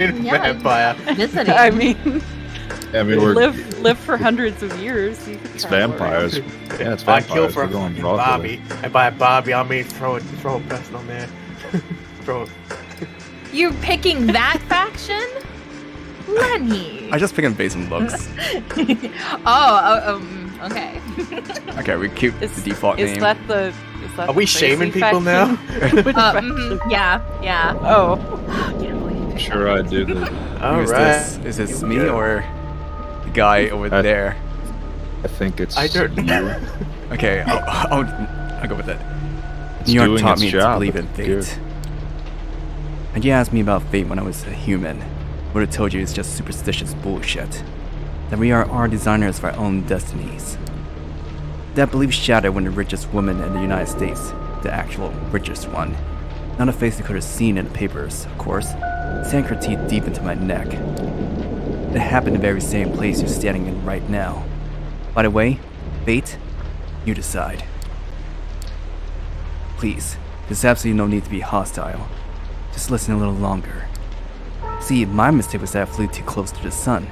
Vampire. Visiting. I mean, we're live for hundreds of years. it's vampires. Yeah, it's I kill vampires. for We're going Bobby. And by Bobby, I mean throw a person on there. Throw. You're picking that faction? Lenny. I just pick and base on looks. Okay. Okay, we keep the default Is name. that Are we shaming people now? Yeah. Oh. Sure, I do. All Who's right. this? Is this Here we me go. or the guy over there? I think it's. I don't know. Okay, I'll go with it. It's New York doing taught its me to job. believe in Good. fate. And you asked me about fate when I was a human. Would have told you it's just superstitious bullshit. That we are our designers of our own destinies. That belief shattered when the richest woman in the United States, the actual richest one, not a face you could have seen in the papers, of course, sank her teeth deep into my neck. It happened in the very same place you're standing in right now. By the way, fate, you decide. Please, there's absolutely no need to be hostile. Just listen a little longer. See, my mistake was that I flew too close to the sun.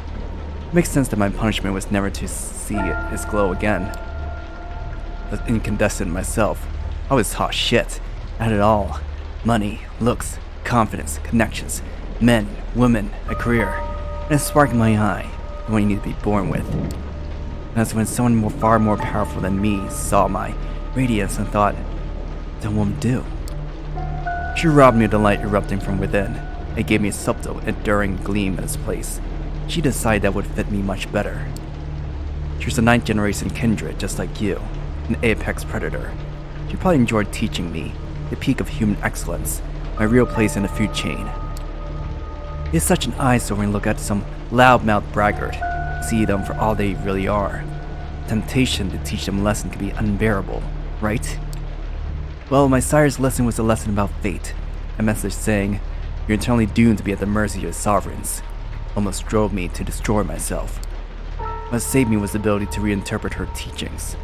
It makes sense that my punishment was never to see its glow again. As incandescent myself, I was hot shit. I had it all. Money, looks, confidence, connections, men, women, a career, and a spark in my eye, the one you need to be born with. And that's when someone far more powerful than me saw my radiance and thought, that won't do. She robbed me of the light erupting from within. It gave me a subtle, enduring gleam in its place. She decided that would fit me much better. She was a 9th generation kindred, just like you, an apex predator. She probably enjoyed teaching me the peak of human excellence, my real place in the food chain. It's such an eyesore when you look at some loudmouth braggart, see them for all they really are. Temptation to teach them a lesson can be unbearable, right? Well, my sire's lesson was a lesson about fate, a message saying, you're eternally doomed to be at the mercy of your sovereigns. Almost drove me to destroy myself. What saved me was the ability to reinterpret her teachings.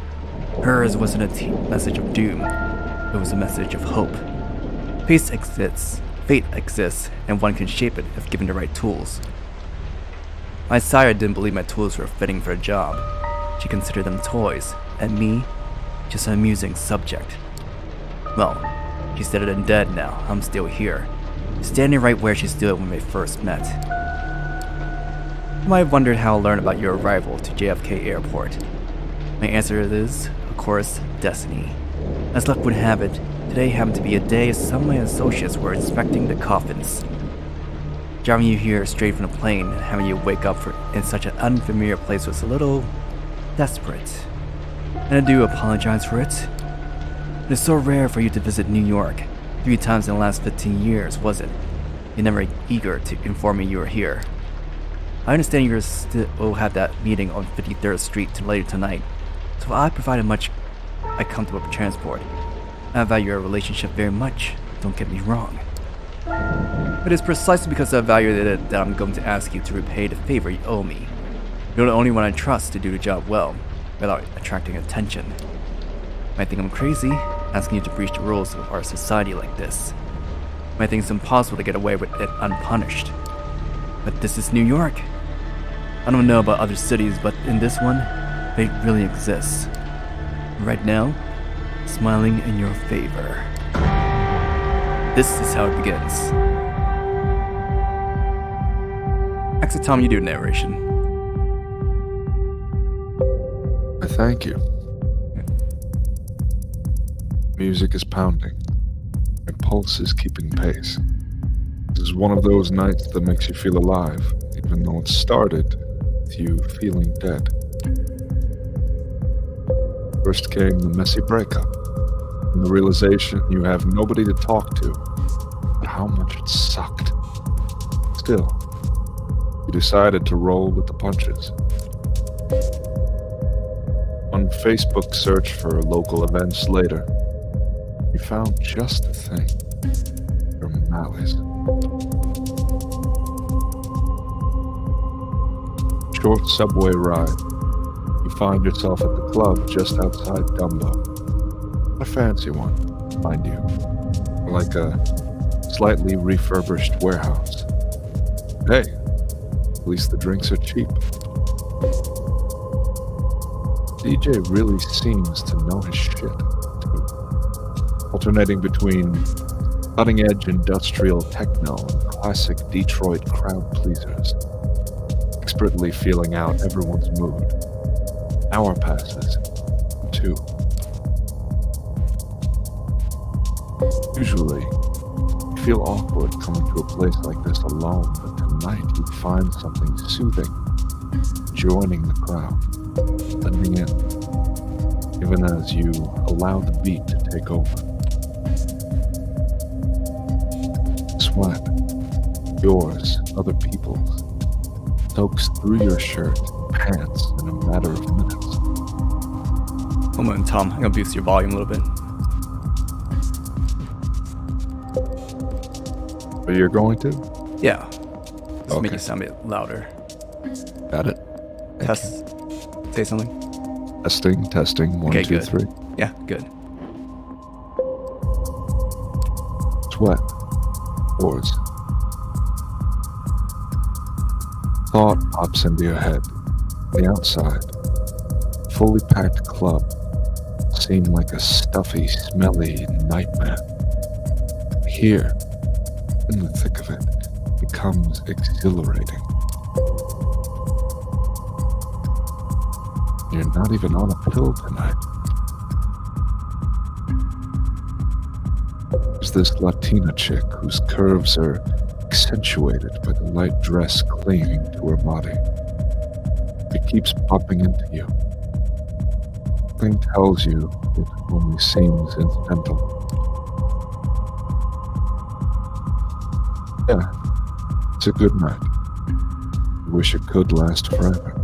Hers wasn't a message of doom, it was a message of hope. Fate exists, and one can shape it if given the right tools. My sire didn't believe my tools were fitting for a job. She considered them toys, and me, just an amusing subject. Well, she's dead and dead now. I'm still here, standing right where she stood when we first met. You might have wondered how I learned about your arrival to JFK Airport. My answer is, of course, destiny. As luck would have it, today happened to be a day some of my associates were inspecting the coffins. Driving you here straight from the plane and having you wake up in such an unfamiliar place was a little desperate. And I do apologize for it. It is so rare for you to visit New York 3 times in the last 15 years, was it? You're never eager to inform me you were here. I understand you still have that meeting on 53rd Street later tonight, so I provided much comfortable transport. I value our relationship very much, don't get me wrong. It is precisely because I value it that I'm going to ask you to repay the favor you owe me. You're the only one I trust to do the job well, without attracting attention. You might think I'm crazy, asking you to breach the rules of our society like this. You might think it's impossible to get away with it unpunished. But this is New York. I don't know about other cities, but in this one, fate really exists. Right now, smiling in your favor. This is how it begins. Actually, Tom, you do narration. I thank you. Music is pounding. My pulse is keeping pace. This is one of those nights that makes you feel alive, even though it started with you feeling dead. First came the messy breakup, and the realization you have nobody to talk to, but how much it sucked. Still, you decided to roll with the punches. On Facebook search for local events later, you found just the thing. Your malice. Short subway ride. You find yourself at the club just outside Dumbo. A fancy one, mind you. Like a slightly refurbished warehouse. Hey, at least the drinks are cheap. DJ really seems to know his shit, too. Alternating between cutting-edge industrial techno and classic Detroit crowd pleasers. Expertly feeling out everyone's mood. Hour passes. 2. Usually, you feel awkward coming to a place like this alone, but tonight you find something soothing. Joining the crowd. Blending in. Even as you allow the beat to take over. Sweat. Yours, other people's. Soaks through your shirt and pants in a matter of minutes. One moment, Tom. I'm gonna boost your volume a little bit. But you're going to? Yeah. Just make Okay. it sound a bit louder. Got it. Test. Say something. Testing. 1, Okay, 2, good. 3. Yeah, good. Sweat. Yours. Thought pops into your head. The outside, fully packed club, seemed like a stuffy, smelly nightmare. Here, in the thick of it, becomes exhilarating. You're not even on a pill tonight. There's this Latina chick whose curves are accentuated by the light dress clinging to her body. It keeps bumping into you. Something tells you it only seems incidental. Yeah, it's a good night. I wish it could last forever.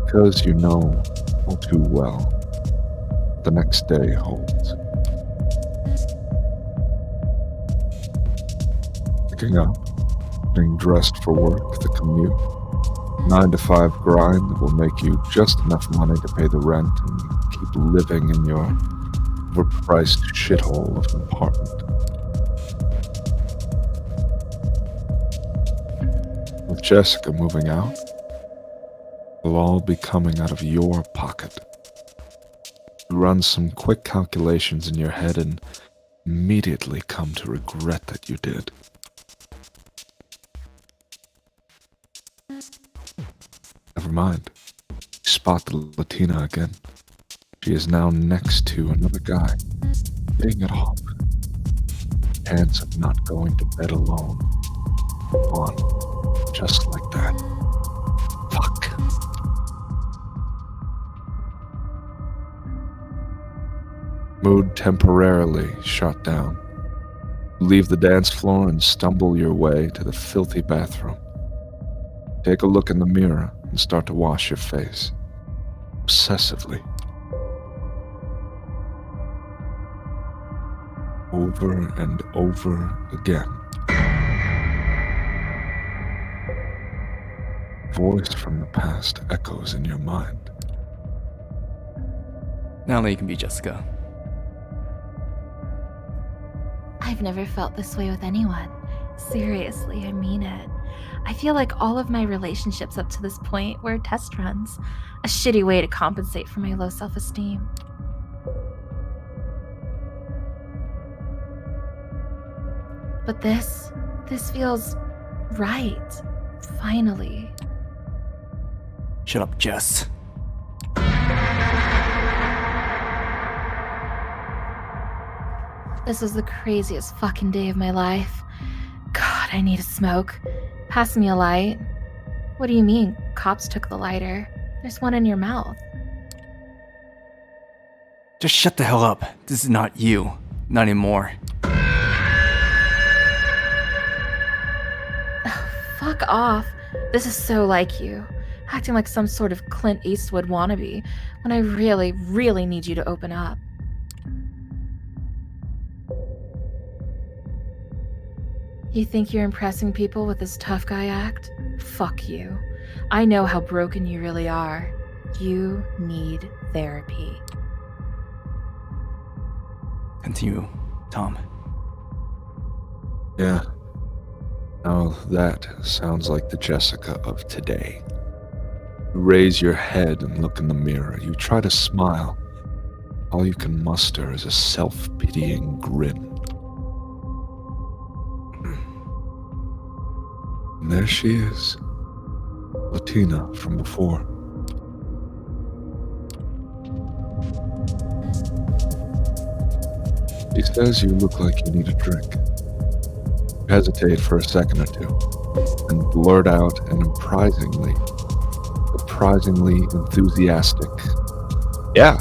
Because you know all too well what the next day holds. Picking up, getting dressed for work, the commute, 9 to 5 grind that will make you just enough money to pay the rent and keep living in your overpriced shithole of an apartment. With Jessica moving out, it'll all be coming out of your pocket. You run some quick calculations in your head and immediately come to regret that you did. Never mind. You spot the Latina again. She is now next to another guy, hitting it off. Chance of not going to bed alone. On, just like that. Fuck. Mood temporarily shut down. You leave the dance floor and stumble your way to the filthy bathroom. Take a look in the mirror and start to wash your face. Obsessively. Over and over again. Voice from the past echoes in your mind. Now that you can be Jessica. I've never felt this way with anyone. Seriously, I mean it. I feel like all of my relationships up to this point were test runs, a shitty way to compensate for my low self-esteem. But this feels right. Finally. Shut up, Jess. This was the craziest fucking day of my life. God, I need a smoke. Pass me a light. What do you mean, cops took the lighter? There's one in your mouth. Just shut the hell up. This is not you. Not anymore. Fuck off. This is so like you. Acting like some sort of Clint Eastwood wannabe when I really, really need you to open up. You think you're impressing people with this tough guy act? Fuck you. I know how broken you really are. You need therapy. Continue, Tom. Yeah. Now that sounds like the Jessica of today. You raise your head and look in the mirror. You try to smile. All you can muster is a self-pitying grin. And there she is, Latina from before. She says you look like you need a drink. You hesitate for a second or two, and blurt out an surprisingly enthusiastic, "Yeah."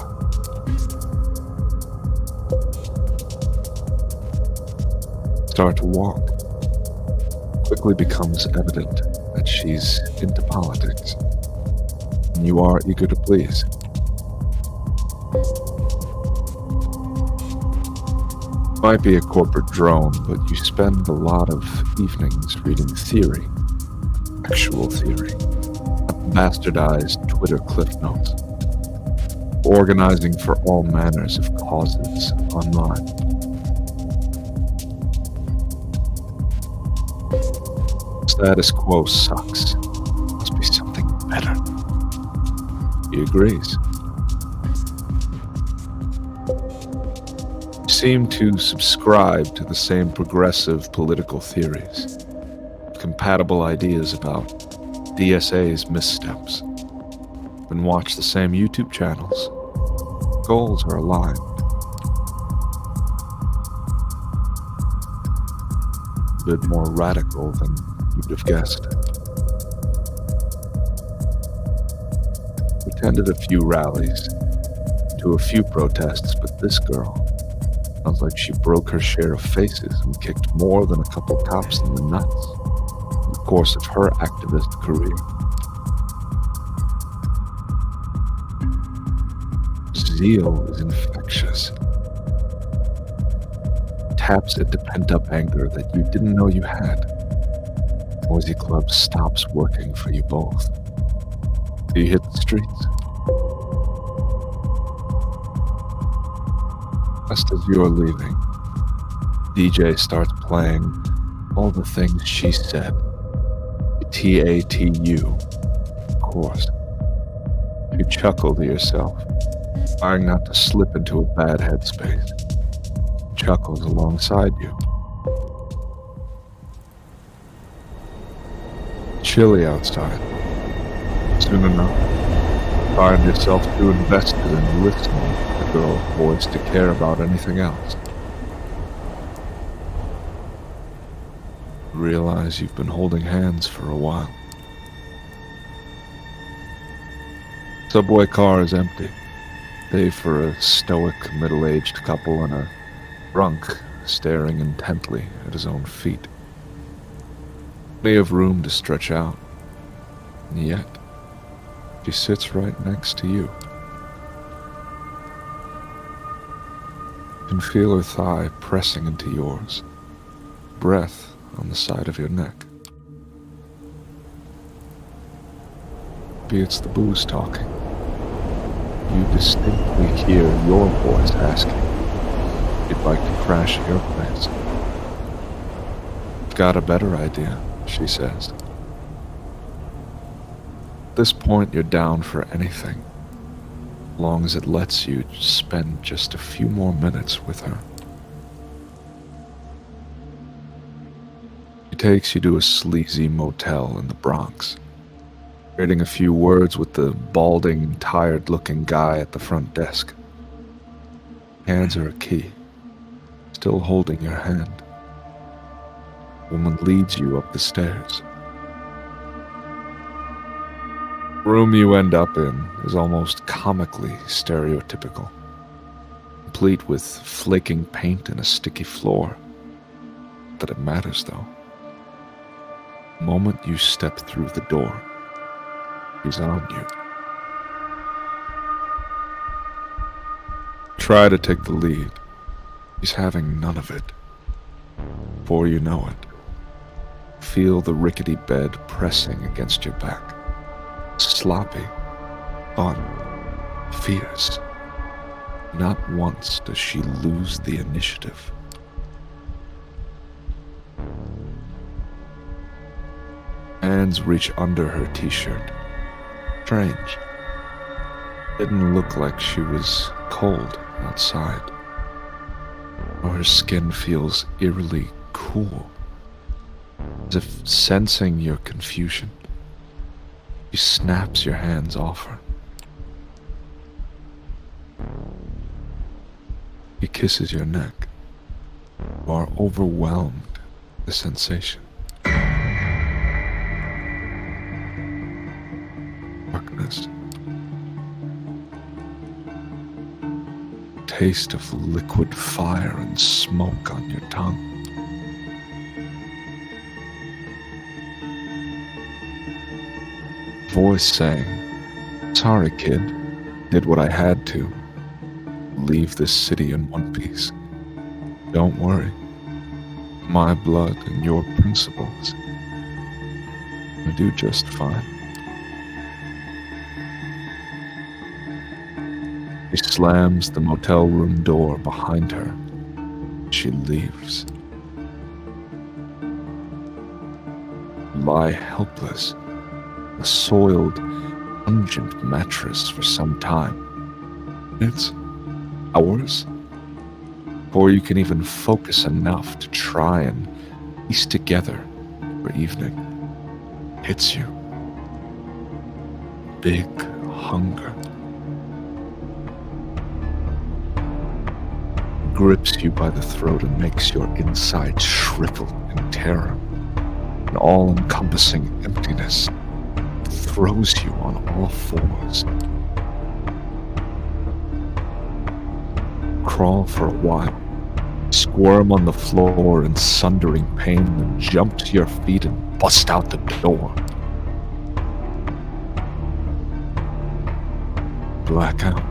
Start to walk. Quickly becomes evident that she's into politics, and you are eager to please. Might be a corporate drone, but you spend a lot of evenings reading theory, actual theory, not bastardized Twitter cliff notes, organizing for all manners of causes online. Status quo sucks. Must be something better. He agrees. Seem to subscribe to the same progressive political theories, compatible ideas about DSA's missteps, and watch the same YouTube channels. Goals are aligned. A bit more radical than you'd have guessed. We attended a few rallies, to a few protests, but this girl sounds like she broke her share of faces and kicked more than a couple cops in the nuts in the course of her activist career. Zeal is infectious. Taps into pent-up anger that you didn't know you had. Noisy Club stops working for you both. Do you hit the streets? Just as you're leaving, DJ starts playing All the Things She Said. TATU, of course. You chuckle to yourself, trying not to slip into a bad headspace. Chuckles alongside you. Chilly outside. Soon enough, find yourself too invested in listening to the girl's voice to care about anything else. Realize you've been holding hands for a while. Subway car is empty, save for a stoic middle-aged couple and a drunk staring intently at his own feet. Plenty of room to stretch out, and yet she sits right next to you. You can feel her thigh pressing into yours, breath on the side of your neck. Maybe it's the booze talking. You distinctly hear your voice asking if you'd like to crash at your place. I've got a better idea, she says. At this point, you're down for anything, as long as it lets you spend just a few more minutes with her. She takes you to a sleazy motel in the Bronx, trading a few words with the balding, tired-looking guy at the front desk. Hands her a key, still holding your hand. The woman leads you up the stairs. The room you end up in is almost comically stereotypical, complete with flaking paint and a sticky floor. Not that it matters, though. The moment you step through the door, he's on you. Try to take the lead. He's having none of it. Before you know it, feel the rickety bed pressing against your back. Sloppy, fun, fierce. Not once does she lose the initiative. hands reach under her t-shirt. Strange. Didn't look like she was cold outside. Or her skin feels eerily cool. As if sensing your confusion, she snaps your hands off her. He kisses your neck. You are overwhelmed with the sensation. Darkness. Taste of liquid fire and smoke on your tongue. Voice saying, "Sorry, kid. Did what I had to. Leave this city in one piece. Don't worry. My blood and your principles. I do just fine." She slams the motel room door behind her. She leaves. Lie helpless, a soiled, pungent mattress for some time. Minutes, hours, before you can even focus enough to try and piece together where evening hits you. Big hunger grips you by the throat and makes your insides shrivel in terror. An all-encompassing emptiness throws you on all fours. Crawl for a while, squirm on the floor in sundering pain, then jump to your feet and bust out the door. Blackout.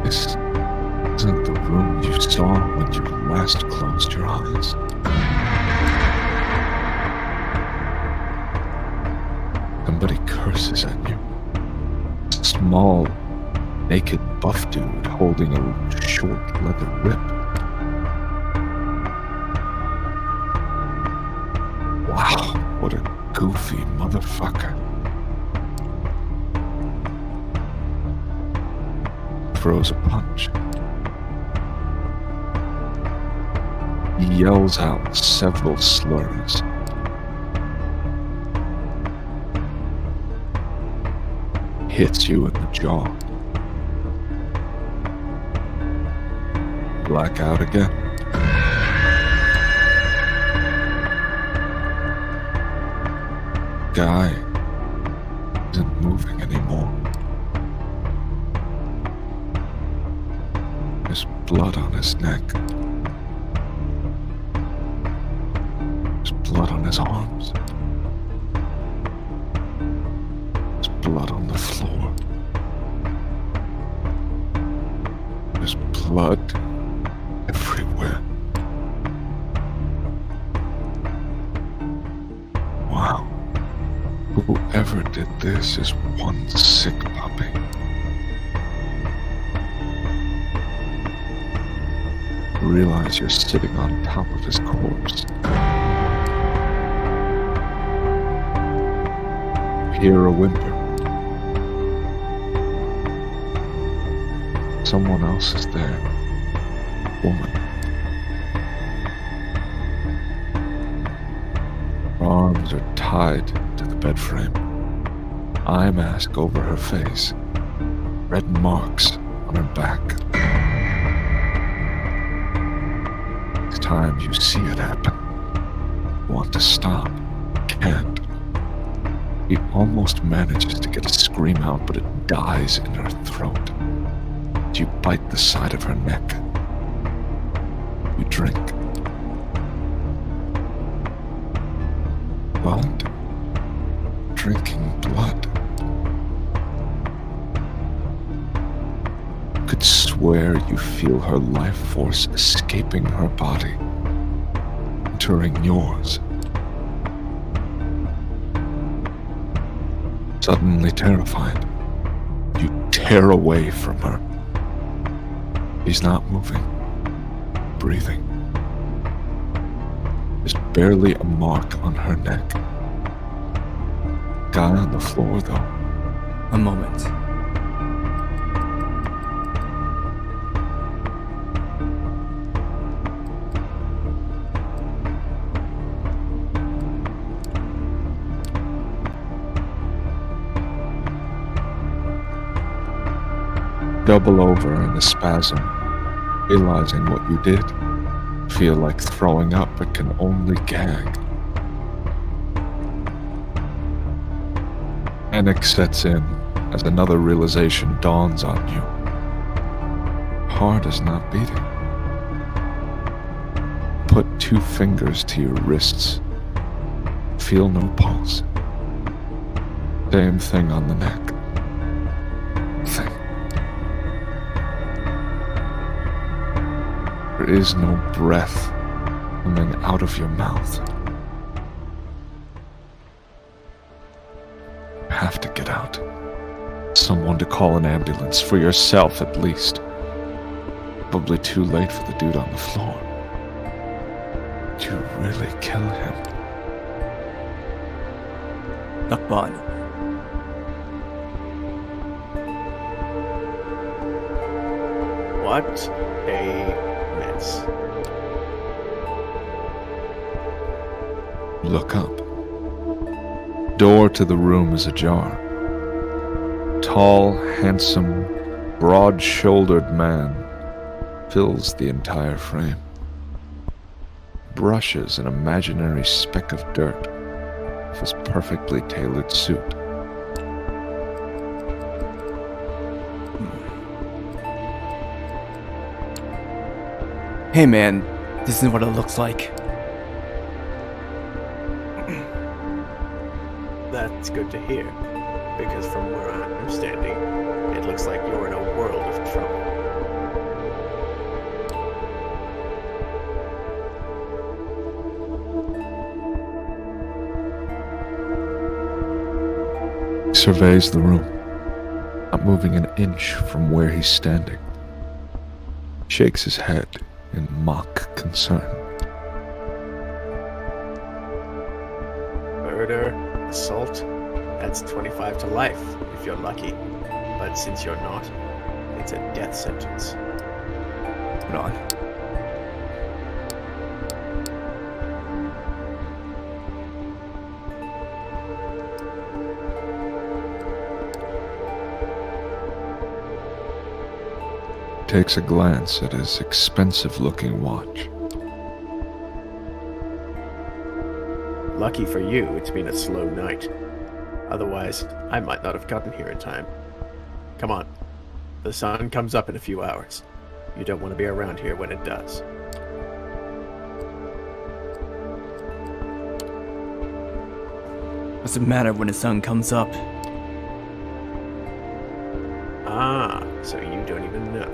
This isn't the room you saw when you last closed your eyes. Somebody curses at you. A small, naked buff dude holding a short leather whip. Wow, what a goofy motherfucker. Throws a punch. He yells out several slurs. Hits you in the jaw. Blackout again. Guy isn't moving anymore. There's blood on his neck. There's blood on his arms. There's blood on the floor. There's blood everywhere. Wow. Whoever did this is one sick puppy. You realize you're sitting on top of his corpse. You hear a whimper. Someone else is there. Woman. Her arms are tied to the bed frame. Eye mask over her face. Red marks on her back. Each time you see it happen, you want to stop. Can't. He almost manages to get a scream out, but it dies in her throat. You bite the side of her neck. You drink. Blood. Drinking blood. You could swear you feel her life force escaping her body, entering yours. Suddenly terrified, you tear away from her. He's not moving, breathing. There's barely a mark on her neck. Guy on the floor, though. A moment. Double over in a spasm, realizing what you did. Feel like throwing up, but can only gag. Panic sets in as another realization dawns on you. Heart is not beating. Put 2 fingers to your wrists. Feel no pulse. Same thing on the neck. Thing. There is no breath coming out of your mouth. You have to get out. Someone to call an ambulance, for yourself at least. Probably too late for the dude on the floor. Did you really kill him? Duckbot. What a mess. Look up. Door to the room is ajar. Tall, handsome, broad-shouldered man fills the entire frame. Brushes an imaginary speck of dirt of his perfectly tailored suit. Hey man, this is what it looks like. That's good to hear, because from where I'm standing, it looks like you're in a world of trouble. He surveys the room, not moving an inch from where he's standing. Shakes his head in mock concern. Murder, assault, that's 25 to life if you're lucky. But since you're not, it's a death sentence. Hold on. Takes a glance at his expensive-looking watch. Lucky for you, it's been a slow night. Otherwise, I might not have gotten here in time. Come on. The sun comes up in a few hours. You don't want to be around here when it does. What's the matter when the sun comes up? Ah, so you don't even know.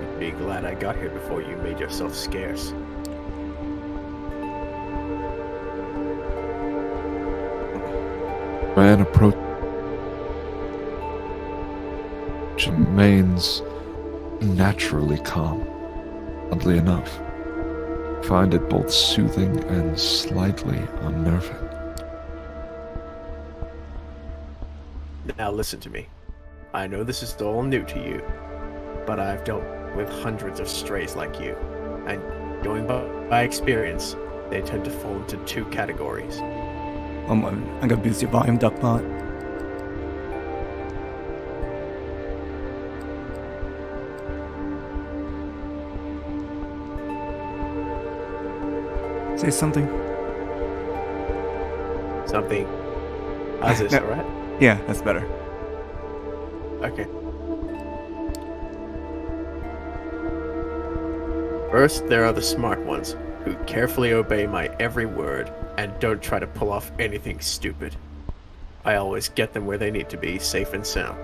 You'd be glad I got here before you made yourself scarce. Man approaches remains naturally calm. Oddly enough, find it both soothing and slightly unnerving. Now listen to me. I know this is all new to you, but I've dealt with hundreds of strays like you, and going by experience, they tend to fall into 2 categories. I'm gonna boost your volume, Duckbot. Say something. Something. How's this, alright? Yeah, that's better. Okay. First, there are the smart ones, who carefully obey my every word and don't try to pull off anything stupid. I always get them where they need to be, safe and sound.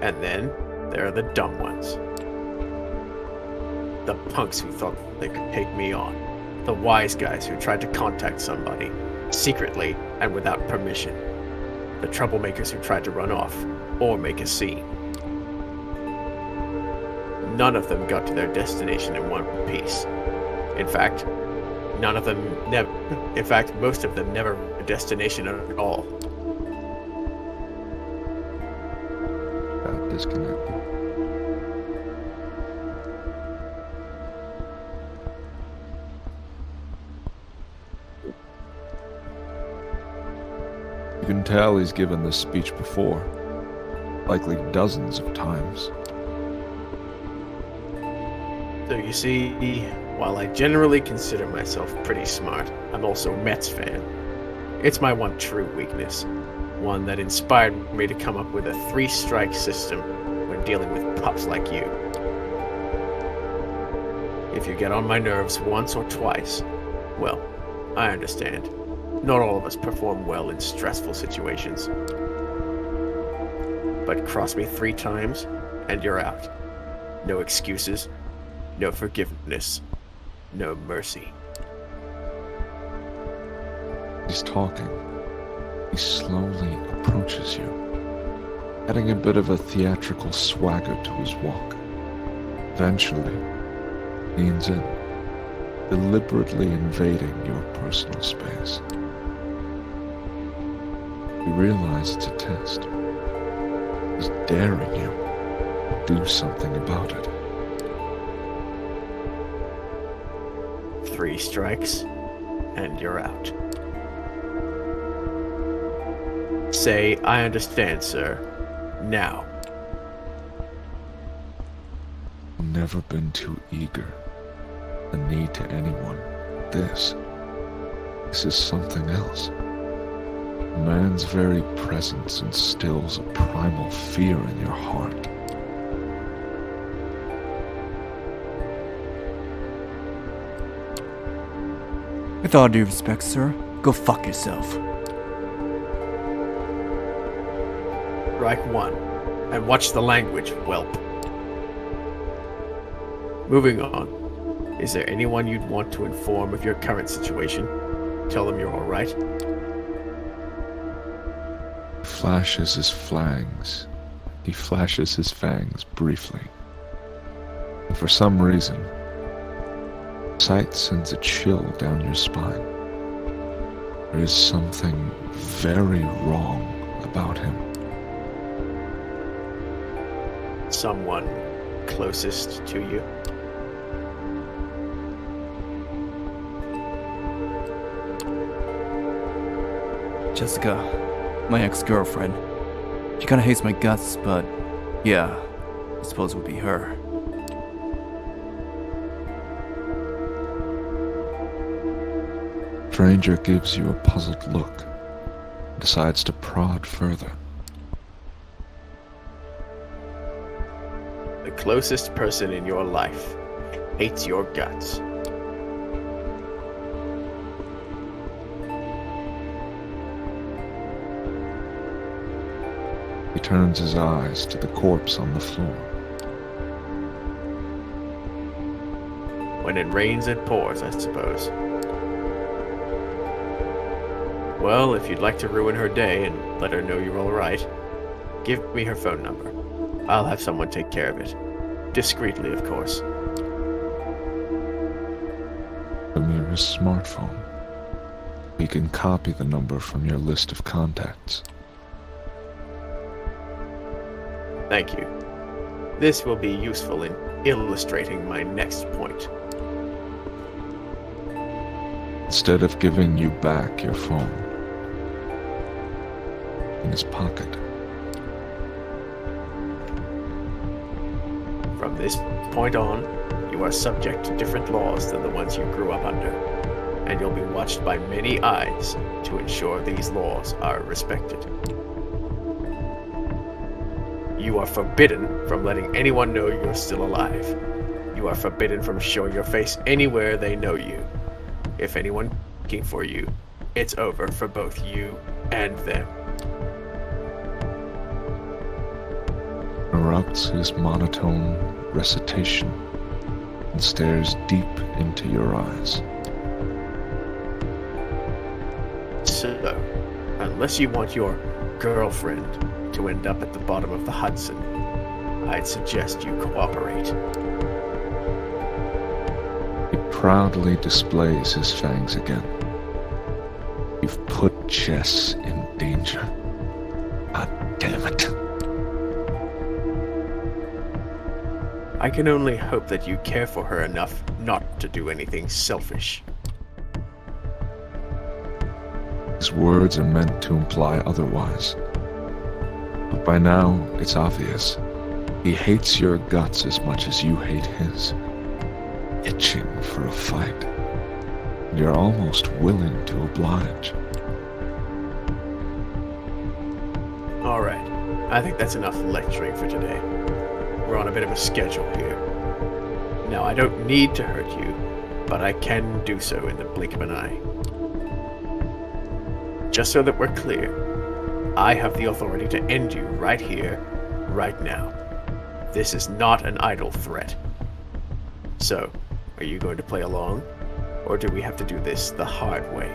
And then, there are the dumb ones. The punks who thought they could take me on. The wise guys who tried to contact somebody, secretly and without permission. The troublemakers who tried to run off, or make a scene. None of them got to their destination in one piece. In fact, most of them never reach a destination at all. Got disconnected. You can tell he's given this speech before, likely dozens of times. So you see, while I generally consider myself pretty smart, I'm also a Mets fan. It's my one true weakness, one that inspired me to come up with a 3-strike system when dealing with pups like you. If you get on my nerves once or twice, well, I understand. Not all of us perform well in stressful situations. But cross me 3 times, and you're out. No excuses, no forgiveness, no mercy. He's talking. He slowly approaches you, adding a bit of a theatrical swagger to his walk. Eventually, leans in, deliberately invading your personal space. You realize it's a test. He's daring you to do something about it. 3 strikes, and you're out. Say, I understand, sir. Now. I've never been too eager. A need to anyone. This is something else. A man's very presence instills a primal fear in your heart. With all due respect, sir, go fuck yourself. Strike 1, and watch the language, whelp. Moving on. Is there anyone you'd want to inform of your current situation? Tell them you're alright? Flashes his fangs. He flashes his fangs briefly. And for some reason, sight sends a chill down your spine. There is something very wrong about him. Someone closest to you? Jessica, my ex-girlfriend. She kinda hates my guts, but yeah, I suppose it would be her. Stranger gives you a puzzled look and decides to prod further. The closest person in your life hates your guts. He turns his eyes to the corpse on the floor. When it rains, it pours, I suppose. Well, if you'd like to ruin her day and let her know you're alright, give me her phone number. I'll have someone take care of it. Discreetly, of course. Give me his smartphone. He can copy the number from your list of contacts. Thank you. This will be useful in illustrating my next point. Instead of giving you back your phone, in his pocket. From this point on, you are subject to different laws than the ones you grew up under, and you'll be watched by many eyes to ensure these laws are respected. You are forbidden from letting anyone know you're still alive. You are forbidden from showing your face anywhere they know you. If anyone looking for you, it's over for both you and them. Interrupts his monotone recitation and stares deep into your eyes. So, unless you want your girlfriend to end up at the bottom of the Hudson, I'd suggest you cooperate. He proudly displays his fangs again. You've put Jess in danger. God damn it. I can only hope that you care for her enough not to do anything selfish. His words are meant to imply otherwise. But by now, it's obvious. He hates your guts as much as you hate his. Itching for a fight. You're almost willing to oblige. Alright, I think that's enough lecturing for today. We're on a bit of a schedule here. Now, I don't need to hurt you, but I can do so in the blink of an eye. Just so that we're clear, I have the authority to end you right here, right now. This is not an idle threat. So, are you going to play along, or do we have to do this the hard way?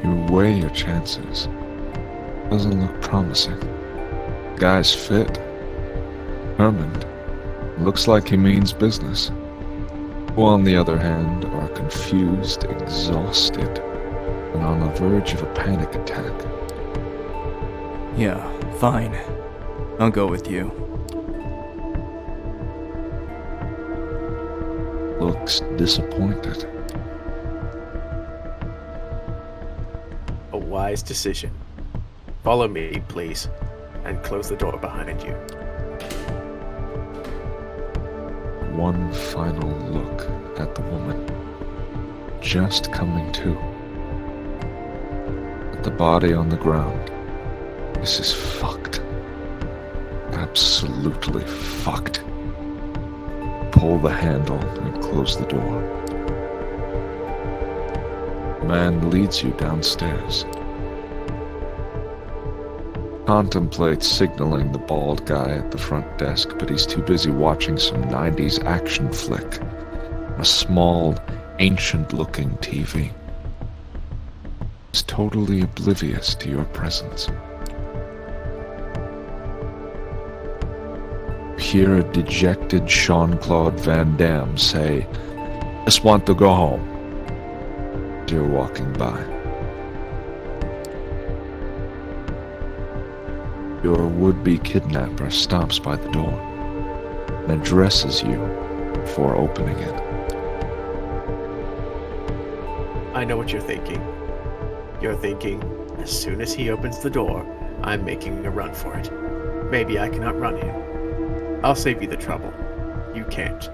You weigh your chances. Doesn't look promising. Guy's fit. Determined. Looks like he means business. You, on the other hand, are confused, exhausted, and on the verge of a panic attack. Yeah, fine. I'll go with you. Looks disappointed. A wise decision. Follow me, please, and close the door behind you. One final look at the woman. Just coming to. At the body on the ground. This is fucked. Absolutely fucked. Pull the handle and close the door. The man leads you downstairs. Contemplates signaling the bald guy at the front desk, but he's too busy watching some 90s action flick. A small, ancient-looking TV. He's totally oblivious to your presence. You hear a dejected Jean-Claude Van Damme say, "Just want to go home." As you're walking by. Your would-be kidnapper stops by the door and addresses you before opening it. I know what you're thinking. You're thinking, as soon as he opens the door, I'm making a run for it. Maybe I can outrun him. I'll save you the trouble. You can't.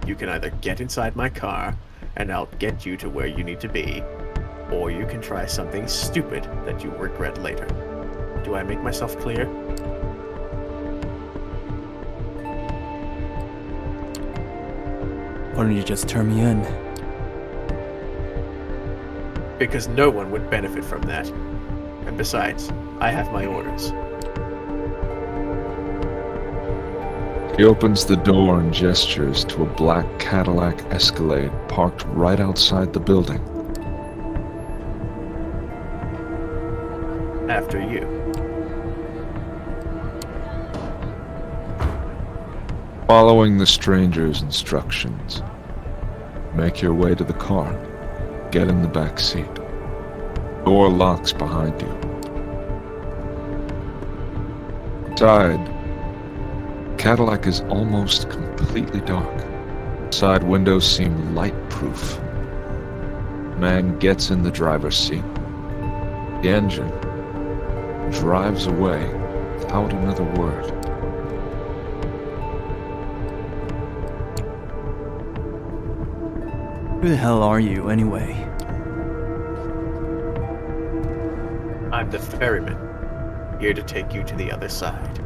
You can either get inside my car, and I'll get you to where you need to be, or you can try something stupid that you regret later. Do I make myself clear? Why don't you just turn me in? Because no one would benefit from that. And besides, I have my orders. He opens the door and gestures to a black Cadillac Escalade parked right outside the building. After you. Following the stranger's instructions, make your way to the car. Get in the back seat. Door locks behind you. Inside, Cadillac is almost completely dark. Side windows seem light-proof. Man gets in the driver's seat. The engine drives away without another word. Who the hell are you, anyway? I'm the ferryman, here to take you to the other side.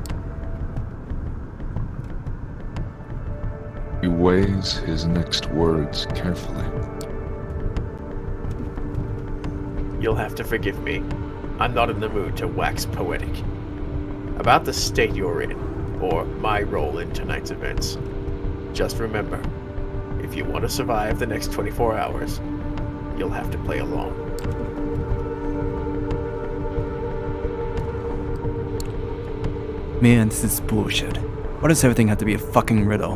He weighs his next words carefully. You'll have to forgive me. I'm not in the mood to wax poetic. About the state you're in, or my role in tonight's events. Just remember, if you want to survive the next 24 hours, you'll have to play along. Man, this is bullshit. Why does everything have to be a fucking riddle?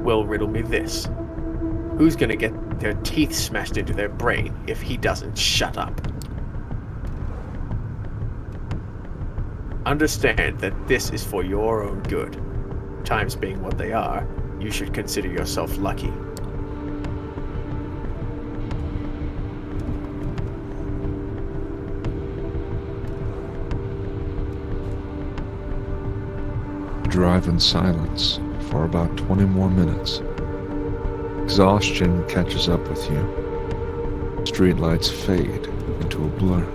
Well, riddle me this. Who's gonna get their teeth smashed into their brain if he doesn't shut up? Understand that this is for your own good. Times being what they are, you should consider yourself lucky. Drive in silence for about 20 more minutes. Exhaustion catches up with you. Streetlights fade into a blur.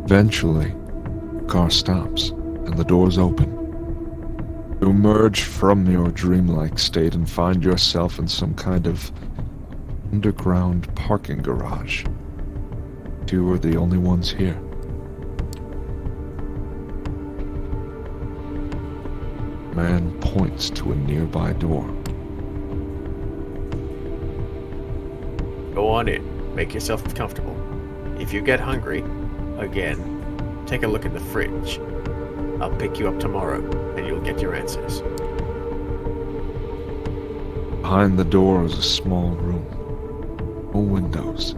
Eventually, the car stops and the doors open. You emerge from your dreamlike state and find yourself in some kind of underground parking garage. You are the only ones here. Man points to a nearby door. Go on in. Make yourself comfortable. If you get hungry, again, take a look in the fridge. I'll pick you up tomorrow, and you'll get your answers. Behind the door is a small room. No windows.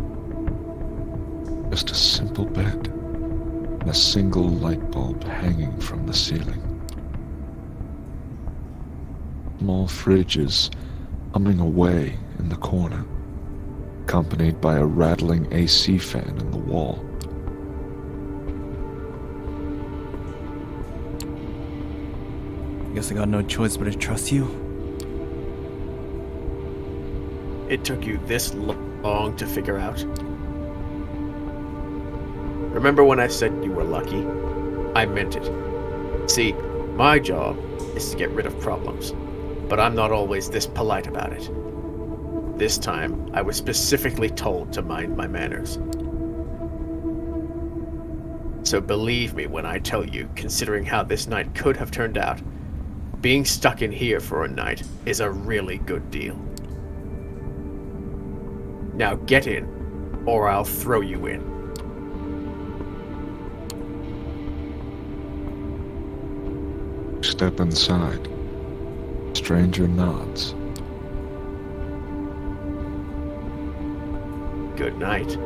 Just a simple bed and a single light bulb hanging from the ceiling. Small fridge is humming away in the corner, accompanied by a rattling AC fan in the wall. Guess I got no choice but to trust you. It took you this long to figure out? Remember when I said you were lucky? I meant it. See, my job is to get rid of problems, but I'm not always this polite about it. This time, I was specifically told to mind my manners. So believe me when I tell you, considering how this night could have turned out, being stuck in here for a night is a really good deal. Now get in, or I'll throw you in. Step inside. Stranger nods. Good night.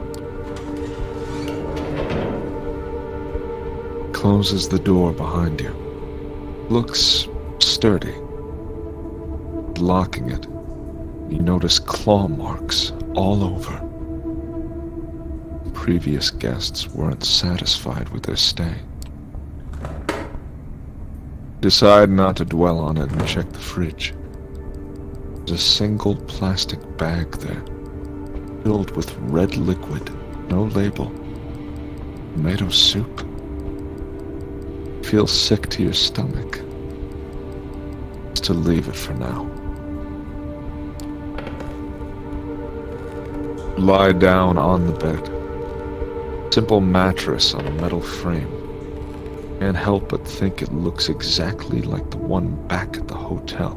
Closes the door behind you. Looks sturdy. Locking it, you notice claw marks all over. Previous guests weren't satisfied with their stay. Decide not to dwell on it and check the fridge. There's a single plastic bag there, filled with red liquid, no label. Tomato soup. Feel sick to your stomach. Just to leave it for now. Lie down on the bed. Simple mattress on a metal frame. Can't help but think it looks exactly like the one back at the hotel.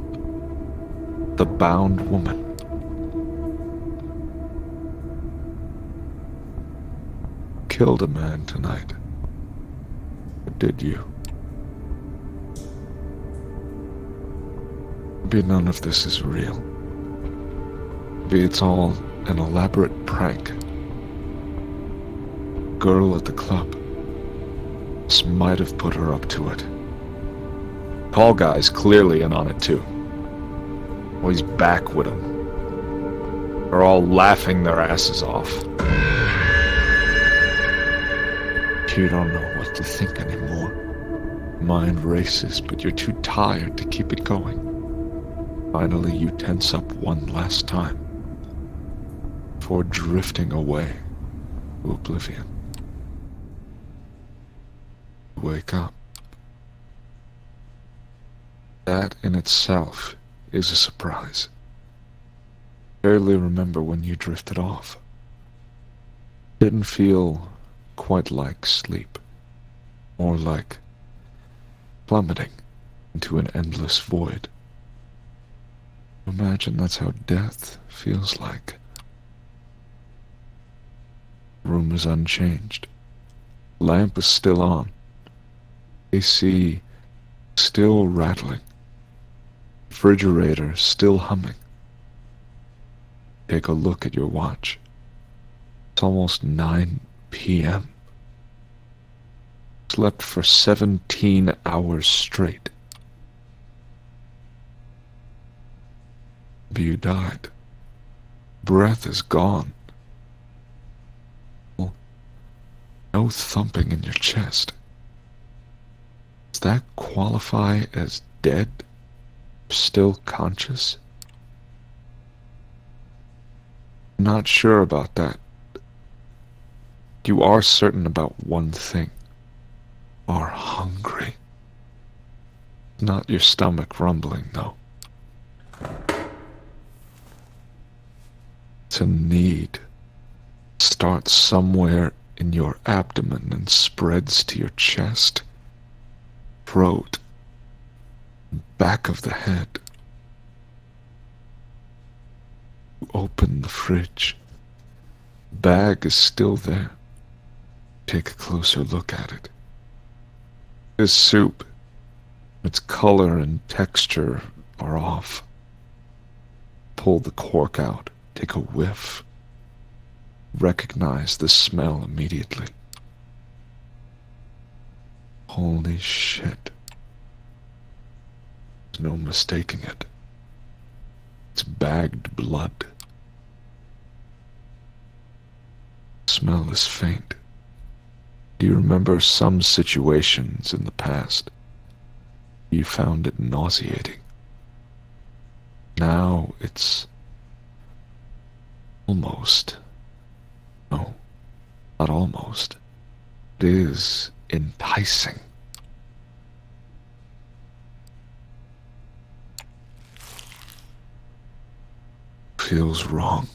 The bound woman. Killed a man tonight. Or did you? Maybe none of this is real. Maybe it's all an elaborate prank. Girl at the club. This might have put her up to it. Tall guy's clearly in on it too. Oh, he's back with him. They're all laughing their asses off. You don't know what to think anymore. Mind races, but you're too tired to keep it going. Finally, you tense up one last time before drifting away to oblivion. Wake up. That in itself is a surprise. Barely remember when you drifted off. Didn't feel quite like sleep, more like plummeting into an endless void. Imagine that's how death feels like. room is unchanged. Lamp is still on. AC still rattling. Refrigerator still humming. Take a look at your watch. It's almost 9 p.m. Slept for 17 hours straight. You died. Breath is gone. No thumping in your chest. Does that qualify as dead? Still conscious? Not sure about that. You are certain about one thing. You are hungry. Not your stomach rumbling, though. It's a need. Starts somewhere in your abdomen and spreads to your chest, throat, back of the head. You open the fridge. The bag is still there. Take a closer look at it. This soup, its color and texture are off. Pull the cork out. Take a whiff. Recognize the smell immediately. Holy shit. There's no mistaking it. It's bagged blood. Smell is faint. Do you remember some situations in the past? You found it nauseating. Now it's almost. No, not almost. It is enticing. Feels wrong.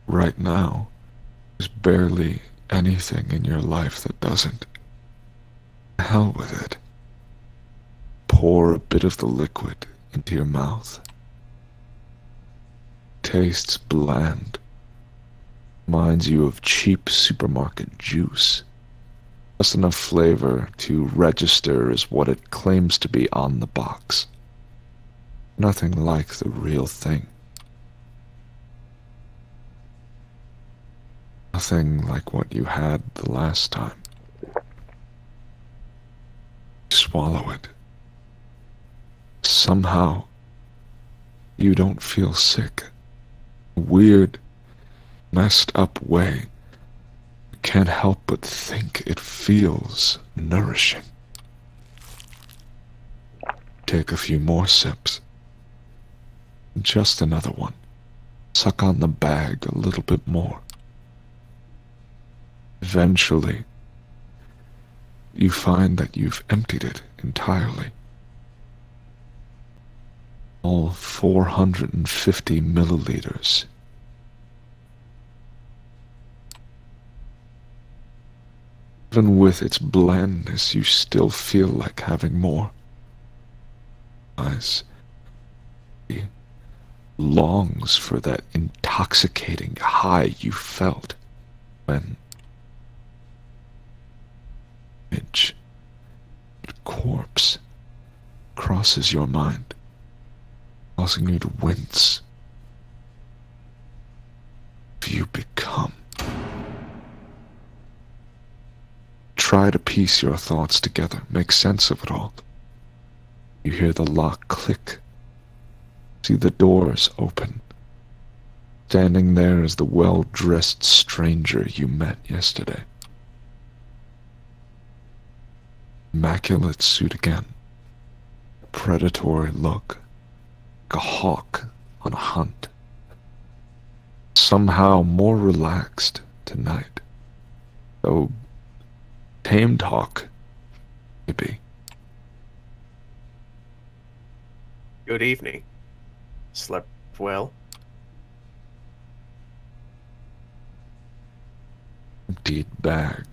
Right now, there's barely anything in your life that doesn't. Hell with it. Pour a bit of the liquid into your mouth. Tastes bland. Reminds you of cheap supermarket juice. Just enough flavor to register as what it claims to be on the box. Nothing like the real thing. Nothing like what you had the last time. Swallow it. Somehow, you don't feel sick. A weird, messed up way. You can't help but think it feels nourishing. Take a few more sips. Just another one. Suck on the bag a little bit more. Eventually, you find that you've emptied it entirely. All 450 milliliters. Even with its blandness, you still feel like having more. He longs for that intoxicating high you felt when a corpse crosses your mind, causing you to wince. You become. Try to piece your thoughts together, make sense of it all. You hear the lock click. See the doors open. Standing there is the well-dressed stranger you met yesterday. Immaculate suit again. Predatory look. Like a hawk on a hunt. Somehow more relaxed tonight. Though tamed hawk, maybe. Good evening. Slept well? Emptied bag.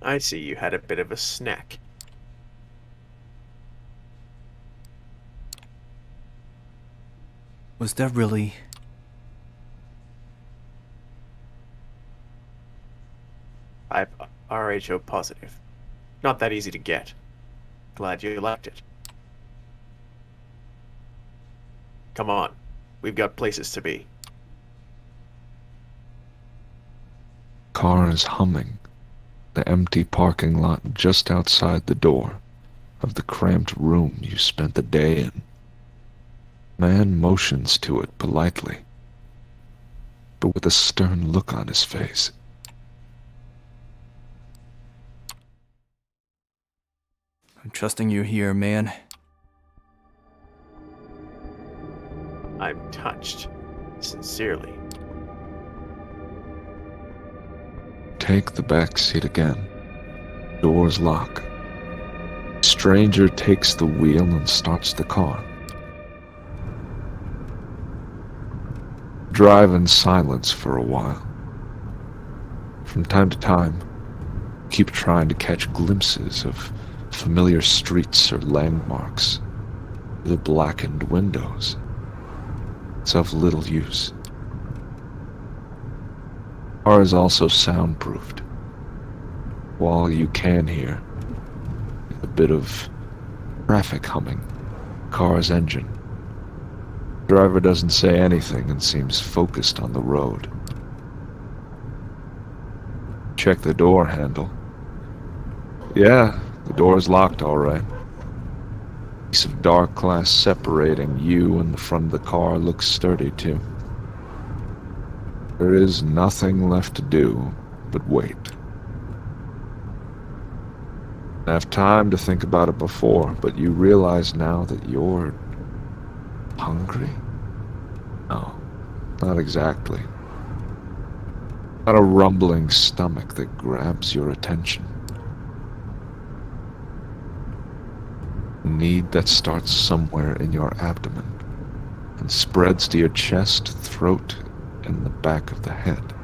I see you had a bit of a snack. Was that really I'm RHO positive. Not that easy to get. Glad you liked it. Come on. We've got places to be. Car is humming. The empty parking lot just outside the door of the cramped room you spent the day in. Man motions to it politely, but with a stern look on his face. I'm trusting you here, man. I'm touched. Sincerely. Take the back seat again. Doors lock. Stranger takes the wheel and starts the car. Drive in silence for a while. From time to time, keep trying to catch glimpses of familiar streets or landmarks through the blackened windows. It's of little use. The car is also soundproofed. While you can hear a bit of traffic humming, car's engine. The driver doesn't say anything and seems focused on the road. Check the door handle. Yeah, the door's locked all right. Piece of dark glass separating you and the front of the car looks sturdy too. There is nothing left to do but wait. I have time to think about it before, but you realize now that you're hungry? No, not exactly. Not a rumbling stomach that grabs your attention. A need that starts somewhere in your abdomen and spreads to your chest, throat, and the back of the head.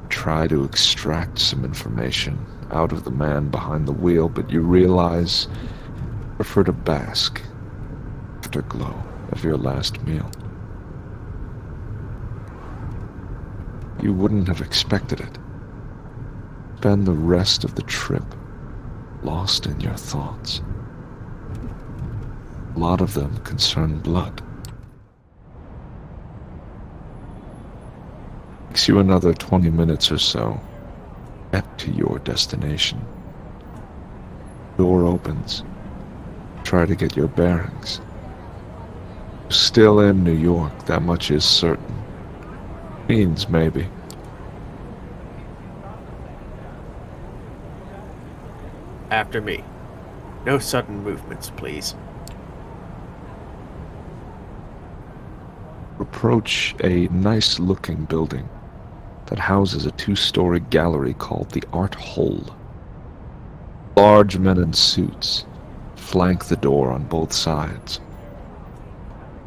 Try to extract some information out of the man behind the wheel, but you realize you prefer to bask in the afterglow of your last meal. You wouldn't have expected it. Spend the rest of the trip lost in your thoughts. A lot of them concern blood. Takes you another 20 minutes or so to get to your destination. Door opens. Try to get your bearings. You're still in New York, that much is certain. Means maybe. After me. No sudden movements, please. Approach a nice-looking building that houses a two-story gallery called the Art Hole. Large men in suits flank the door on both sides.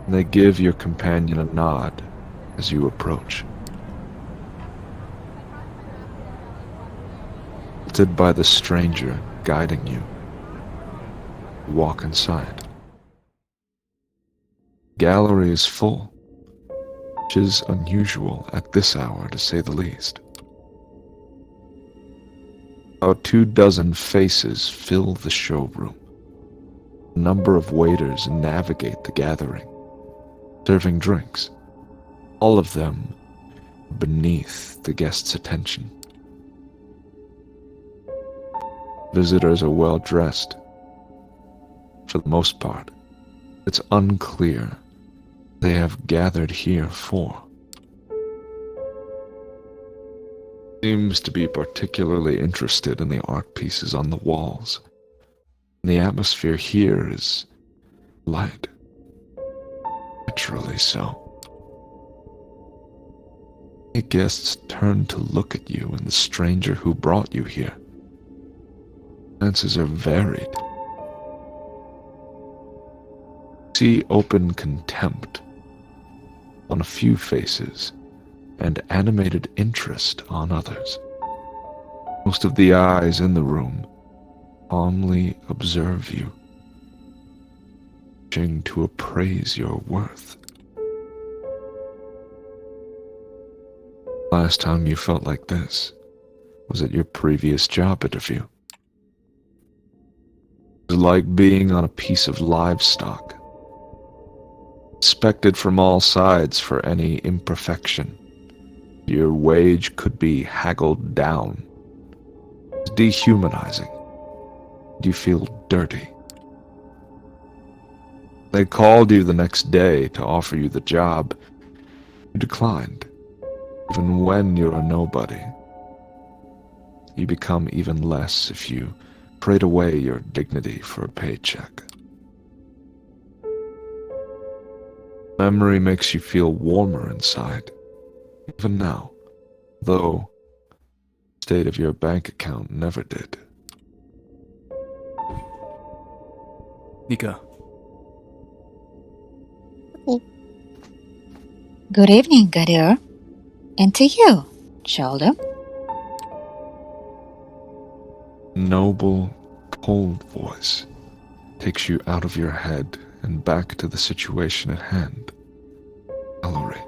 They give your companion a nod as you approach. Halted by the stranger guiding you, you walk inside. The gallery is full, which is unusual at this hour, to say the least. About 24 faces fill the showroom. A number of waiters navigate the gathering, serving drinks, all of them beneath the guests' attention. Visitors are well dressed. For the most part, it's unclear they have gathered here for. Seems to be particularly interested in the art pieces on the walls. The atmosphere here is light. Naturally so. The guests turn to look at you and the stranger who brought you here. Answers are varied. See open contempt on a few faces and animated interest on others. Most of the eyes in the room calmly observe you, wishing to appraise your worth. Last time you felt like this was at your previous job interview. It was like being on a piece of livestock, inspected from all sides for any imperfection. Your wage could be haggled down. It's dehumanizing. You feel dirty. They called you the next day to offer you the job. You declined, even when you're a nobody. You become even less if you trade away your dignity for a paycheck. Memory makes you feel warmer inside, even now, though the state of your bank account never did. Nika. Good evening, Qadir. And to you, Shoulder. Noble, cold voice takes you out of your head and back to the situation at hand. Ellery,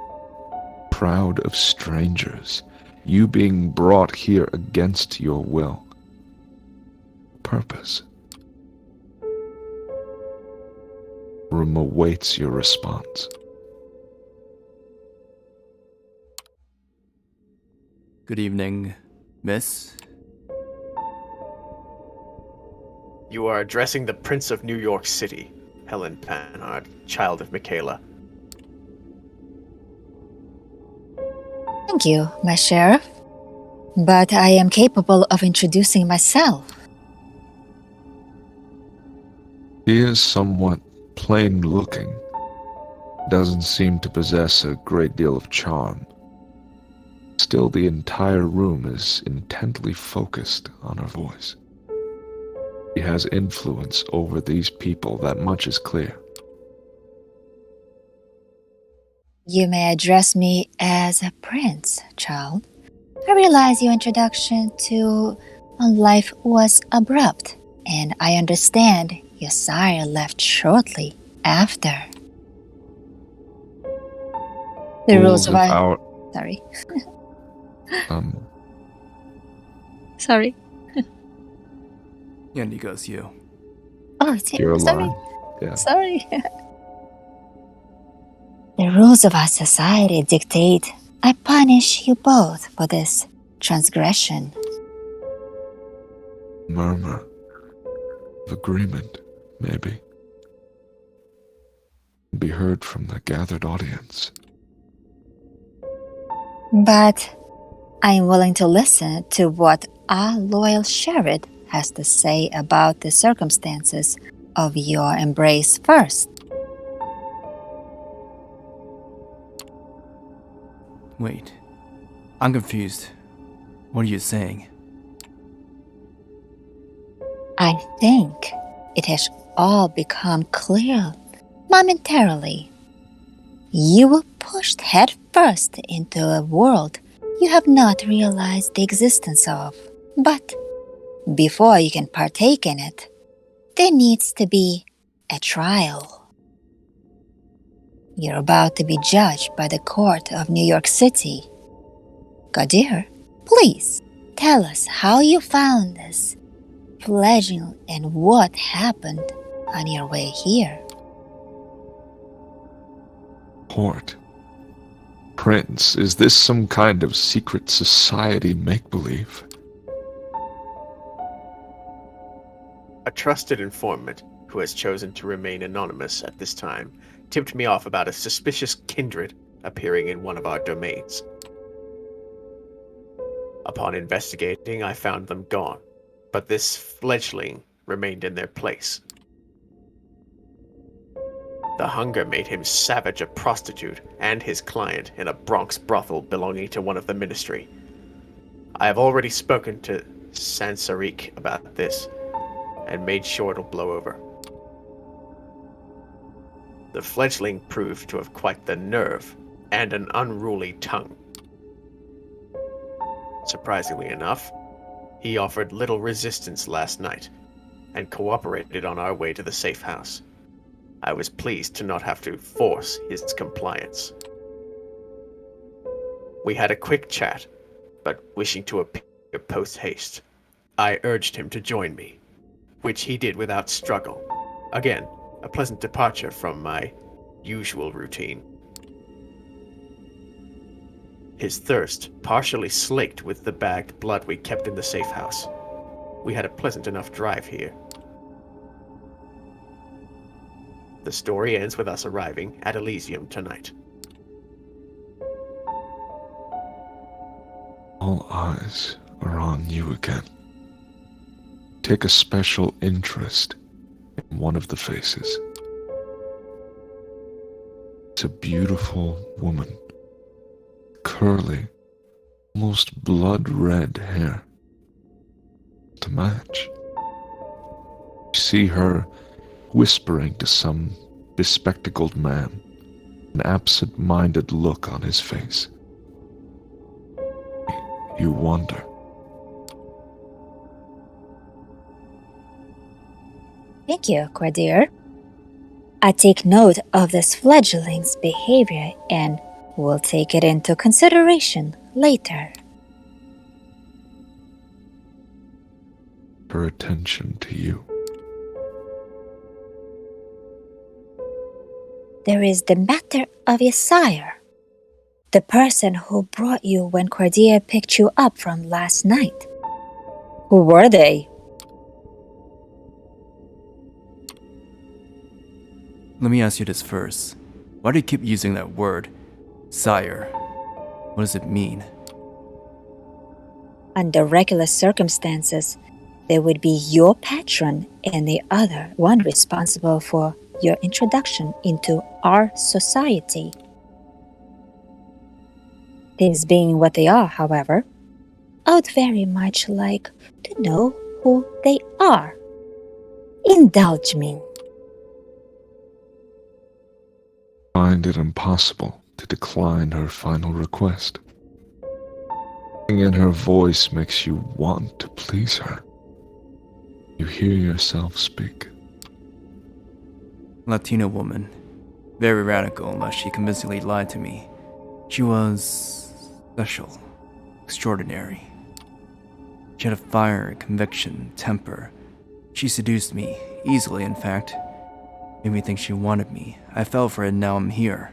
proud of strangers, you being brought here against your will. Purpose. Room awaits your response. Good evening, miss. You are addressing the Prince of New York City, Helen Panhard, child of Michaela. Thank you, my sheriff. But I am capable of introducing myself. He is somewhat plain-looking. Doesn't seem to possess a great deal of charm. Still, the entire room is intently focused on her voice. She has influence over these people, that much is clear. You may address me as a prince, child. I realize your introduction to my life was abrupt, and I understand your sire left shortly after. The rules of our... Sorry. Sorry. Yeah, Nika's you. Oh, it's You're sorry. alive. Yeah. Sorry. The rules of our society dictate I punish you both for this transgression. Murmur of agreement, maybe. Be heard from the gathered audience. But I am willing to listen to what our loyal sheriff has to say about the circumstances of your embrace first. Wait. I'm confused. What are you saying? I think it has all become clear momentarily. You were pushed headfirst into a world you have not realized the existence of. But before you can partake in it, there needs to be a trial. You're about to be judged by the Court of New York City. Qadir, please tell us how you found this fledgling and what happened on your way here. Court. Prince, is this some kind of secret society make-believe? A trusted informant who has chosen to remain anonymous at this time tipped me off about a suspicious kindred appearing in one of our domains. Upon investigating, I found them gone, but this fledgling remained in their place. The hunger made him savage a prostitute and his client in a Bronx brothel belonging to one of the ministry. I have already spoken to Sansariq about this, and made sure it'll blow over. The fledgling proved to have quite the nerve and an unruly tongue. Surprisingly enough, he offered little resistance last night, and cooperated on our way to the safe house. I was pleased to not have to force his compliance. We had a quick chat, but wishing to appear post-haste, I urged him to join me, which he did without struggle. Again, a pleasant departure from my usual routine. His thirst partially slaked with the bagged blood we kept in the safe house. We had a pleasant enough drive here. The story ends with us arriving at Elysium tonight. All eyes are on you again. Take a special interest in one of the faces. It's a beautiful woman. Curly, almost blood-red hair. To match. You see her whispering to some bespectacled man, an absent-minded look on his face. You wonder. Thank you, Qadir. I take note of this fledgling's behavior and will take it into consideration later. Her attention to you. There is the matter of your sire. The person who brought you when Qadir picked you up from last night. Who were they? Let me ask you this first. Why do you keep using that word, sire? What does it mean? Under regular circumstances, they would be your patron and the other one responsible for your introduction into our society. Things being what they are, however, I would very much like to know who they are. Indulge me. Find it impossible to decline her final request. Something in her voice makes you want to please her. You hear yourself speak. Latina woman. Very radical unless she convincingly lied to me. She was special, extraordinary. She had a fire, conviction, temper. She seduced me, easily in fact. Made me think she wanted me. I fell for it and now I'm here.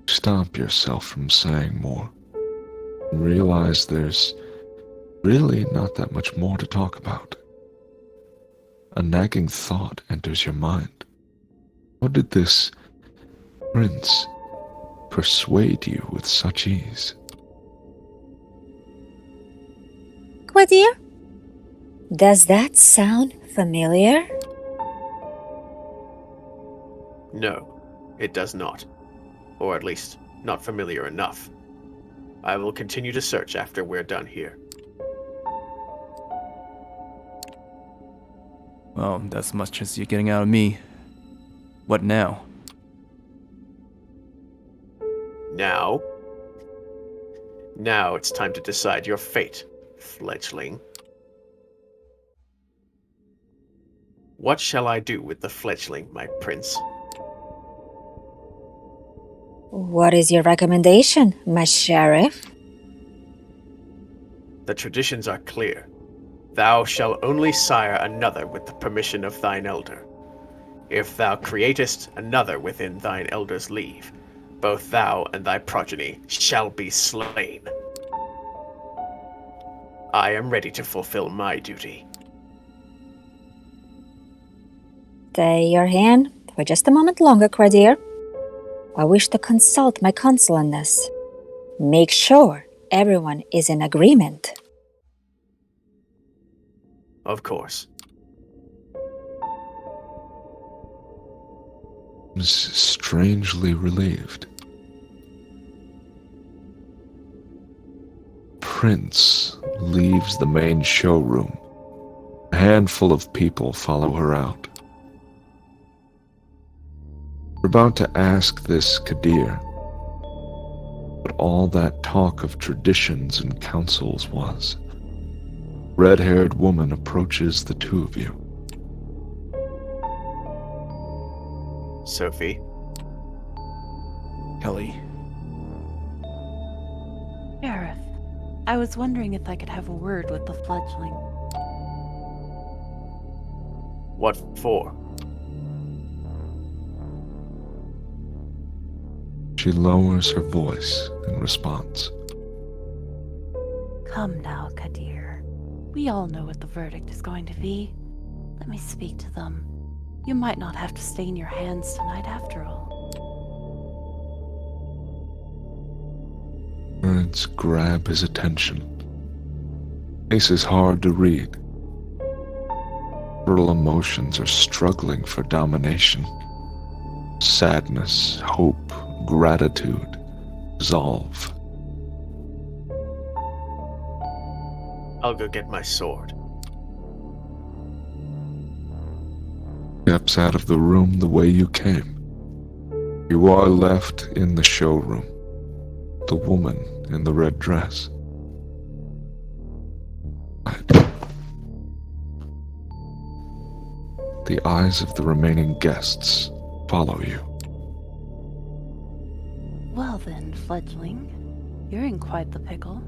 Stop yourself from saying more. And realize there's really not that much more to talk about. A nagging thought enters your mind. How did this prince persuade you with such ease? Qadir? Does that sound familiar? No, it does not. Or at least, not familiar enough. I will continue to search after we're done here. Well, that's much as you're getting out of me. What now? Now? Now it's time to decide your fate, fledgling. What shall I do with the fledgling, my prince? What is your recommendation, my sheriff? The traditions are clear. Thou shalt only sire another with the permission of thine elder. If thou createst another within thine elder's leave, both thou and thy progeny shall be slain. I am ready to fulfill my duty. Stay your hand for just a moment longer, Qadir. I wish to consult my counsel on this. Make sure everyone is in agreement. Of course. Was strangely relieved. Prince leaves the main showroom. A handful of people follow her out. We're about to ask this Qadir what all that talk of traditions and councils was. Red-haired woman approaches the two of you. Sophie, Kelly, Sheriff, I was wondering if I could have a word with the fledgling. What for? She lowers her voice in response. Come now, Qadir. We all know what the verdict is going to be. Let me speak to them. You might not have to stain your hands tonight after all. Words grab his attention. Face is hard to read. Several emotions are struggling for domination. Sadness, hope, gratitude, resolve. I'll go get my sword. Steps out of the room the way you came. You are left in the showroom. The woman in the red dress. The eyes of the remaining guests follow you. Well then, fledgling, you're in quite the pickle.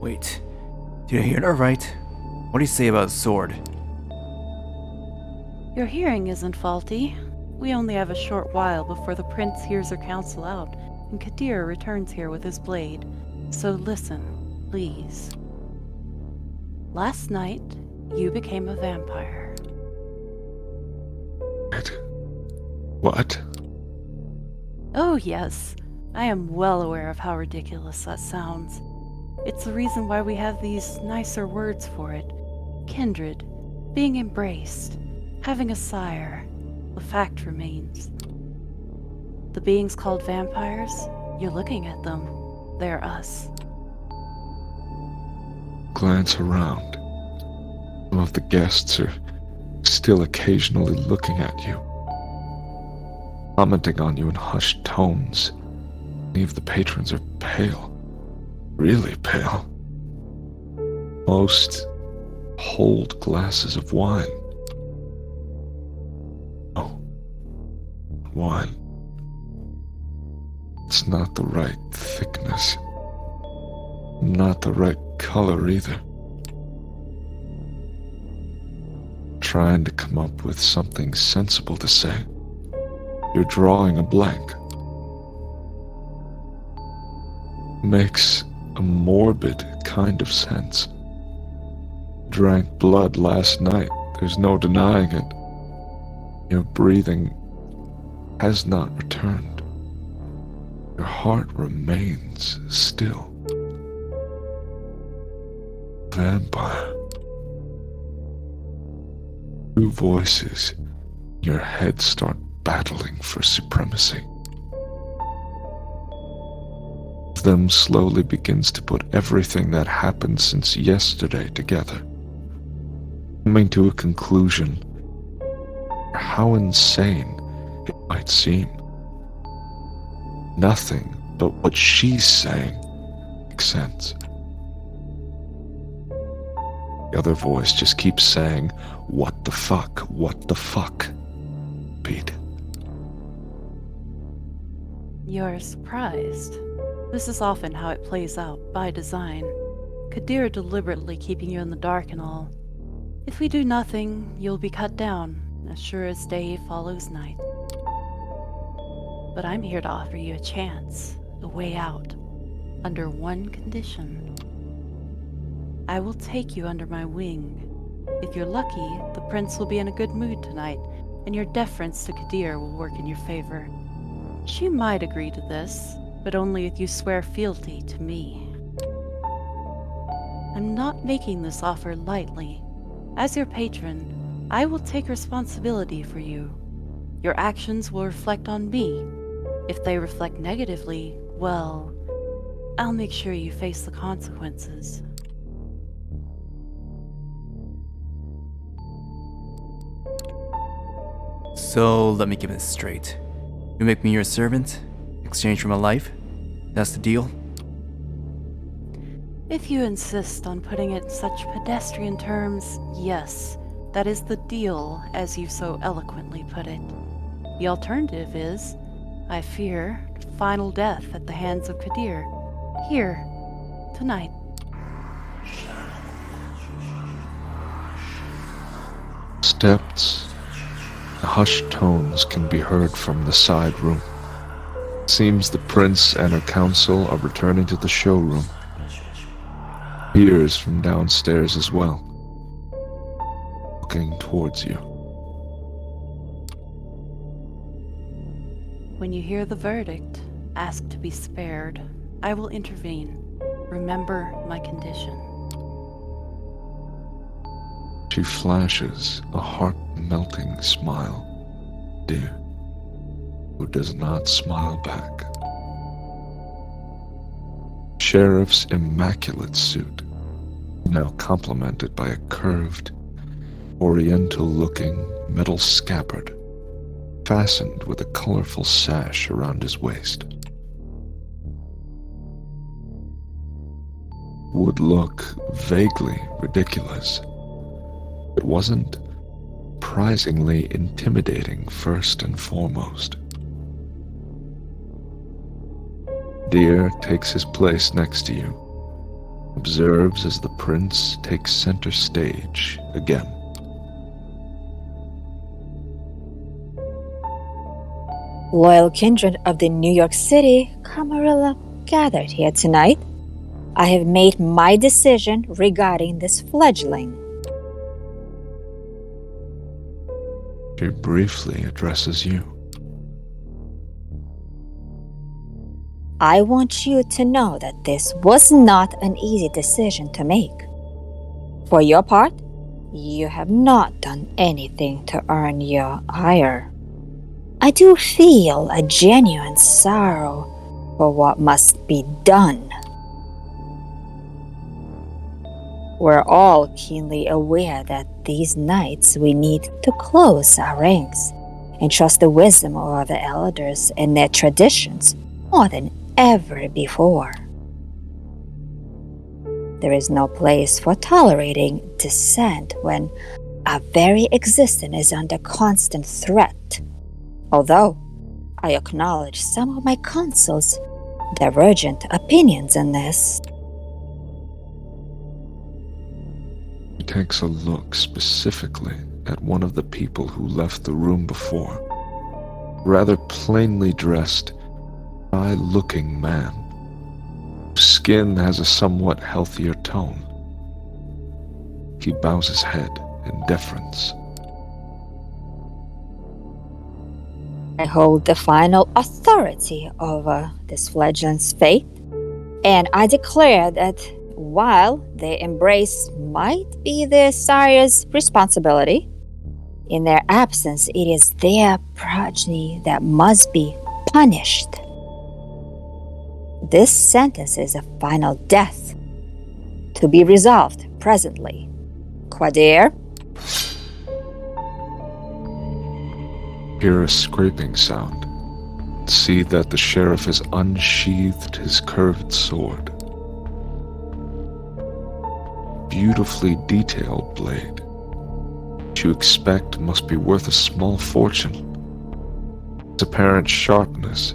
Wait, did I hear that right? What do you say about sword? Your hearing isn't faulty. We only have a short while before the prince hears our counsel out, and Qadir returns here with his blade. So listen, please. Last night, you became a vampire. What? Oh yes, I am well aware of how ridiculous that sounds. It's the reason why we have these nicer words for it. Kindred, being embraced, having a sire. The fact remains. The beings called vampires, you're looking at them. They're us. Glance around. Some of the guests are still occasionally looking at you, commenting on you in hushed tones. Many of the patrons are pale. Really pale. Most hold glasses of wine. Oh, wine. It's not the right thickness. Not the right color either. Trying to come up with something sensible to say. You're drawing a blank. Makes a morbid kind of sense. Drank blood last night. There's no denying it. Your breathing has not returned. Your heart remains still. Vampire. Two voices in your head start battling for supremacy. One of them slowly begins to put everything that happened since yesterday together, coming to a conclusion. How insane it might seem. Nothing but what she's saying makes sense. The other voice just keeps saying, "What the fuck? What the fuck?" Pete. You're surprised. This is often how it plays out, by design. Qadir deliberately keeping you in the dark and all. If we do nothing, you'll be cut down, as sure as day follows night. But I'm here to offer you a chance, a way out, under one condition. I will take you under my wing. If you're lucky, the prince will be in a good mood tonight, and your deference to Qadir will work in your favor. She might agree to this, but only if you swear fealty to me. I'm not making this offer lightly. As your patron, I will take responsibility for you. Your actions will reflect on me. If they reflect negatively, well, I'll make sure you face the consequences. So let me get this straight. You make me your servant, in exchange for my life? That's the deal? If you insist on putting it in such pedestrian terms, yes, that is the deal, as you so eloquently put it. The alternative is, I fear final death at the hands of Qadir. Here, tonight. Steps. The hushed tones can be heard from the side room. It seems the prince and her council are returning to the showroom. Hears from downstairs as well, looking towards you. When you hear the verdict, ask to be spared. I will intervene. Remember my condition. She flashes a heart-melting smile. Dear, who does not smile back. Sheriff's immaculate suit, now complemented by a curved, oriental-looking metal scabbard, fastened with a colorful sash around his waist. Would look vaguely ridiculous. It wasn't surprisingly intimidating first and foremost. Deer takes his place next to you, observes as the prince takes center stage again. Loyal kindred of the New York City Camarilla gathered here tonight. I have made my decision regarding this fledgling. She briefly addresses you. I want you to know that this was not an easy decision to make. For your part, you have not done anything to earn your ire. I do feel a genuine sorrow for what must be done. We're all keenly aware that these nights we need to close our ranks and trust the wisdom of our elders and their traditions more than ever before. There is no place for tolerating dissent when our very existence is under constant threat. Although I acknowledge some of my counsel's divergent opinions in this. He takes a look specifically at one of the people who left the room before. Rather plainly dressed, high-looking man, whose skin has a somewhat healthier tone. He bows his head in deference. I hold the final authority over this fledgling's fate, and I declare that while their embrace might be their sire's responsibility, in their absence it is their progeny that must be punished. This sentence is a final death, to be resolved presently. Qadir? Hear a scraping sound. See that the sheriff has unsheathed his curved sword. Beautifully detailed blade, which you expect must be worth a small fortune. Its apparent sharpness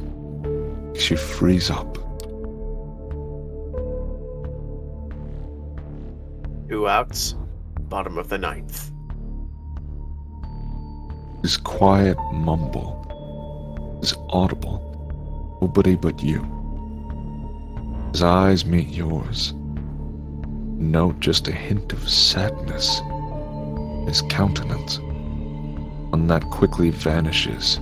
makes you freeze up. 2 outs, bottom of the 9th. His quiet mumble is audible, nobody but you. His eyes meet yours. Note just a hint of sadness in his countenance. One that quickly vanishes,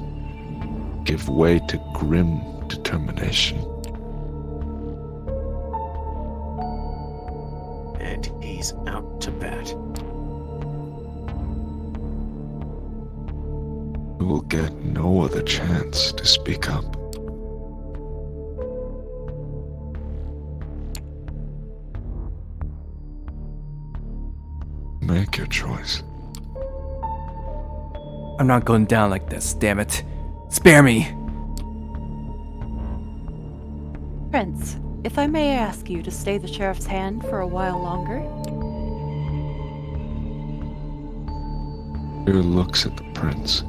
give way to grim determination. And he's out to bat. You will get no other chance to speak up. Make your choice. I'm not going down like this, damn it. Spare me! Prince, if I may ask you to stay the sheriff's hand for a while longer? Qadir looks at the prince,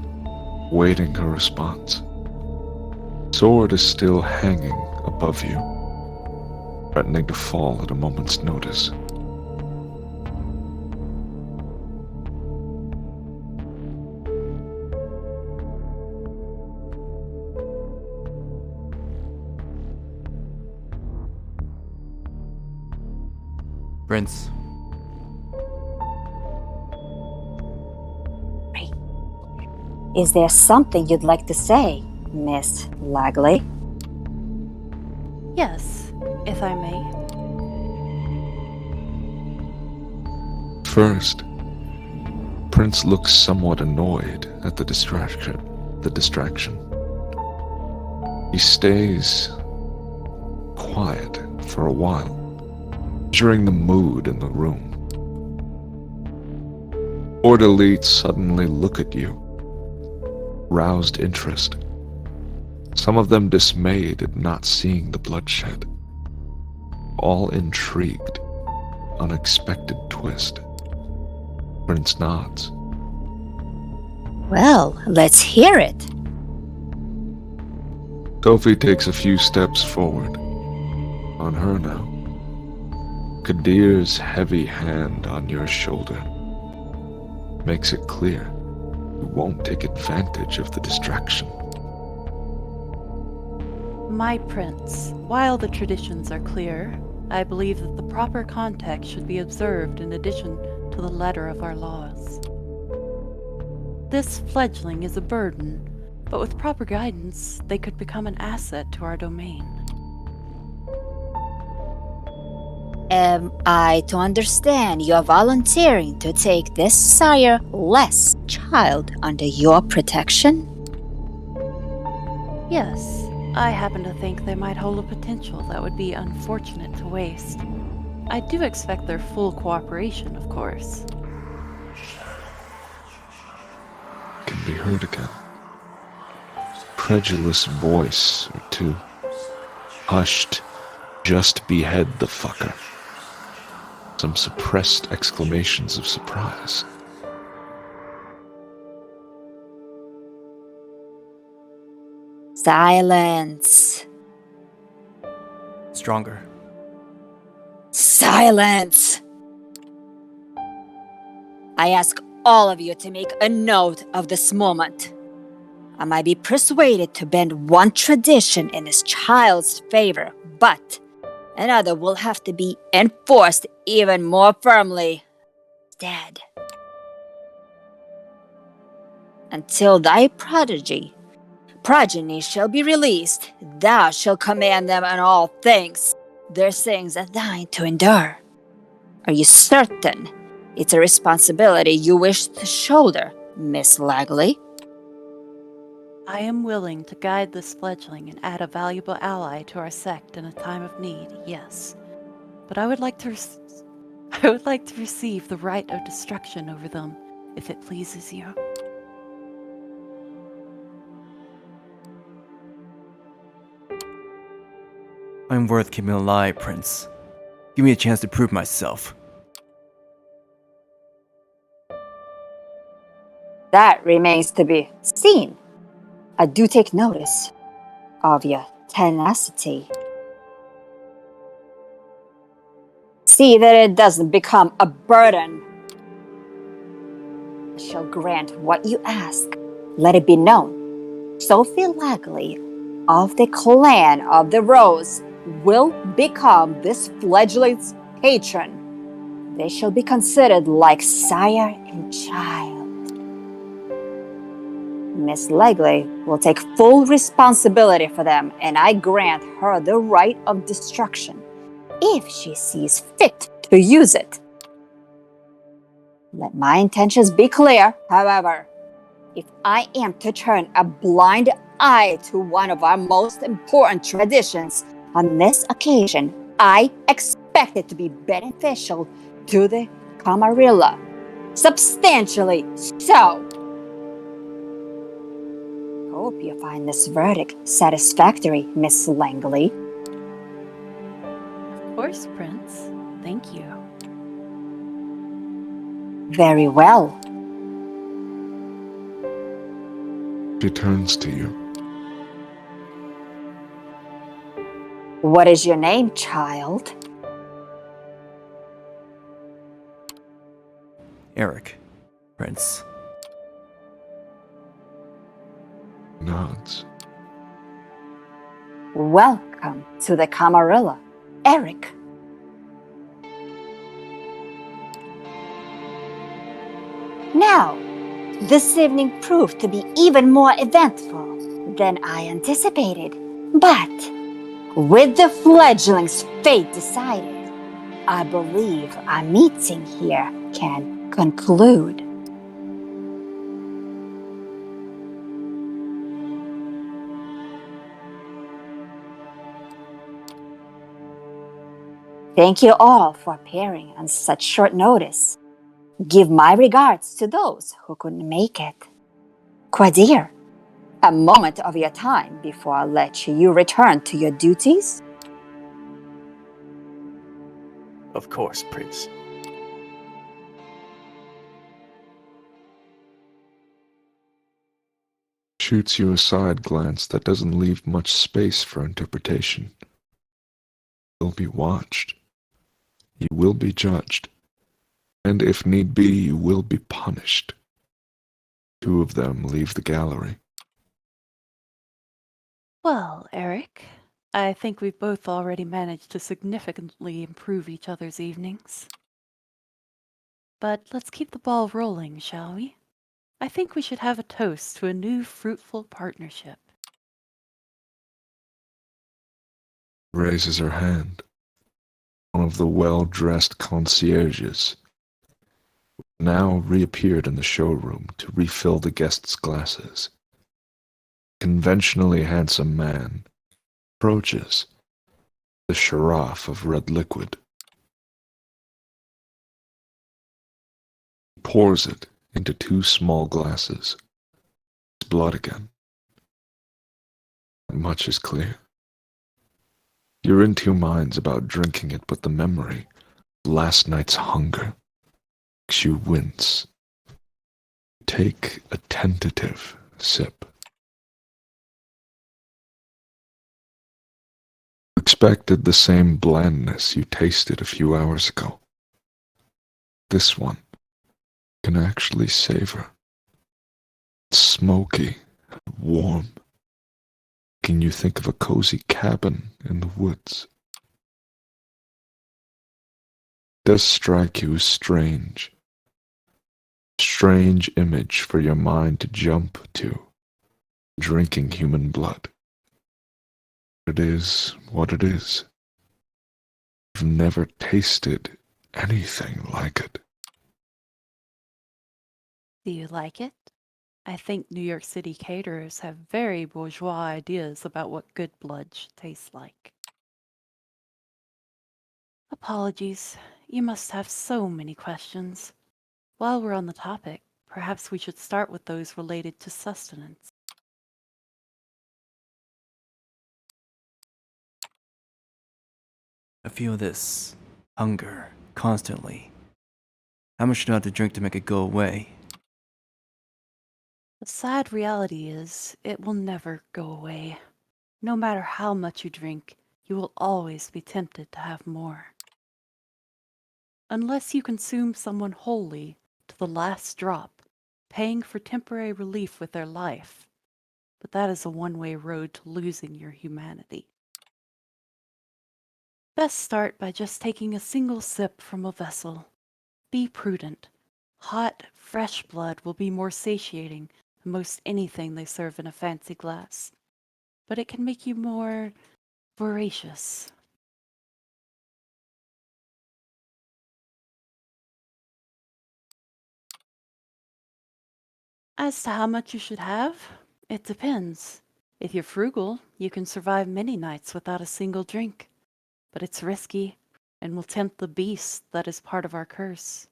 waiting her response. Sword is still hanging above you, threatening to fall at a moment's notice. Prince, Is there something you'd like to say, Miss Lagley? Yes, if I may. First, Prince looks somewhat annoyed at the distraction. He stays quiet for a while, measuring the mood in the room. Orderlies suddenly look at you, roused interest. Some of them dismayed at not seeing the bloodshed. All intrigued. Unexpected twist. Prince nods. Well, let's hear it. Sophie takes a few steps forward. On her now. Qadir's heavy hand on your shoulder makes it clear you won't take advantage of the distraction. My prince, while the traditions are clear, I believe that the proper context should be observed in addition to the letter of our laws. This fledgling is a burden, but with proper guidance, they could become an asset to our domain. Am I to understand you're volunteering to take this sire-less child under your protection? Yes, I happen to think they might hold a potential that would be unfortunate to waste. I do expect their full cooperation, of course. Can be heard again. Credulous voice or two. Hushed, just behead the fucker. Some suppressed exclamations of surprise. Silence. stronger. Silence! I ask all of you to make a note of this moment. I might be persuaded to bend one tradition in this child's favor, but another will have to be enforced even more firmly. Dead. Until thy progeny shall be released, thou shalt command them in all things. Their sayings are thine to endure. Are you certain it's a responsibility you wish to shoulder, Miss Lagley? I am willing to guide this fledgling and add a valuable ally to our sect in a time of need, yes. But I would like to receive the right of destruction over them, if it pleases you. I'm worth keeping alive, Prince. Give me a chance to prove myself. That remains to be seen. I do take notice of your tenacity. See that it doesn't become a burden. I shall grant what you ask. Let it be known. Sophie Lagley of the Clan of the Rose will become this fledgling's patron. They shall be considered like sire and child. Miss Lagley will take full responsibility for them, and I grant her the right of destruction, if she sees fit to use it. Let my intentions be clear, however. If I am to turn a blind eye to one of our most important traditions on this occasion, I expect it to be beneficial to the Camarilla. Substantially so. Hope you find this verdict satisfactory, Miss Langley. Of course, Prince. Thank you. Very well. She turns to you. What is your name, child? Eric, Prince. Nods. Welcome to the Camarilla, Eric. Now, this evening proved to be even more eventful than I anticipated. But with the fledgling's fate decided, I believe our meeting here can conclude. Thank you all for appearing on such short notice. Give my regards to those who couldn't make it. Qadir, a moment of your time before I let you return to your duties? Of course, Prince. Shoots you a side glance that doesn't leave much space for interpretation. You'll be watched. You will be judged. And if need be, you will be punished. Two of them leave the gallery. Well, Eric, I think we've both already managed to significantly improve each other's evenings. But let's keep the ball rolling, shall we? I think we should have a toast to a new fruitful partnership. Raises her hand. One of the well-dressed concierges now reappeared in the showroom to refill the guests' glasses. Conventionally handsome man approaches the carafe of red liquid. Pours it into two small glasses. It's blood again. Much is clear. You're in two minds about drinking it, but the memory of last night's hunger makes you wince. Take a tentative sip. You expected the same blandness you tasted a few hours ago. This one can actually savor. It's smoky and warm, making you think of a cozy cabin in the woods. It does strike you as strange. Strange image for your mind to jump to, drinking human blood. It is what it is. I've never tasted anything like it. Do you like it? I think New York City caterers have very bourgeois ideas about what good blood should taste like. Apologies, you must have so many questions. While we're on the topic, perhaps we should start with those related to sustenance. I feel this hunger constantly. How much do I have to drink to make it go away? The sad reality is, it will never go away. No matter how much you drink, you will always be tempted to have more. Unless you consume someone wholly, to the last drop, paying for temporary relief with their life. But that is a one-way road to losing your humanity. Best start by just taking a single sip from a vessel. Be prudent. Hot, fresh blood will be more satiating than most anything they serve in a fancy glass. But it can make you more voracious. As to how much you should have, it depends. If you're frugal, you can survive many nights without a single drink. But it's risky, and will tempt the beast that is part of our curse.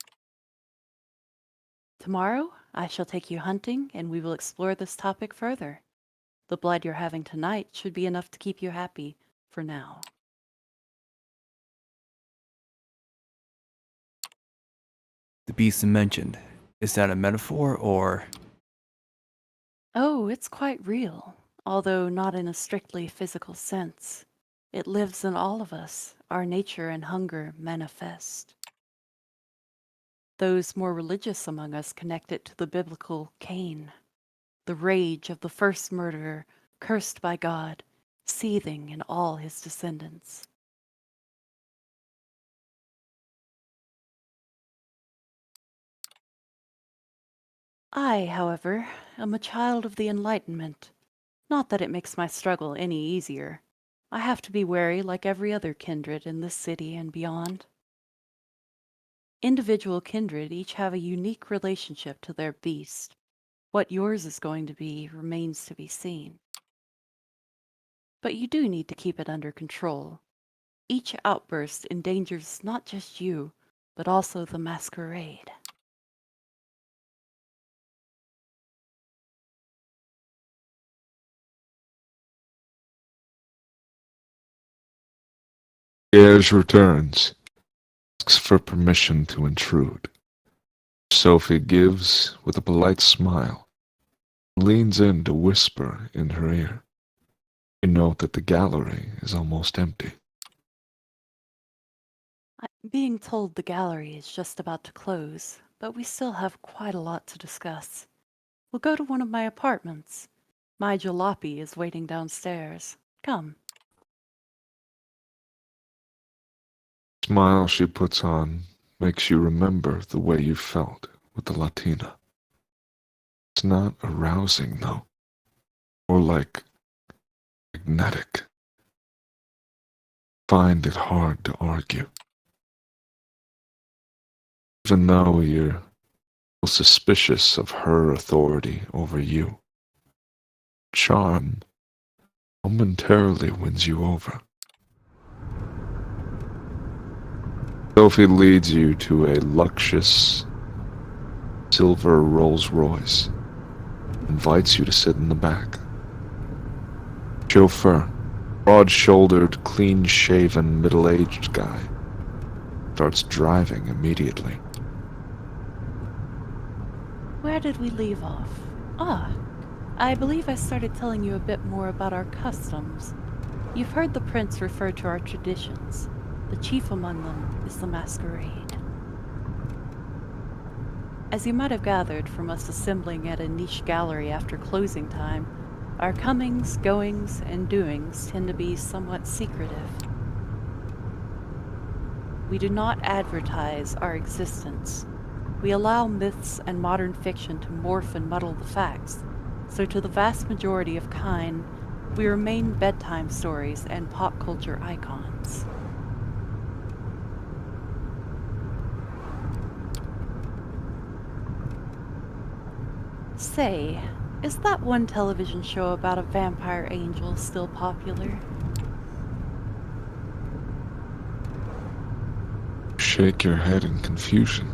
Tomorrow, I shall take you hunting, and we will explore this topic further. The blood you're having tonight should be enough to keep you happy, for now. The beast you mentioned, is that a metaphor or... Oh, it's quite real, although not in a strictly physical sense. It lives in all of us. Our nature and hunger manifest. Those more religious among us connect it to the biblical Cain, the rage of the first murderer, cursed by God, seething in all his descendants. I, however, am a child of the Enlightenment. Not that it makes my struggle any easier. I have to be wary like every other kindred in this city and beyond. Individual kindred each have a unique relationship to their beast. What yours is going to be remains to be seen. But you do need to keep it under control. Each outburst endangers not just you, but also the masquerade. Qadir returns, asks for permission to intrude. Sophie gives with a polite smile, leans in to whisper in her ear. You note that the gallery is almost empty. I'm being told the gallery is just about to close, but we still have quite a lot to discuss. We'll go to one of my apartments. My jalopy is waiting downstairs. Come. The smile she puts on makes you remember the way you felt with the Latina. It's not arousing, though, or like magnetic. Find it hard to argue. Even though you're suspicious of her authority over you, charm momentarily wins you over. Sophie leads you to a luxurious silver Rolls-Royce, invites you to sit in the back. Chauffeur, broad-shouldered, clean-shaven, middle-aged guy, starts driving immediately. Where did we leave off? I believe I started telling you a bit more about our customs. You've heard the prince refer to our traditions. The chief among them is the masquerade. As you might have gathered from us assembling at a niche gallery after closing time, our comings, goings, and doings tend to be somewhat secretive. We do not advertise our existence. We allow myths and modern fiction to morph and muddle the facts, so to the vast majority of kind, we remain bedtime stories and pop culture icons. Say, is that one television show about a vampire angel still popular? Shake your head in confusion.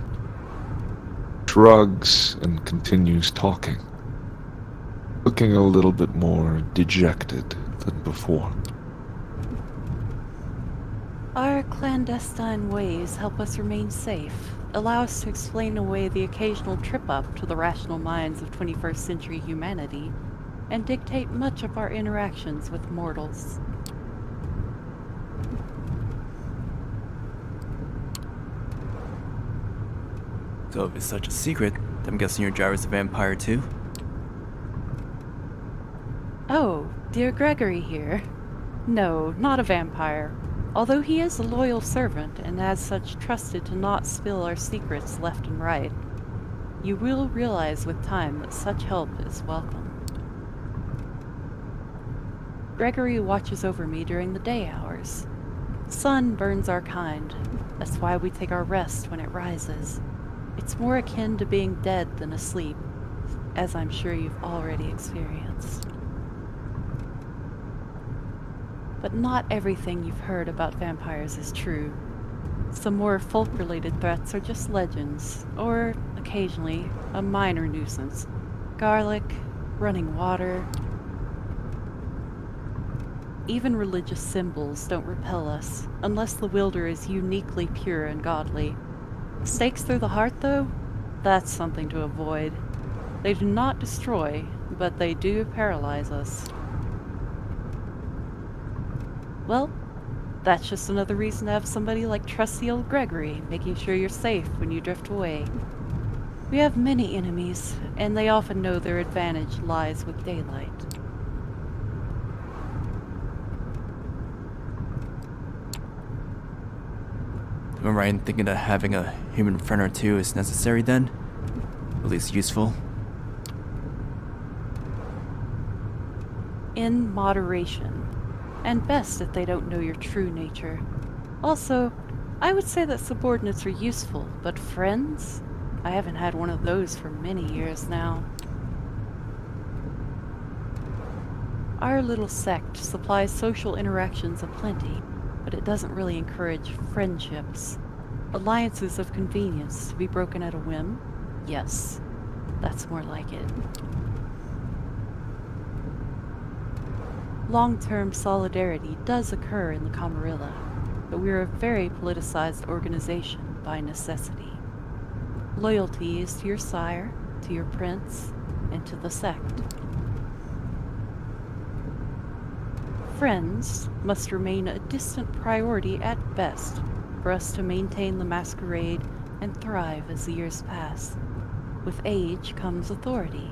Shrugs and continues talking, looking a little bit more dejected than before. Our clandestine ways help us remain safe, allow us to explain away the occasional trip-up to the rational minds of 21st century humanity, and dictate much of our interactions with mortals. So if it's such a secret, I'm guessing your driver's a vampire too? Oh, dear Gregory here. No, not a vampire. Although he is a loyal servant, and as such trusted to not spill our secrets left and right. You will realize with time that such help is welcome. Gregory watches over me during the day hours. Sun burns our kind. That's why we take our rest when it rises. It's more akin to being dead than asleep, as I'm sure you've already experienced. But not everything you've heard about vampires is true. Some more folk-related threats are just legends, or, occasionally, a minor nuisance. Garlic, running water. Even religious symbols don't repel us, unless the wielder is uniquely pure and godly. Stakes through the heart, though? That's something to avoid. They do not destroy, but they do paralyze us. Well, That's just another reason to have somebody like trusty old Gregory, making sure you're safe when you drift away. We have many enemies, and they often know their advantage lies with daylight. Am I right in thinking that having a human friend or two is necessary then? At least useful? In moderation, and best if they don't know your true nature. Also, I would say that subordinates are useful, but friends? I haven't had one of those for many years now. Our little sect supplies social interactions aplenty, but it doesn't really encourage friendships. Alliances of convenience to be broken at a whim? Yes, that's more like it. Long-term solidarity does occur in the Camarilla, but we're a very politicized organization by necessity. Loyalty is to your sire, to your prince, and to the sect. Friends must remain a distant priority at best for us to maintain the masquerade and thrive as the years pass. With age comes authority.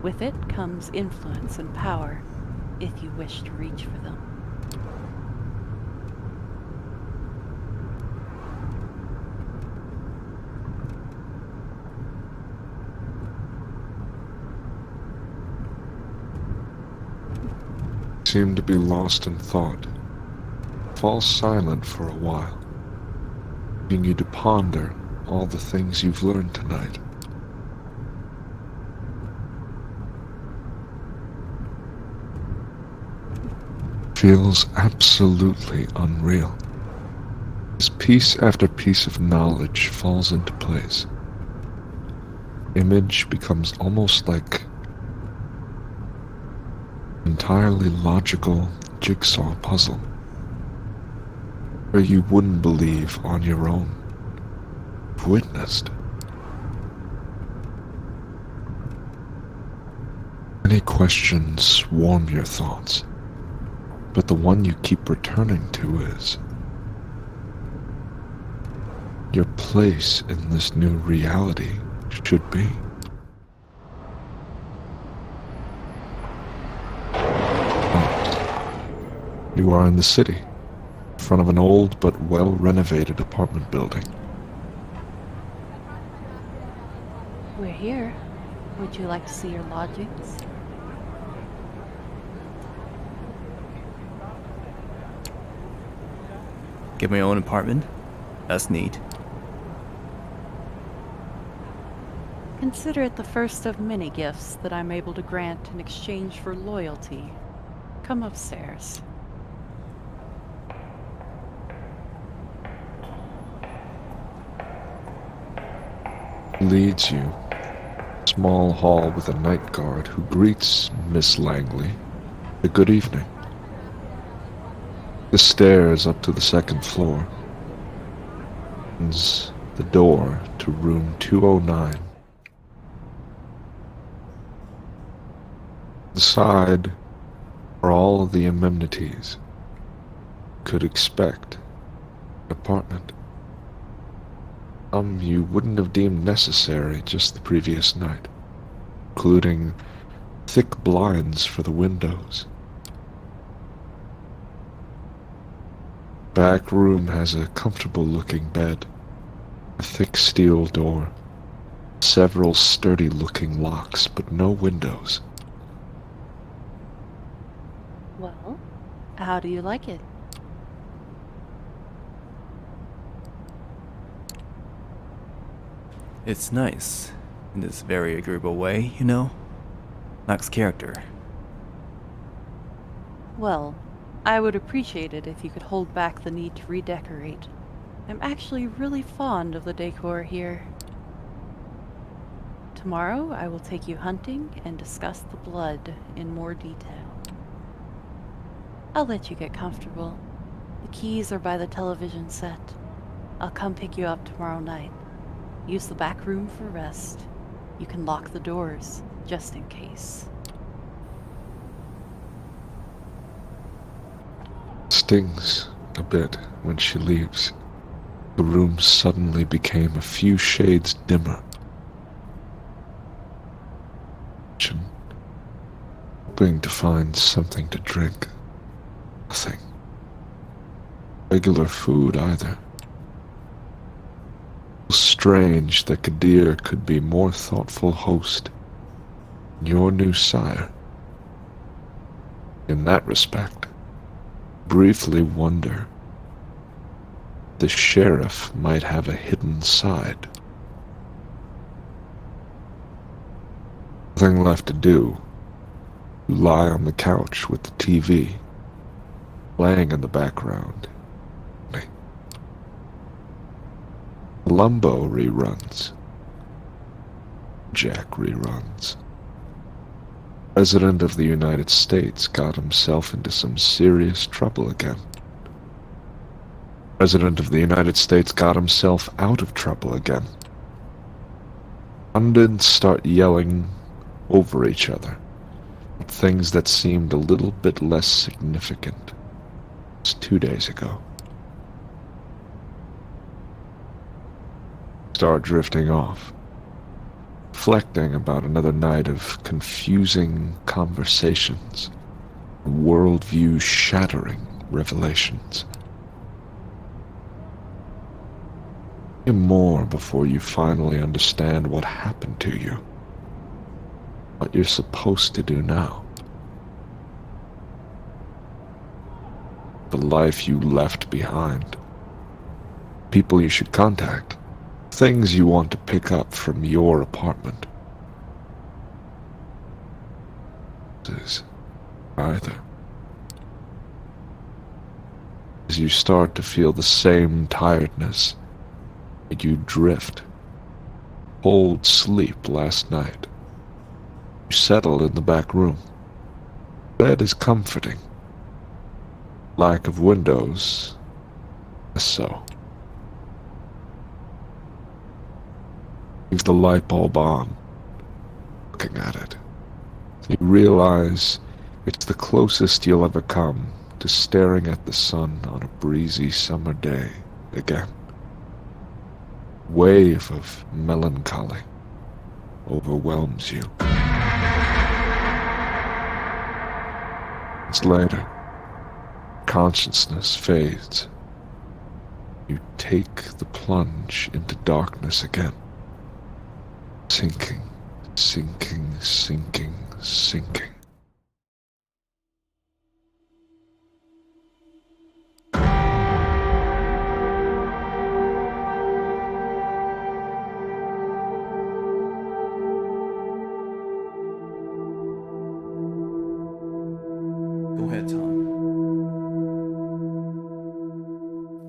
With it comes influence and power, if you wish to reach for them. Seemed to be lost in thought. Fall silent for a while, leaving you to ponder all the things you've learned tonight. Feels absolutely unreal, as piece after piece of knowledge falls into place. Image becomes almost like an entirely logical jigsaw puzzle, where you wouldn't believe on your own, witnessed. Many questions swarm your thoughts, but the one you keep returning to is your place in this new reality should be. You are in the city, in front of an old but well-renovated apartment building. We're here. Would you like to see your lodgings? Get my own apartment? That's neat. Consider it the first of many gifts that I'm able to grant in exchange for loyalty. Come upstairs. Leads you a small hall with a night guard who greets Miss Langley a good evening. The stairs up to the second floor opens the door to room 209. Inside are all of the amenities you could expect in an apartment. Some you wouldn't have deemed necessary just the previous night, including thick blinds for the windows. Back room has a comfortable-looking bed, a thick steel door, several sturdy-looking locks, but no windows. Well, how do you like it? It's nice, in this very agreeable way, you know? Lacks character. Well, I would appreciate it if you could hold back the need to redecorate. I'm actually really fond of the decor here. Tomorrow, I will take you hunting and discuss the blood in more detail. I'll let you get comfortable. The keys are by the television set. I'll come pick you up tomorrow night. Use the back room for rest. You can lock the doors, just in case. Stings a bit when she leaves. The room suddenly became a few shades dimmer. Hoping to find something to drink. Nothing. Regular food either. Strange that Qadir could be more thoughtful host than your new sire. In that respect, briefly wonder the sheriff might have a hidden side. Nothing left to do. You lie on the couch with the TV playing in the background. Columbo reruns. Jack reruns. President of the United States got himself into some serious trouble again. President of the United States got himself out of trouble again. Pundits start yelling over each other at things that seemed a little bit less significant just 2 days ago. Start drifting off, reflecting about another night of confusing conversations, worldview shattering revelations. More before you finally understand what happened to you, what you're supposed to do now. The life you left behind, people you should contact, things you want to pick up from your apartment. Either. As you start to feel the same tiredness, you drift. Cold sleep last night. You settle in the back room. Bed is comforting. Lack of windows, less so. Leave the light bulb on, looking at it. You realize it's the closest you'll ever come to staring at the sun on a breezy summer day again. Wave of melancholy overwhelms you. It's later. Consciousness fades. You take the plunge into darkness again. Sinking, sinking, sinking, sinking. Go ahead, Tom.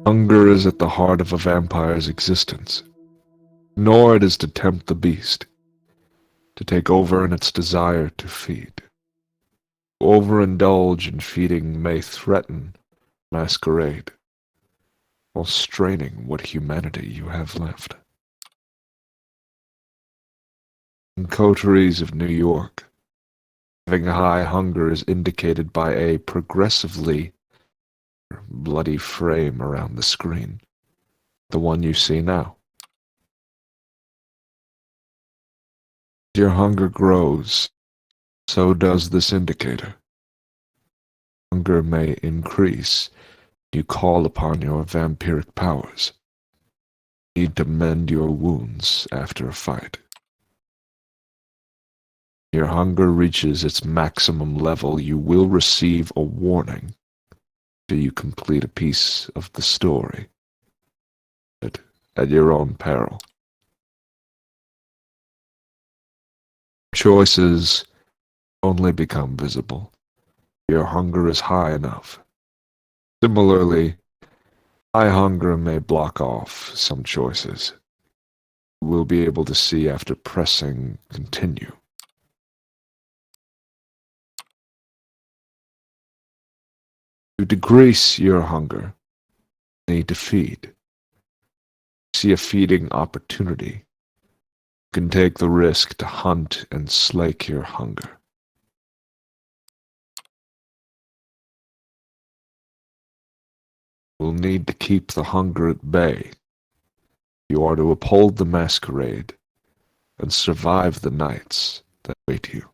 Hunger is at the heart of a vampire's existence. Nor it is to tempt the beast, to take over in its desire to feed. To overindulge in feeding may threaten masquerade, while straining what humanity you have left. In Coteries of New York, having a high hunger is indicated by a progressively bloody frame around the screen, the one you see now. As your hunger grows, so does this indicator. Hunger may increase. You call upon your vampiric powers. You need to mend your wounds after a fight. Your hunger reaches its maximum level, you will receive a warning till you complete a piece of the story, but at your own peril. Choices only become visible. Your hunger is high enough. Similarly, high hunger may block off some choices. You will be able to see after pressing continue. To decrease your hunger, you need to feed. See a feeding opportunity. You can take the risk to hunt and slake your hunger. will need to keep the hunger at bay. You are to uphold the masquerade and survive the nights that await you.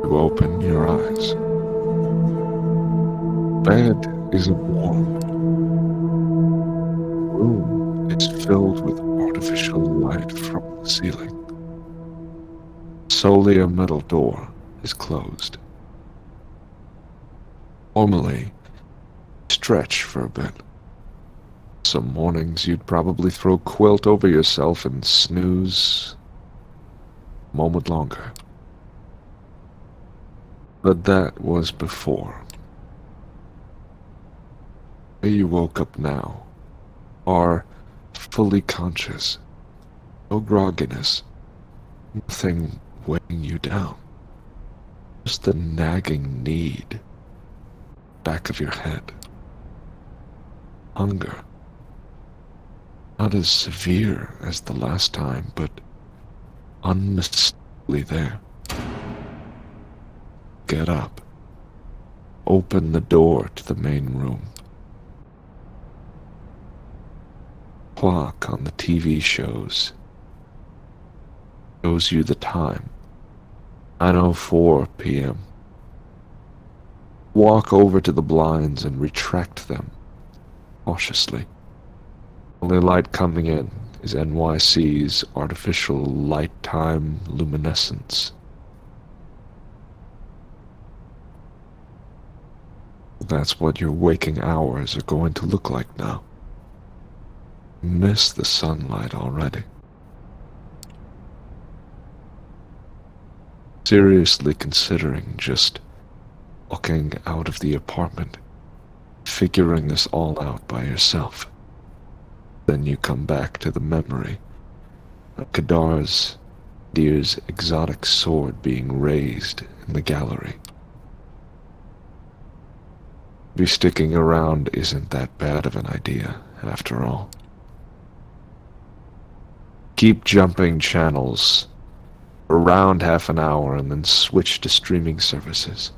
You open your eyes. Bed isn't warm. The room is filled with artificial light from the ceiling. Solely a metal door is closed. Normally, stretch for a bit. Some mornings you'd probably throw quilt over yourself and snooze a moment longer. But that was before. You woke up now, are fully conscious, no grogginess, nothing weighing you down, just the nagging need back of your head. Hunger, not as severe as the last time, but unmistakably there. Get up, open the door to the main room. Clock on the TV shows you the time, 9:04 p.m. Walk over to the blinds and retract them cautiously. Only light coming in is NYC's artificial light-time luminescence. That's what your waking hours are going to look like now. Miss the sunlight already. Seriously considering just walking out of the apartment, figuring this all out by yourself. Then you come back to the memory of Qadir's exotic sword being raised in the gallery. Maybe sticking around isn't that bad of an idea, after all. Keep jumping channels for around half an hour and then switch to streaming services.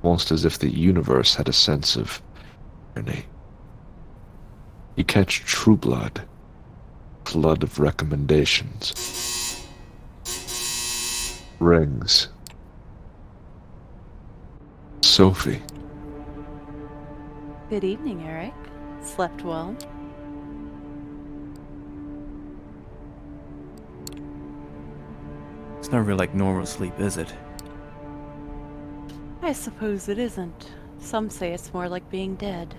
Almost as if the universe had a sense of irony. You catch True Blood, flood of recommendations. Rings. Sophie. Good evening, Eric. Slept well? It's not really like normal sleep, is it? I suppose it isn't. Some say it's more like being dead.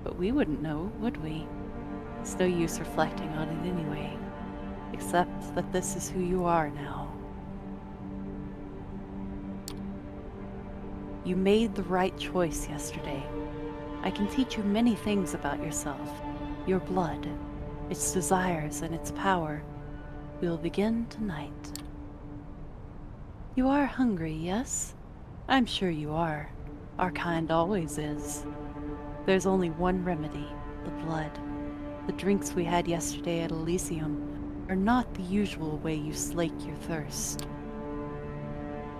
But we wouldn't know, would we? It's no use reflecting on it anyway. Except that this is who you are now. You made the right choice yesterday. I can teach you many things about yourself. Your blood, its desires, and its power. We will begin tonight. You are hungry, yes? I'm sure you are. Our kind always is. There's only one remedy, the blood. The drinks we had yesterday at Elysium are not the usual way you slake your thirst.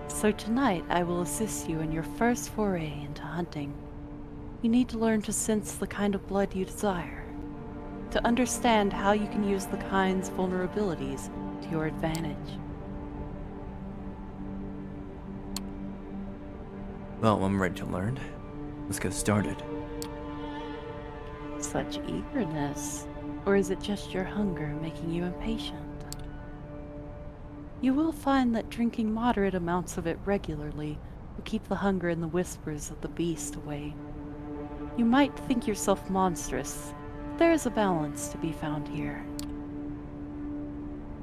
So tonight I will assist you in your first foray into hunting. You need to learn to sense the kind of blood you desire, to understand how you can use the kind's vulnerabilities to your advantage. Well, I'm ready to learn. Let's get started. Such eagerness, or is it just your hunger making you impatient? You will find that drinking moderate amounts of it regularly will keep the hunger and the whispers of the beast away. You might think yourself monstrous, but there is a balance to be found here.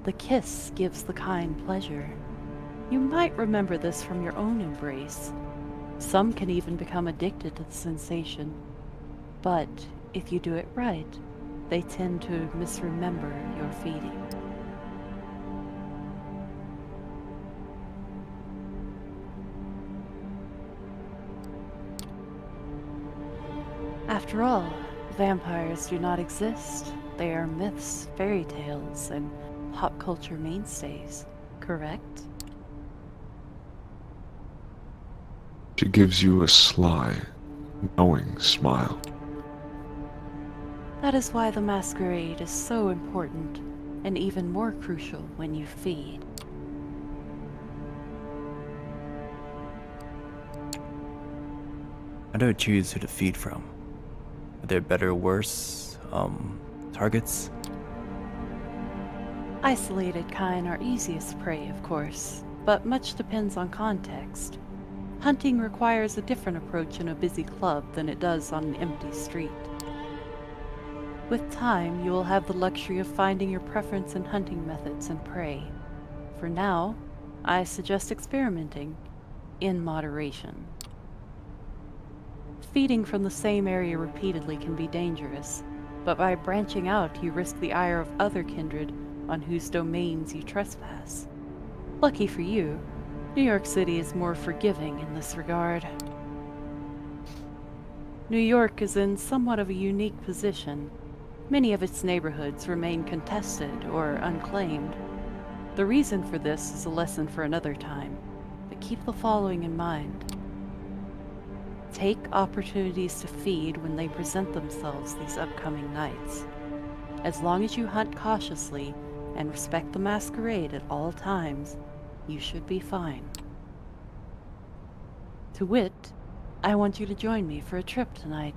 The kiss gives the kind pleasure. You might remember this from your own embrace. Some can even become addicted to the sensation. But if you do it right, they tend to misremember your feeding. After all, vampires do not exist. They are myths, fairy tales, and pop culture mainstays, correct? She gives you a sly, knowing smile. That is why the masquerade is so important, and even more crucial when you feed. How do I choose who to feed from? Are there better or worse, targets? Isolated kine are easiest prey, of course, but much depends on context. Hunting requires a different approach in a busy club than it does on an empty street. With time, you will have the luxury of finding your preference in hunting methods and prey. For now, I suggest experimenting, in moderation. Feeding from the same area repeatedly can be dangerous, but by branching out, you risk the ire of other kindred on whose domains you trespass. Lucky for you, New York City is more forgiving in this regard. New York is in somewhat of a unique position. Many of its neighborhoods remain contested or unclaimed. The reason for this is a lesson for another time, but keep the following in mind. Take opportunities to feed when they present themselves these upcoming nights. As long as you hunt cautiously and respect the masquerade at all times, you should be fine. To wit, I want you to join me for a trip tonight.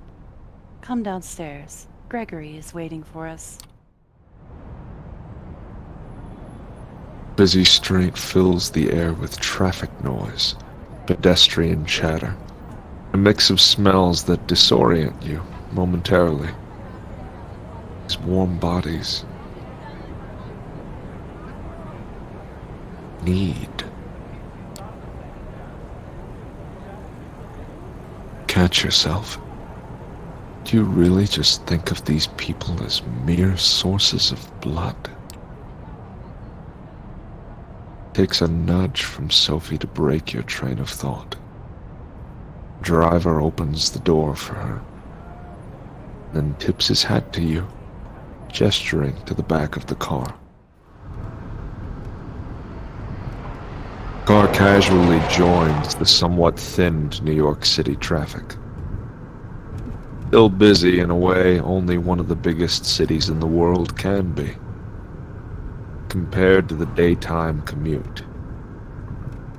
Come downstairs. Gregory is waiting for us. Busy street fills the air with traffic noise, pedestrian chatter, a mix of smells that disorient you momentarily. These warm bodies need. Catch yourself. Do you really just think of these people as mere sources of blood? Takes a nudge from Sophie to break your train of thought. Driver opens the door for her, then tips his hat to you, gesturing to the back of the car. Car casually joins the somewhat thinned New York City traffic. Still busy in a way only one of the biggest cities in the world can be. Compared to the daytime commute,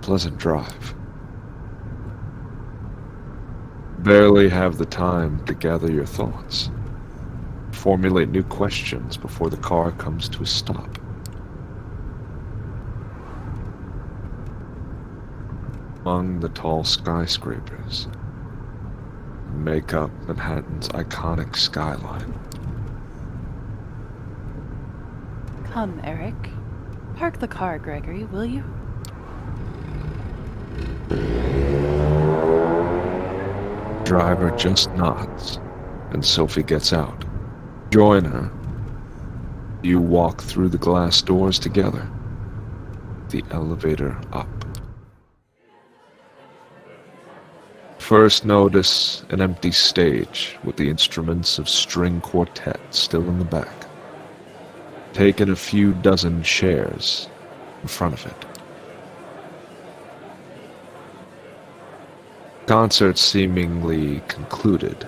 pleasant drive. Barely have the time to gather your thoughts, formulate new questions before the car comes to a stop. Among the tall skyscrapers, make up Manhattan's iconic skyline. Come, Eric. Park the car, Gregory, will you? Driver just nods, and Sophie gets out. Join her. You walk through the glass doors together. The elevator up. First notice an empty stage with the instruments of string quartet still in the back. Taken a few dozen chairs in front of it. Concert seemingly concluded.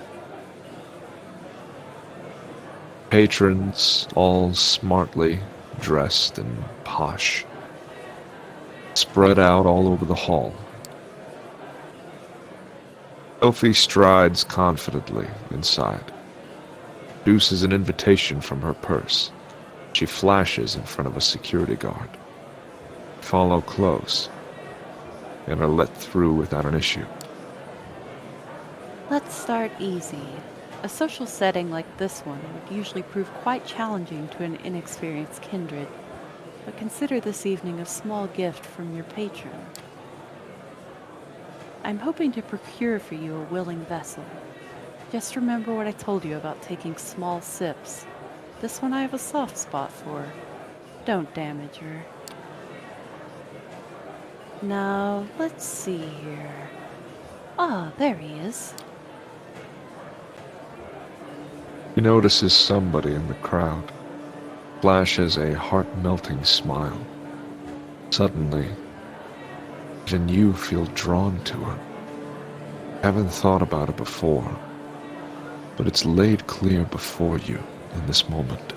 Patrons, all smartly dressed and posh, spread out all over the hall. Sophie strides confidently inside, produces an invitation from her purse. She flashes in front of a security guard. Follow close, and are let through without an issue. Let's start easy. A social setting like this one would usually prove quite challenging to an inexperienced kindred, but consider this evening a small gift from your patron. I'm hoping to procure for you a willing vessel. Just remember what I told you about taking small sips. This one I have a soft spot for. Don't damage her. Now, let's see here. Ah, there he is. He notices somebody in the crowd, flashes a heart-melting smile. Suddenly, even you feel drawn to her. Haven't thought about it before, but it's laid clear before you in this moment.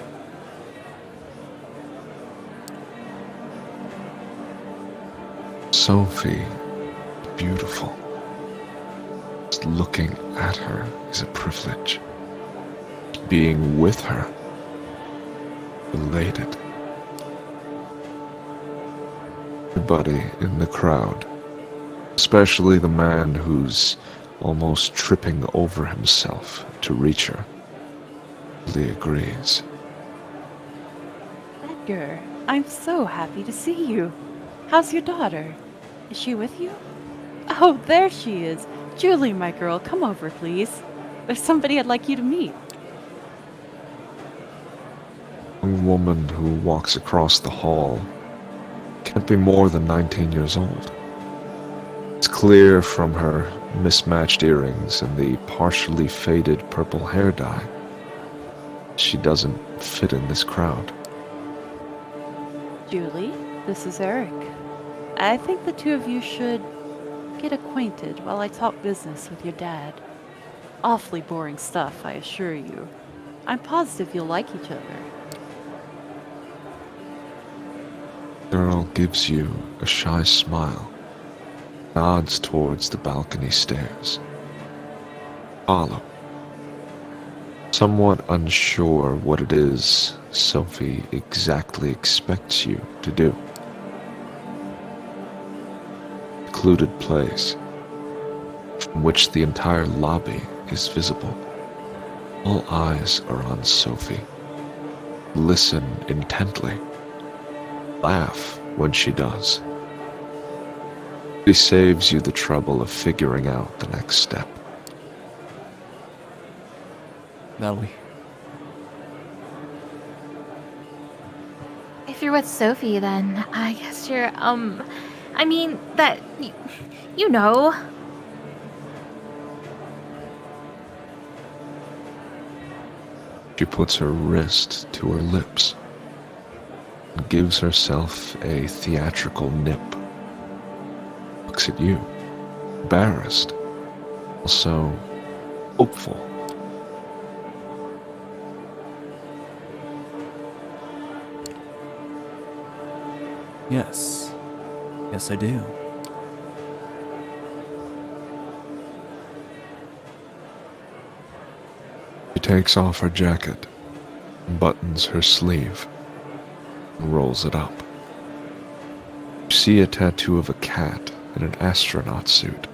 Sophie, beautiful. Just looking at her is a privilege. Being with her, elated. Everybody in the crowd, especially the man who's almost tripping over himself to reach her, really agrees. Edgar, I'm so happy to see you. How's your daughter? Is she with you? Oh, there she is. Julie, my girl, come over, please. There's somebody I'd like you to meet. A woman who walks across the hall can't be more than 19 years old. It's clear from her mismatched earrings and the partially faded purple hair dye she doesn't fit in this crowd. Julie, this is Eric. I think the two of you should get acquainted while I talk business with your dad. Awfully boring stuff, I assure you. I'm positive you'll like each other. The girl gives you a shy smile, nods towards the balcony stairs. Follow. Somewhat unsure what it is Sophie exactly expects you to do. Secluded place, from which the entire lobby is visible. All eyes are on Sophie. Listen intently. Laugh when she does. She saves you the trouble of figuring out the next step. Natalie. If you're with Sophie, then I guess you're, I mean, you know. She puts her wrist to her lips and gives herself a theatrical nip. Looks at you, embarrassed, also hopeful. Yes. Yes, I do. She takes off her jacket, buttons her sleeve, and rolls it up. You see a tattoo of a cat in an astronaut suit,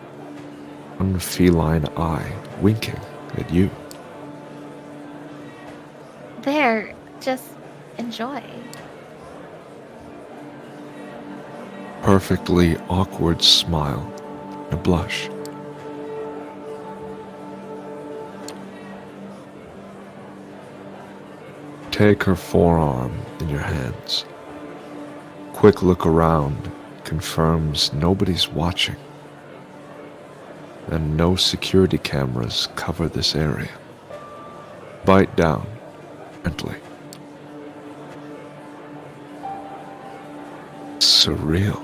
one feline eye winking at you. There, just enjoy. Perfectly awkward smile and a blush. Take her forearm in your hands. Quick look around confirms nobody's watching, and no security cameras cover this area. Bite down gently. Surreal.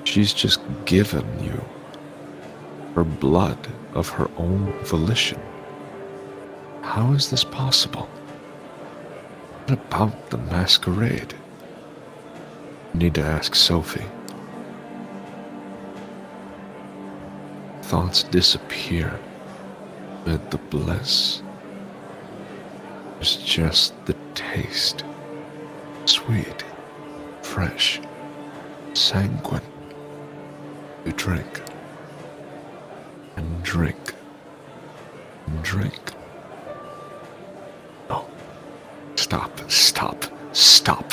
She's just given you her blood of her own volition. How is this possible? What about the masquerade? You need to ask Sophie. Thoughts disappear amid the bliss. There's just the taste. Sweet, fresh, sanguine. You drink, and drink, and drink. No. Stop.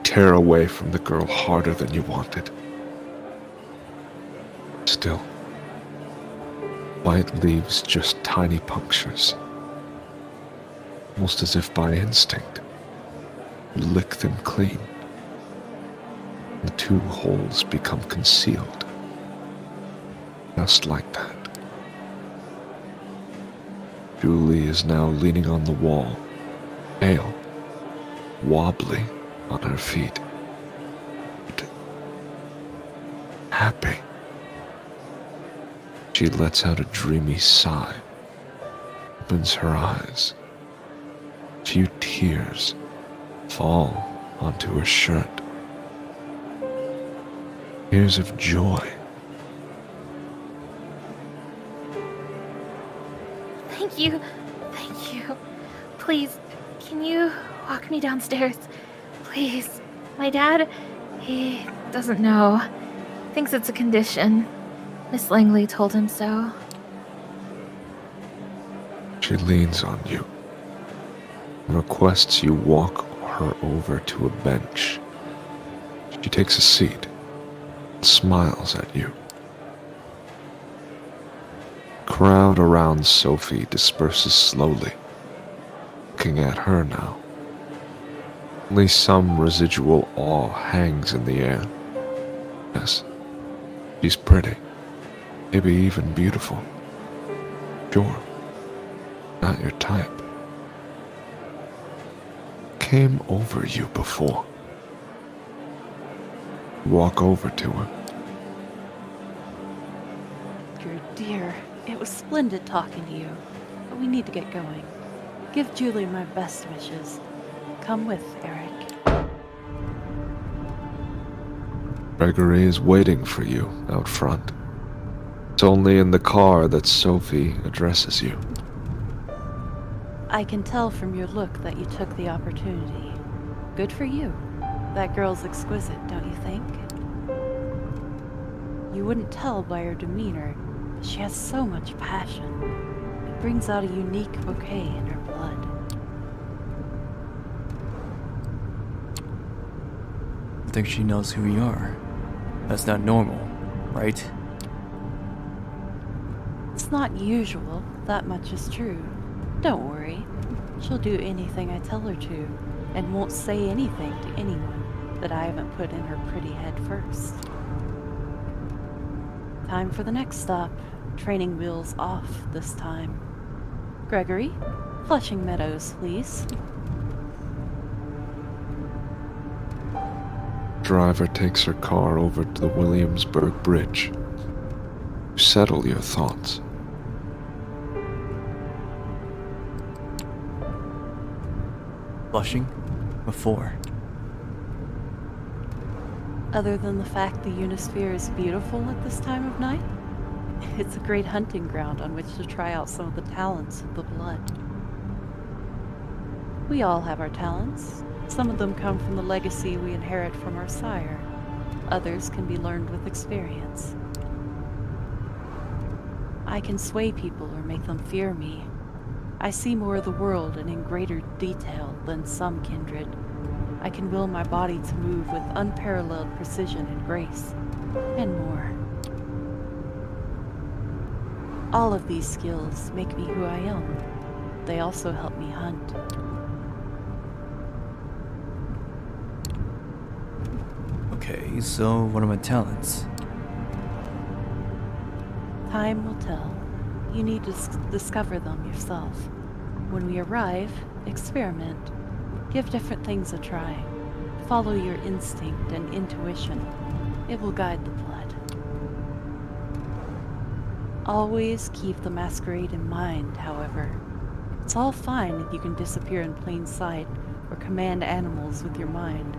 Tear away from the girl harder than you wanted. Still, white leaves just tiny punctures. Almost as if by instinct. You lick them clean. The two holes become concealed. Just like that. Julie is now leaning on the wall, pale, wobbly on her feet. But happy. She lets out a dreamy sigh, opens her eyes. A few tears fall onto her shirt. Tears of joy. Thank you. Thank you. Please, can you walk me downstairs? Please. My dad, he doesn't know. Thinks it's a condition. Miss Langley told him so. She leans on you and requests you walk her over to a bench. She takes a seat and smiles at you. The crowd around Sophie disperses slowly, looking at her now. Only some residual awe hangs in the air. Yes, she's pretty, maybe even beautiful. Sure, not your type. Came over you before. Walk over to her. Dear dear, it was splendid talking to you, but we need to get going. Give Julie my best wishes. Come with, Eric. Gregory is waiting for you out front. It's only in the car that Sophie addresses you. I can tell from your look that you took the opportunity. Good for you. That girl's exquisite, don't you think? You wouldn't tell by her demeanor, but she has so much passion. It brings out a unique bouquet in her blood. I think she knows who we are. That's not normal, right? It's not usual, that much is true. Don't worry. She'll do anything I tell her to, and won't say anything to anyone that I haven't put in her pretty head first. Time for the next stop. Training wheels off this time. Gregory, Flushing Meadows, please. Driver takes her car over to the Williamsburg Bridge. You settle your thoughts. Blushing? Before. Other than the fact the Unisphere is beautiful at this time of night, it's a great hunting ground on which to try out some of the talents of the blood. We all have our talents. Some of them come from the legacy we inherit from our sire. Others can be learned with experience. I can sway people or make them fear me. I see more of the world and in greater detail than some kindred. I can will my body to move with unparalleled precision and grace, and more. All of these skills make me who I am. They also help me hunt. Okay, so what are my talents? Time will tell. You need to discover them yourself. When we arrive, experiment. Give different things a try. Follow your instinct and intuition. It will guide the blood. Always keep the masquerade in mind, however. It's all fine if you can disappear in plain sight or command animals with your mind,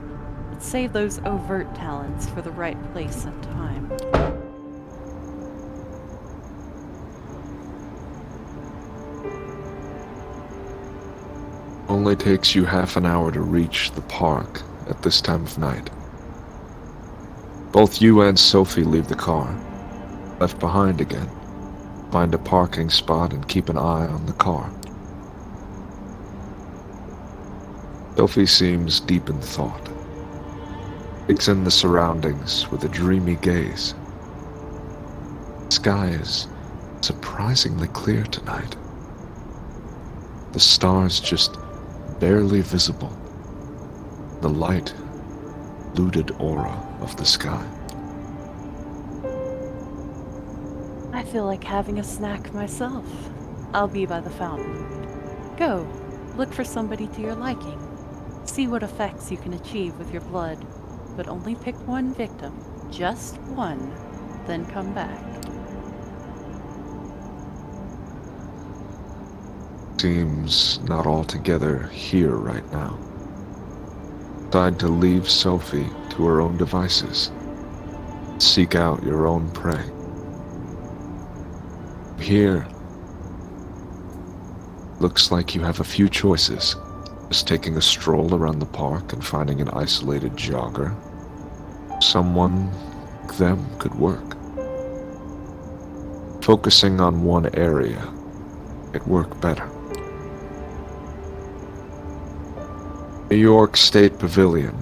but save those overt talents for the right place and time. Only takes you half an hour to reach the park at this time of night. Both you and Sophie leave the car, left behind again. Find a parking spot and keep an eye on the car. Sophie seems deep in thought. Takes in the surroundings with a dreamy gaze. The sky is surprisingly clear tonight. The stars just barely visible. The light, looted aura of the sky. I feel like having a snack myself. I'll be by the fountain. Go, look for somebody to your liking. See what effects you can achieve with your blood, but only pick one victim, just one, then come back. Seems not altogether here right now. Decide to leave Sophie to her own devices. Seek out your own prey. Here, looks like you have a few choices. Just taking a stroll around the park and finding an isolated jogger. Someone like them could work. Focusing on one area, it'd work better. New York State Pavilion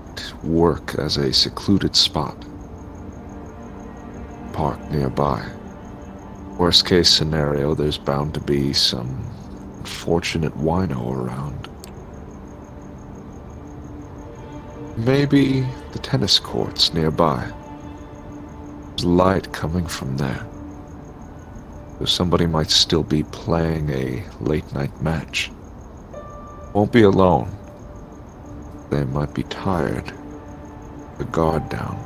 would work as a secluded spot. Park nearby. Worst case scenario, there's bound to be some unfortunate wino around. Maybe the tennis courts nearby. There's light coming from there. So somebody might still be playing a late-night match. Won't be alone. They might be tired. The guard down.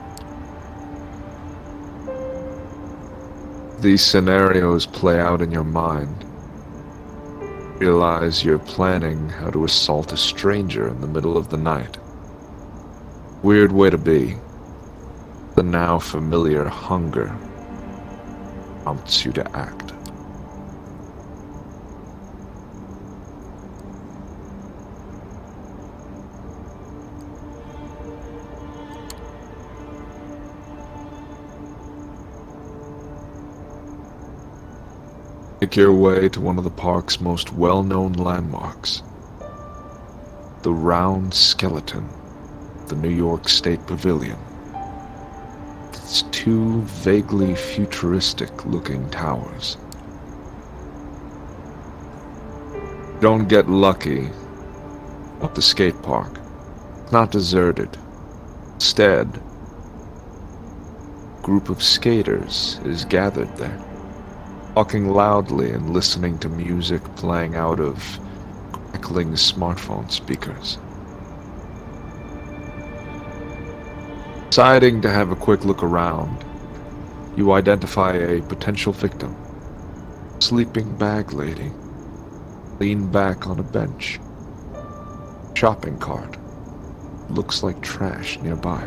These scenarios play out in your mind. Realize you're planning how to assault a stranger in the middle of the night. Weird way to be. The now familiar hunger prompts you to act. Make your way to one of the park's most well-known landmarks. The round skeleton of the New York State Pavilion. Its two vaguely futuristic-looking towers. Don't get lucky at the skate park. It's not deserted. Instead, a group of skaters is gathered there, talking loudly and listening to music playing out of crackling smartphone speakers. Deciding to have a quick look around, you identify a potential victim. Sleeping bag lady, lean back on a bench. Shopping cart, looks like trash nearby.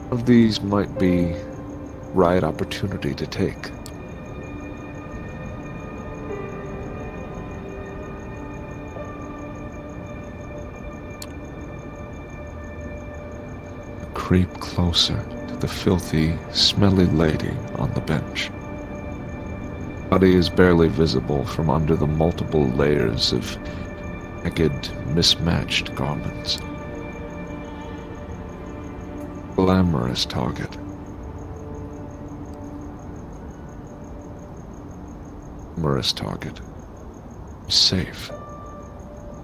One of these might be right opportunity to take. Creep closer to the filthy, smelly lady on the bench. Body is barely visible from under the multiple layers of ragged, mismatched garments. Glamorous target. Glamorous target. Safe.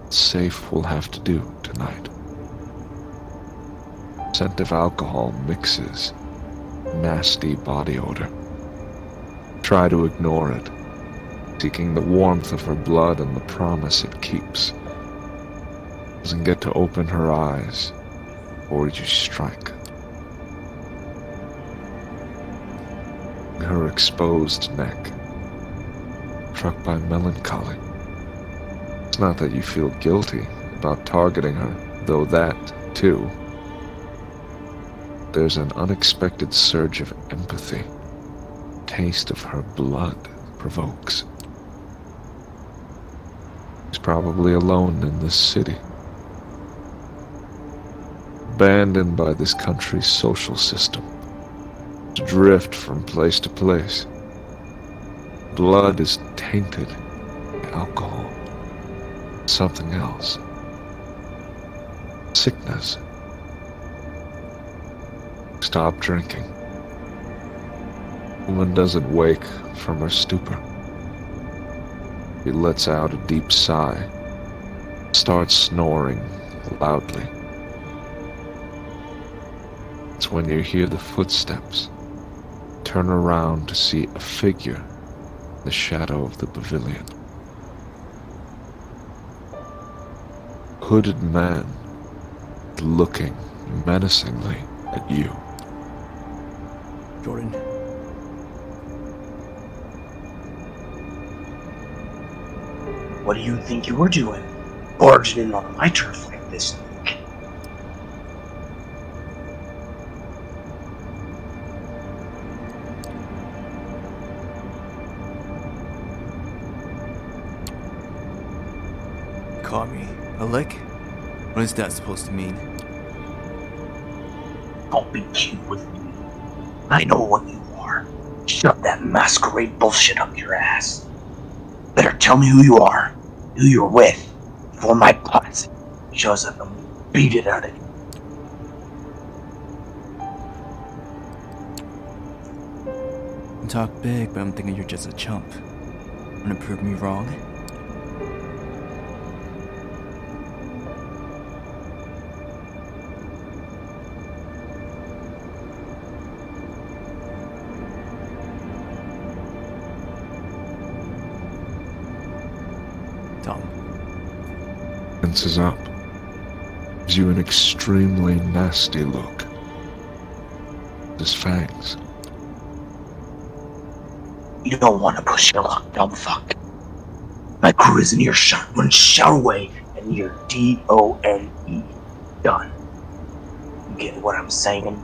Safe will have to do tonight. Scent of alcohol mixes. Nasty body odor. Try to ignore it, seeking the warmth of her blood and the promise it keeps. Doesn't get to open her eyes, or you strike. Her exposed neck, struck by melancholy. It's not that you feel guilty about targeting her, though that, too. There's an unexpected surge of empathy. Taste of her blood provokes. She's probably alone in this city. Abandoned by this country's social system. To drift from place to place. Blood is tainted by alcohol. Something else. Sickness. Stop drinking. Woman doesn't wake from her stupor. She lets out a deep sigh, starts snoring loudly. It's when you hear the footsteps. Turn around to see a figure in the shadow of the pavilion. Hooded man looking menacingly at you. Jordan. What do you think you were doing? Barging in on my turf like this? Call me a lick? What is that supposed to mean? Don't be cute with me. I know what you are. Shove that masquerade bullshit up your ass. Better tell me who you are, who you're with, before my posse shows up and beat it out of you. You talk big, but I'm thinking you're just a chump. Wanna prove me wrong? Tom. Tenses up. Gives you an extremely nasty look. His fangs. You don't want to push your luck, dumb fuck. My crew is in earshot. One shout away, and you're D-O-N-E. Done. You get what I'm saying?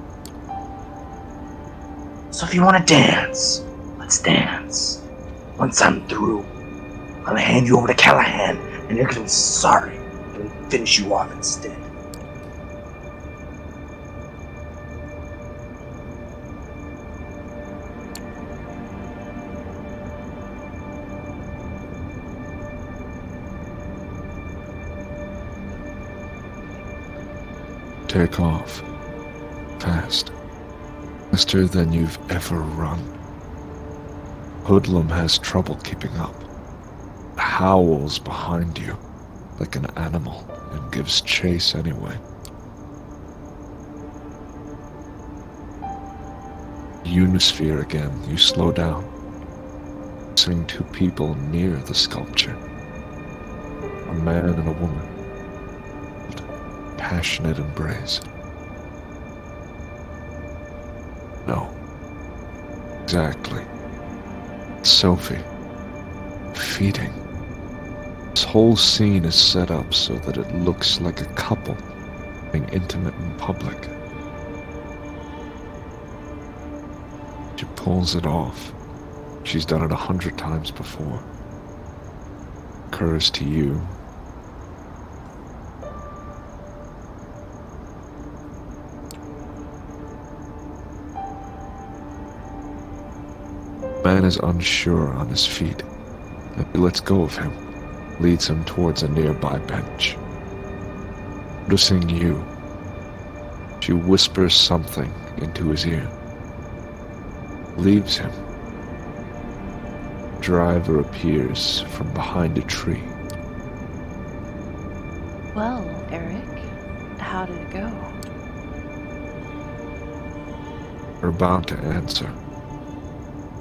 So if you want to dance, let's dance. Once I'm through, I'm gonna hand you over to Callahan, and you're gonna be sorry. I'm gonna finish you off instead. Take off. Fast. Faster than you've ever run. Hoodlum has trouble keeping up. Howls behind you like an animal and gives chase anyway. Unisphere again, you slow down. Seeing two people near the sculpture. A man and a woman. Passionate embrace. No. Exactly. Sophie. Feeding. This whole scene is set up so that it looks like a couple being intimate in public. She pulls it off. She's done it 100 times before. Occurs to you. Man is unsure on his feet. He lets go of him, leads him towards a nearby bench. Noticing you, she whispers something into his ear. Leaves him. Driver appears from behind a tree. Well, Eric, how did it go? We're about to answer.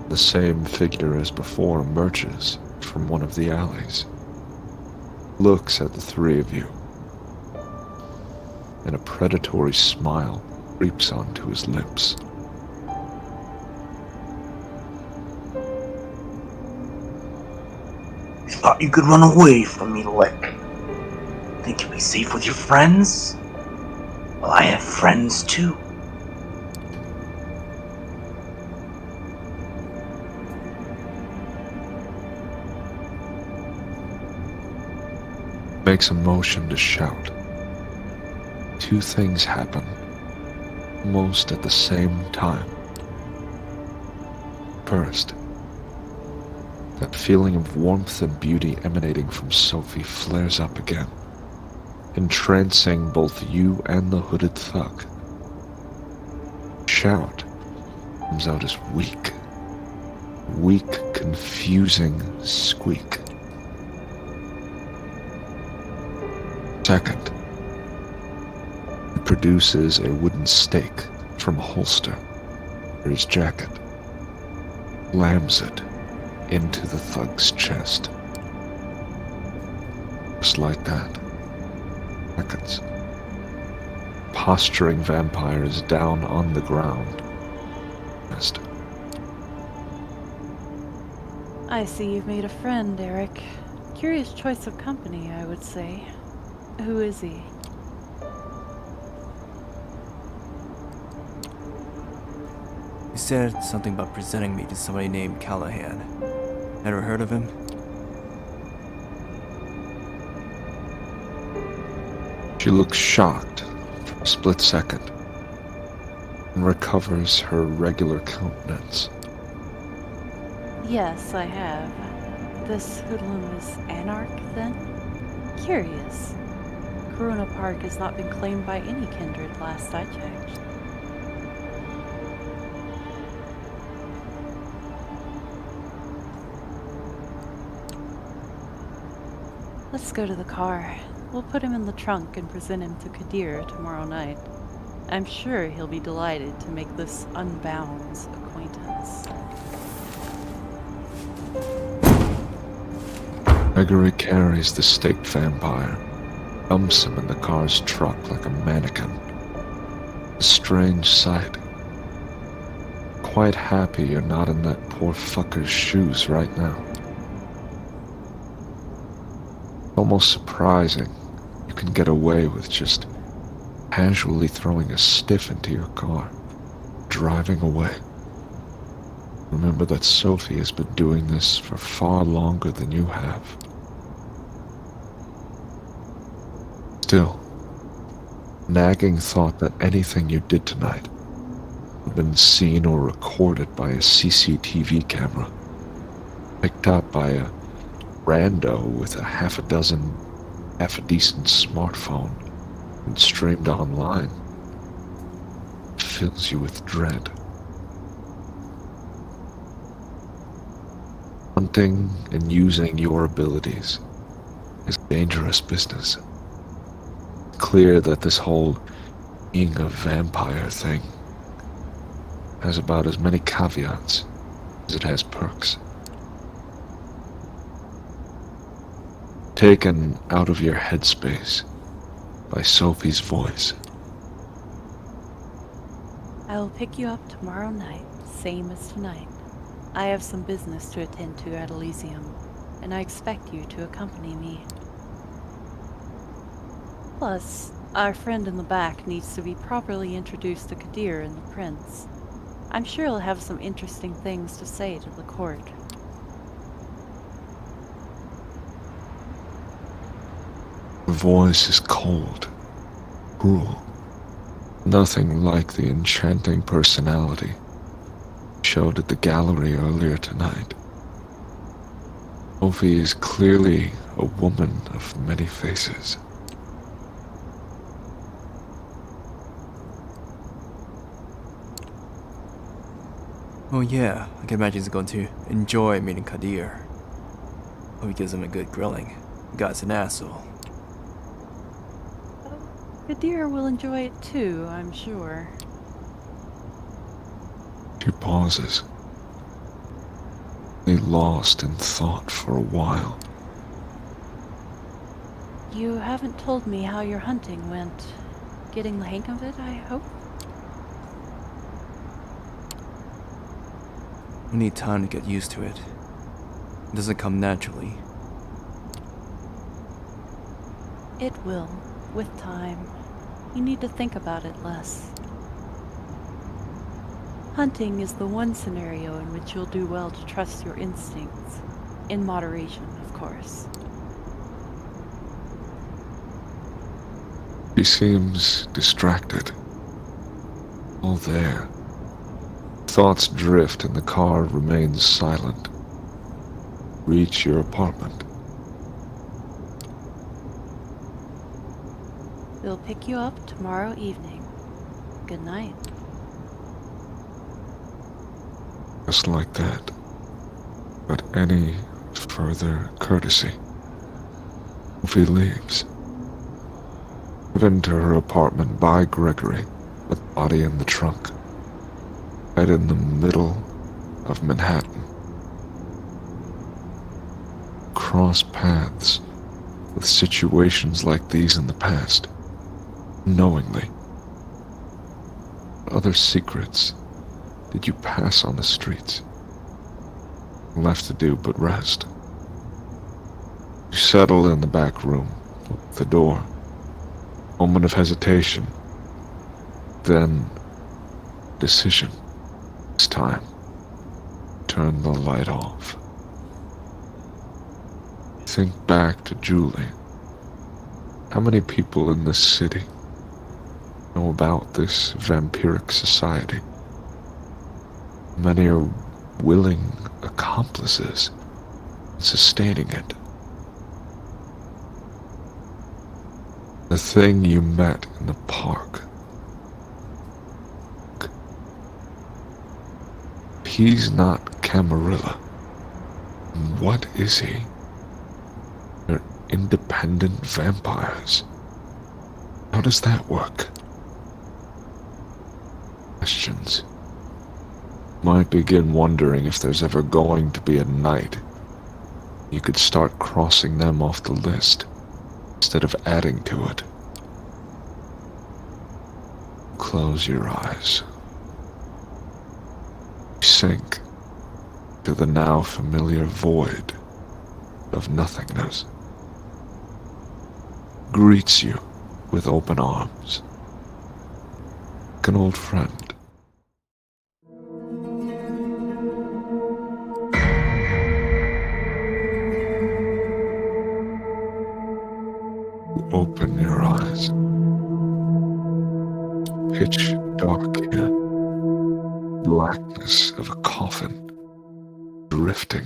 The same figure as before emerges from one of the alleys. Looks at the three of you. And a predatory smile creeps onto his lips. You thought you could run away from me, Lick? Think you'll be safe with your friends? Well, I have friends too. Makes a motion to shout. Two things happen, almost at the same time. First, that feeling of warmth and beauty emanating from Sophie flares up again, entrancing both you and the hooded thug. Shout comes out as weak, confusing squeak. Second, it produces a wooden stake from a holster for his jacket, lams it into the thug's chest. Just like that. Seconds. Posturing vampire is down on the ground. Rest. I see you've made a friend, Eric. Curious choice of company, I would say. Who is he? He said something about presenting me to somebody named Callahan. Ever heard of him? She looks shocked for a split second and recovers her regular countenance. Yes, I have. This hoodlum is Anarch, then? Curious. Corona Park has not been claimed by any kindred last I checked. Let's go to the car. We'll put him in the trunk and present him to Qadir tomorrow night. I'm sure he'll be delighted to make this unbound's acquaintance. Gregory carries the staked vampire, dumps him in the car's truck like a mannequin. A strange sight. Quite happy you're not in that poor fucker's shoes right now. Almost surprising you can get away with just casually throwing a stiff into your car, driving away. Remember that Sophie has been doing this for far longer than you have. Still, nagging thought that anything you did tonight had been seen or recorded by a CCTV camera, picked up by a rando with a half a decent smartphone and streamed online, fills you with dread. Hunting and using your abilities is dangerous business. It's clear that this whole being a vampire thing has about as many caveats as it has perks. Taken out of your headspace by Sophie's voice. I will pick you up tomorrow night, same as tonight. I have some business to attend to at Elysium, and I expect you to accompany me. Plus, our friend in the back needs to be properly introduced to Qadir and the Prince. I'm sure he'll have some interesting things to say to the court. Her voice is cold, cruel. Nothing like the enchanting personality showed at the gallery earlier tonight. Sophie is clearly a woman of many faces. Oh yeah, I can imagine he's going to enjoy meeting Qadir. Hope he gives him a good grilling. The guy's an asshole. Qadir will enjoy it too, I'm sure. She pauses, lost in thought for a while. You haven't told me how your hunting went. Getting the hang of it, I hope? We need time to get used to it. It doesn't come naturally. It will, with time. You need to think about it less. Hunting is the one scenario in which you'll do well to trust your instincts. In moderation, of course. She seems distracted. All there. Thoughts drift and the car remains silent. Reach your apartment. We'll pick you up tomorrow evening. Good night. Just like that. But any further courtesy. Sophie leaves. Driven to her apartment by Gregory, with the body in the trunk. Right in the middle of Manhattan. Cross paths with situations like these in the past. Knowingly. What other secrets did you pass on the streets? Left to do but rest. You settle in the back room, lock the door. Moment of hesitation. Then, decision. It's time. Turn the light off. Think back to Julie. How many people in this city know about this vampiric society? Many are willing accomplices in sustaining it. The thing you met in the park. He's not Camarilla. What is he? They're independent vampires. How does that work? Questions. Might begin wondering if there's ever going to be a night you could start crossing them off the list instead of adding to it. Close your eyes. Sink to the now familiar void of nothingness. Greets you with open arms. Like an old friend. Open your eyes. Pitch dark here. Blackness of a coffin, drifting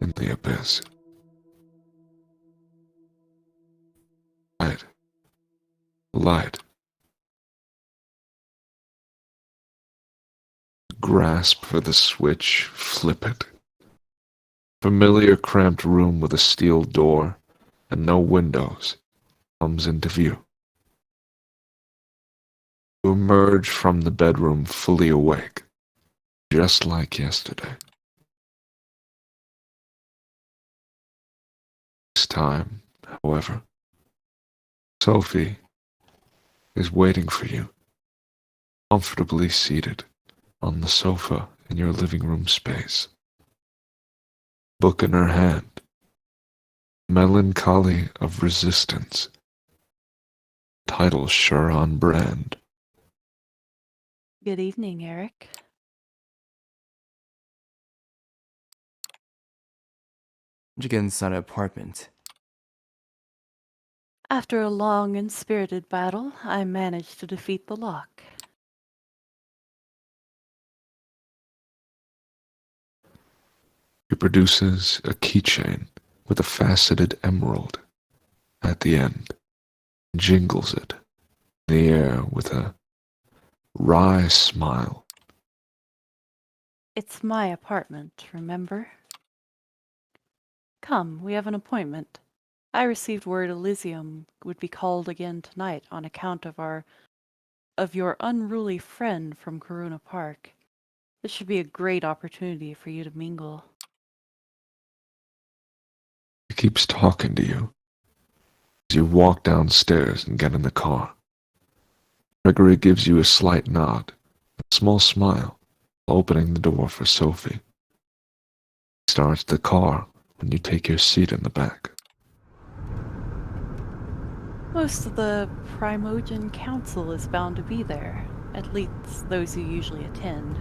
in the abyss. Light. Grasp for the switch, flip it. Familiar cramped room with a steel door and no windows comes into view. You emerge from the bedroom fully awake, just like yesterday. This time, however, Sophie is waiting for you, comfortably seated on the sofa in your living room space. Book in her hand. Melancholy of Resistance. Title sure on brand. Good evening, Eric. How'd you get inside an apartment? After a long and spirited battle, I managed to defeat the lock. He produces a keychain with a faceted emerald at the end, jingles it in the air with a wry smile. It's my apartment, remember? Come, we have an appointment. I received word Elysium would be called again tonight on account of your unruly friend from Corona Park. This should be a great opportunity for you to mingle. He keeps talking to you as you walk downstairs and get in the car. Gregory gives you a slight nod, a small smile, opening the door for Sophie. He starts the car when you take your seat in the back. Most of the Primogen Council is bound to be there, at least those who usually attend.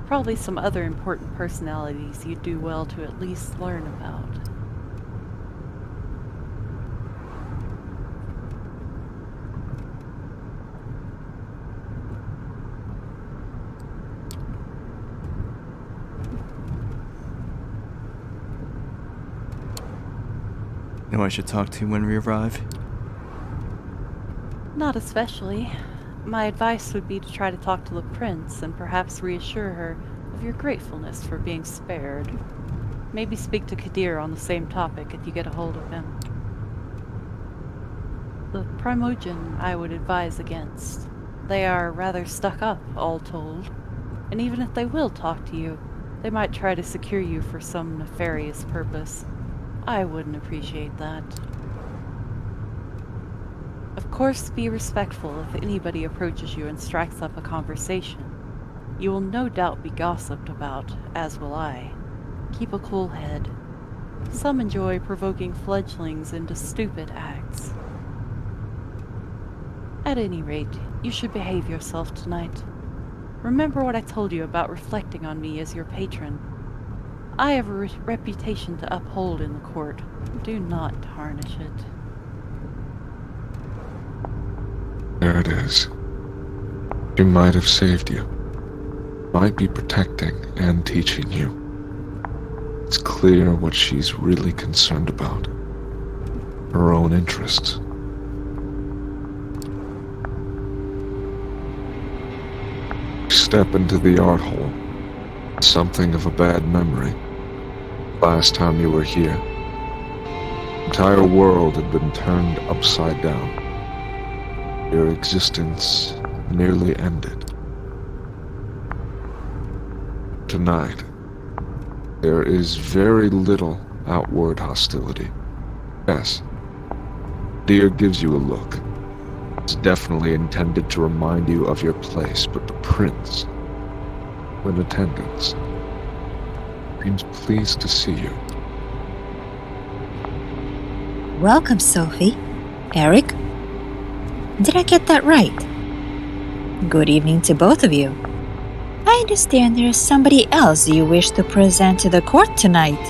Probably some other important personalities you'd do well to at least learn about. Know I should talk to when we arrive? Not especially. My advice would be to try to talk to the prince and perhaps reassure her of your gratefulness for being spared. Maybe speak to Qadir on the same topic if you get a hold of him. The Primogen I would advise against. They are rather stuck up, all told. And even if they will talk to you, they might try to secure you for some nefarious purpose. I wouldn't appreciate that. Of course, be respectful if anybody approaches you and strikes up a conversation. You will no doubt be gossiped about, as will I. Keep a cool head. Some enjoy provoking fledglings into stupid acts. At any rate, you should behave yourself tonight. Remember what I told you about reflecting on me as your patron. I have a reputation to uphold in the court. Do not tarnish it. There it is. She might have saved you. Might be protecting and teaching you. It's clear what she's really concerned about. Her own interests. Step into the art hall. Something of a bad memory. Last time you were here, the entire world had been turned upside down. Your existence nearly ended. Tonight, there is very little outward hostility. Yes, Qadir gives you a look. It's definitely intended to remind you of your place, but the prince, in attendance, seems pleased to see you. Welcome, Sophie. Eric? Did I get that right? Good evening to both of you. I understand there is somebody else you wish to present to the court tonight.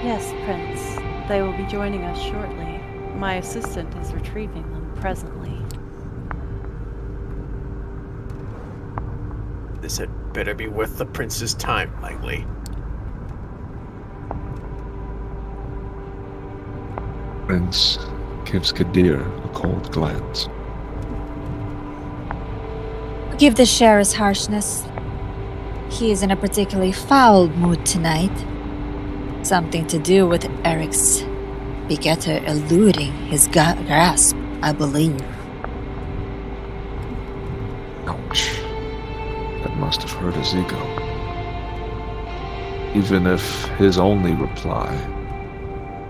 Yes, Prince. They will be joining us shortly. My assistant is retrieving them presently. This had better be worth the prince's time, Langley. Prince gives Qadir a cold glance. Forgive the sheriff's harshness. He is in a particularly foul mood tonight. Something to do with Eric's begetter eluding his grasp, I believe. Ouch. That must have hurt his ego. Even if his only reply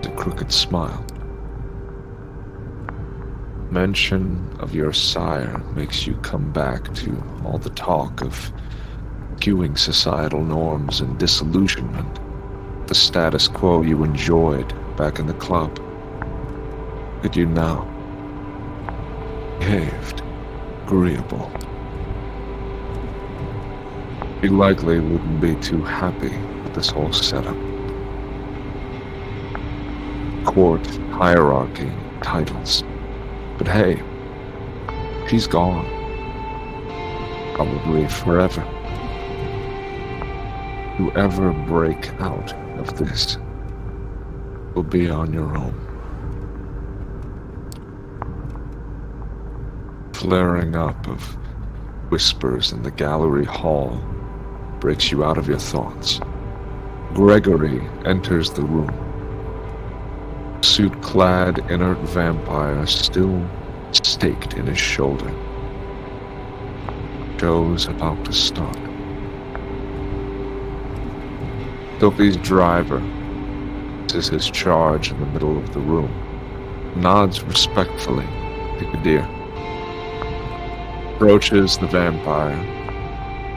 is a crooked smile. Mention of your sire makes you come back to all the talk of skewing societal norms and disillusionment, the status quo you enjoyed back in the club. But you now behaved agreeable. You likely wouldn't be too happy with this whole setup. Court, hierarchy, titles. But hey, she's gone. Probably forever. You ever break out of this will be on your own. Flaring up of whispers in the gallery hall breaks you out of your thoughts. Gregory enters the room. Suit-clad inert vampire still staked in his shoulder. Show's about to start. Sophie's driver is his charge in the middle of the room. Nods respectfully to Qadir. Approaches the vampire.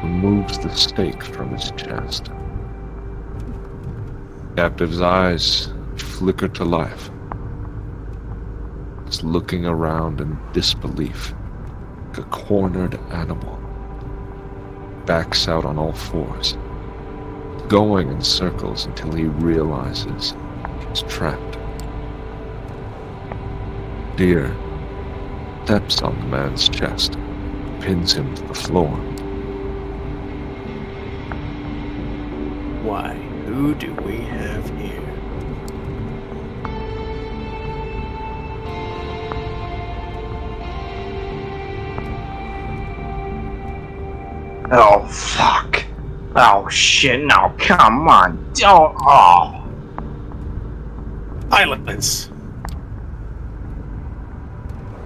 Removes the stake from his chest. Captive's eyes flicker to life. It's looking around in disbelief, like a cornered animal. Backs out on all fours, going in circles until he realizes he's trapped. Qadir steps on the man's chest, pins him to the floor. Why, who do we have here? Oh, fuck. Oh, shit, no, come on. Oh. Silence!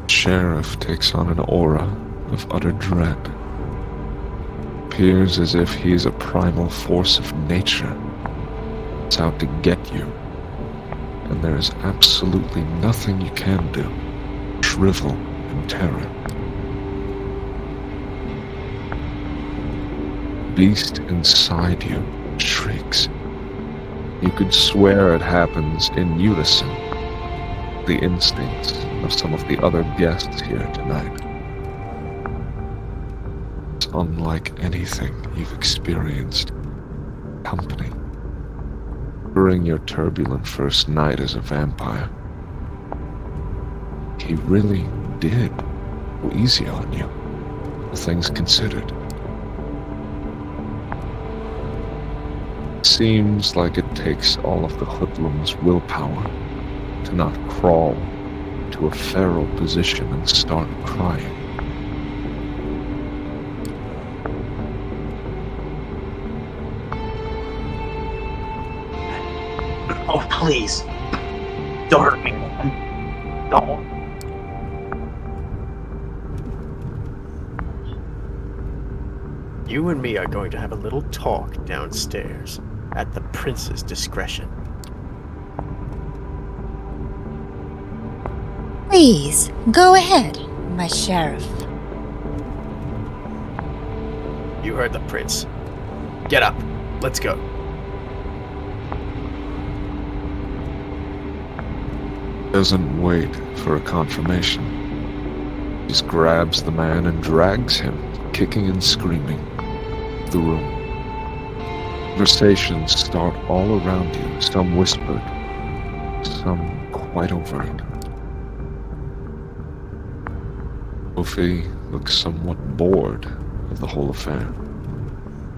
Sheriff takes on an aura of utter dread. Appears as if he is a primal force of nature. It's out to get you. And there is absolutely nothing you can do. Shrivel in terror. Beast inside you shrieks. You could swear it happens in unison. The instincts of some of the other guests here tonight. It's unlike anything you've experienced. Company. During your turbulent first night as a vampire. He really did go easy on you, all things considered. Seems like it takes all of the hoodlum's willpower to not crawl to a feral position and start crying. Oh, please. Don't hurt me, man. Don't. You and me are going to have a little talk downstairs, at the prince's discretion. Please, go ahead, my sheriff. You heard the prince. Get up. Let's go. Doesn't wait for a confirmation. Just grabs the man and drags him, kicking and screaming, the room. Conversations start all around you, some whispered, some quite overt. Sophie looks somewhat bored of the whole affair,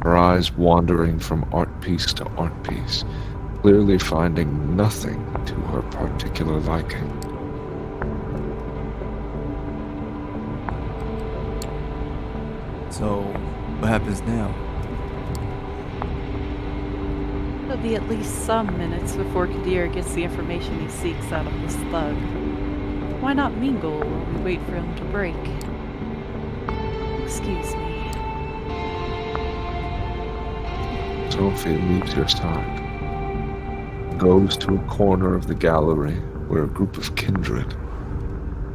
her eyes wandering from art piece to art piece, clearly finding nothing to her particular liking. So, what happens now? It'll be at least some minutes before Qadir gets the information he seeks out of this thug. Why not mingle while we wait for him to break? Excuse me. Sophie leaves your side, goes to a corner of the gallery where a group of kindred,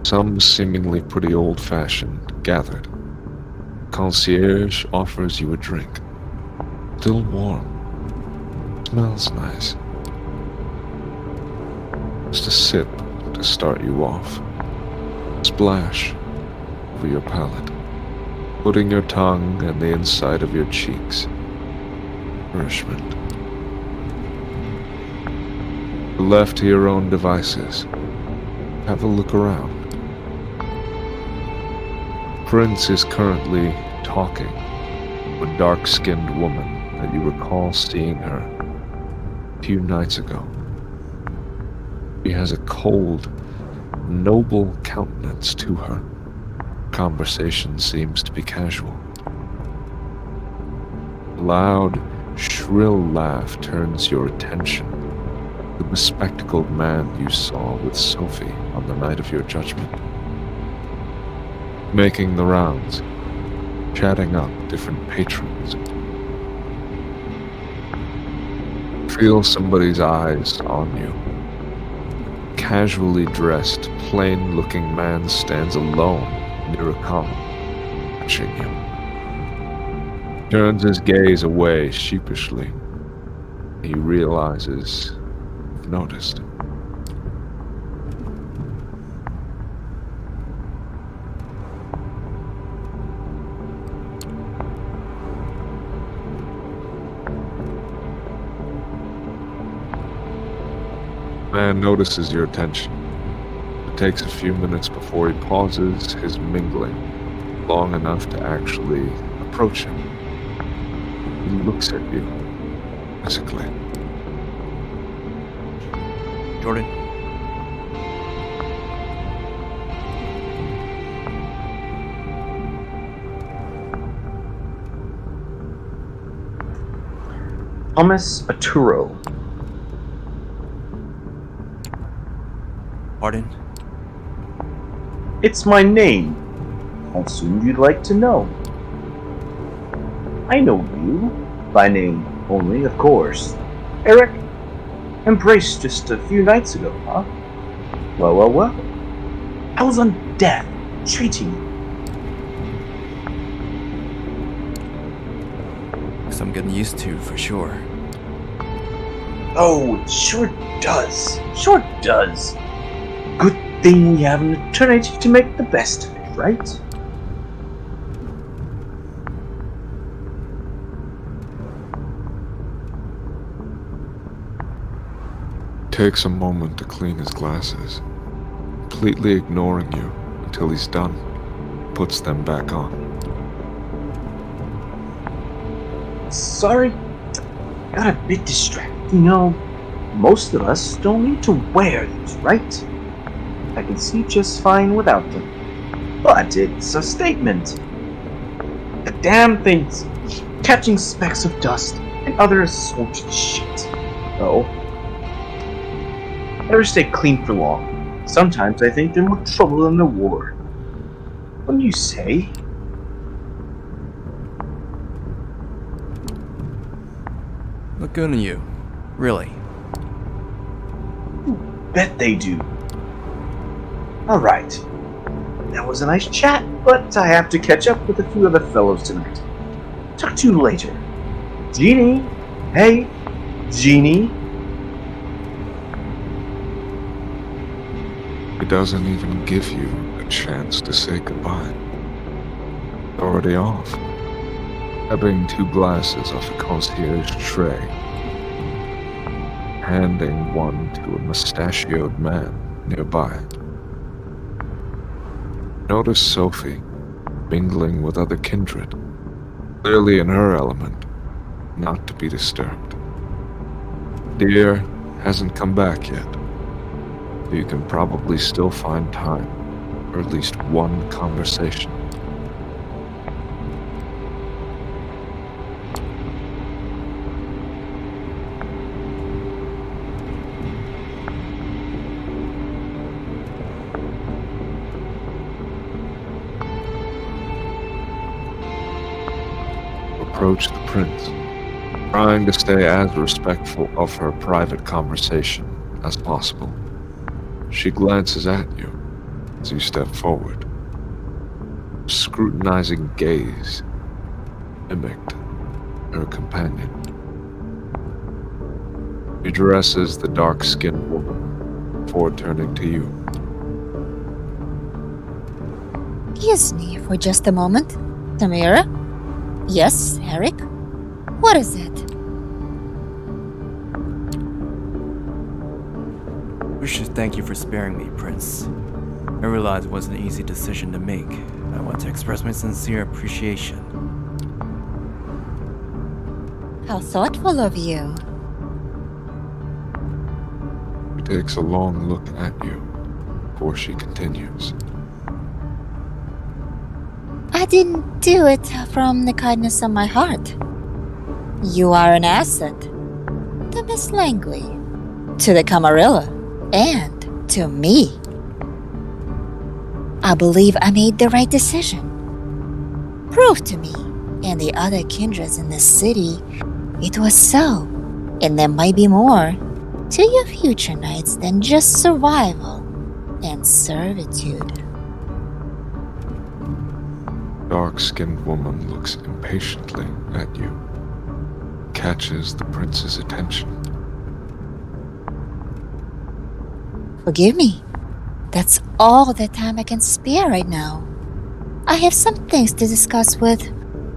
some seemingly pretty old-fashioned, gathered. Concierge offers you a drink. Still warm. Smells nice. Just a sip to start you off. Splash over your palate, putting your tongue and the inside of your cheeks. Nourishment. Left to your own devices, have a look around. Prince is currently talking to a dark-skinned woman that you recall seeing her a few nights ago. She has a cold, noble countenance to her. Conversation seems to be casual. A loud, shrill laugh turns your attention. The bespectacled man you saw with Sophie on the night of your judgment. Making the rounds, chatting up different patrons. Feel somebody's eyes on you. Casually dressed, plain-looking man stands alone near a column, watching you. Turns his gaze away sheepishly. He realizes you've noticed. Man notices your attention. It takes a few minutes before he pauses his mingling long enough to actually approach him. He looks at you, quizzically. Jordan? Thomas Arturo. Pardon? It's my name. How soon you'd like to know? I know you. By name only, of course. Eric? Embraced just a few nights ago, huh? Well. I was on death, treating you. Guess I'm getting used to, for sure. Oh, it sure does. Sure does. Good thing we have an eternity to make the best of it, right? Takes a moment to clean his glasses, completely ignoring you until he's done, puts them back on. Sorry, got a bit distracted. You know, most of us don't need to wear these, right? I can see just fine without them. But it's a statement. The damn thing's catching specks of dust and other assorted shit. Oh. Never stay clean for long. Sometimes I think they're more trouble than the war. What do you say? Look good on you. Really. Bet they do. Alright. That was a nice chat, but I have to catch up with a few other fellows tonight. Talk to you later. Jeannie! Hey, Jeannie! He doesn't even give you a chance to say goodbye. Already off. Grabbing 2 glasses off a concierge tray. Handing one to a mustachioed man nearby. Notice Sophie mingling with other kindred, clearly in her element, not to be disturbed. Qadir hasn't come back yet. You can probably still find time for at least one conversation. Approach the prince, trying to stay as respectful of her private conversation as possible. She glances at you as you step forward. Scrutinizing gaze mimicked her companion. She addresses the dark-skinned woman before turning to you. Excuse me for just a moment. Tamira? Yes, Eric? What is it? I should thank you for sparing me, Prince. I realize it wasn't an easy decision to make. I want to express my sincere appreciation. How thoughtful of you. She takes a long look at you before she continues. I didn't do it from the kindness of my heart. You are an asset to Miss Langley, to the Camarilla, and to me. I believe I made the right decision. Prove to me and the other kindreds in this city it was so, and there might be more to your future nights than just survival and servitude. Dark-skinned woman looks impatiently at you, catches the prince's attention. Forgive me. That's all the time I can spare right now. I have some things to discuss with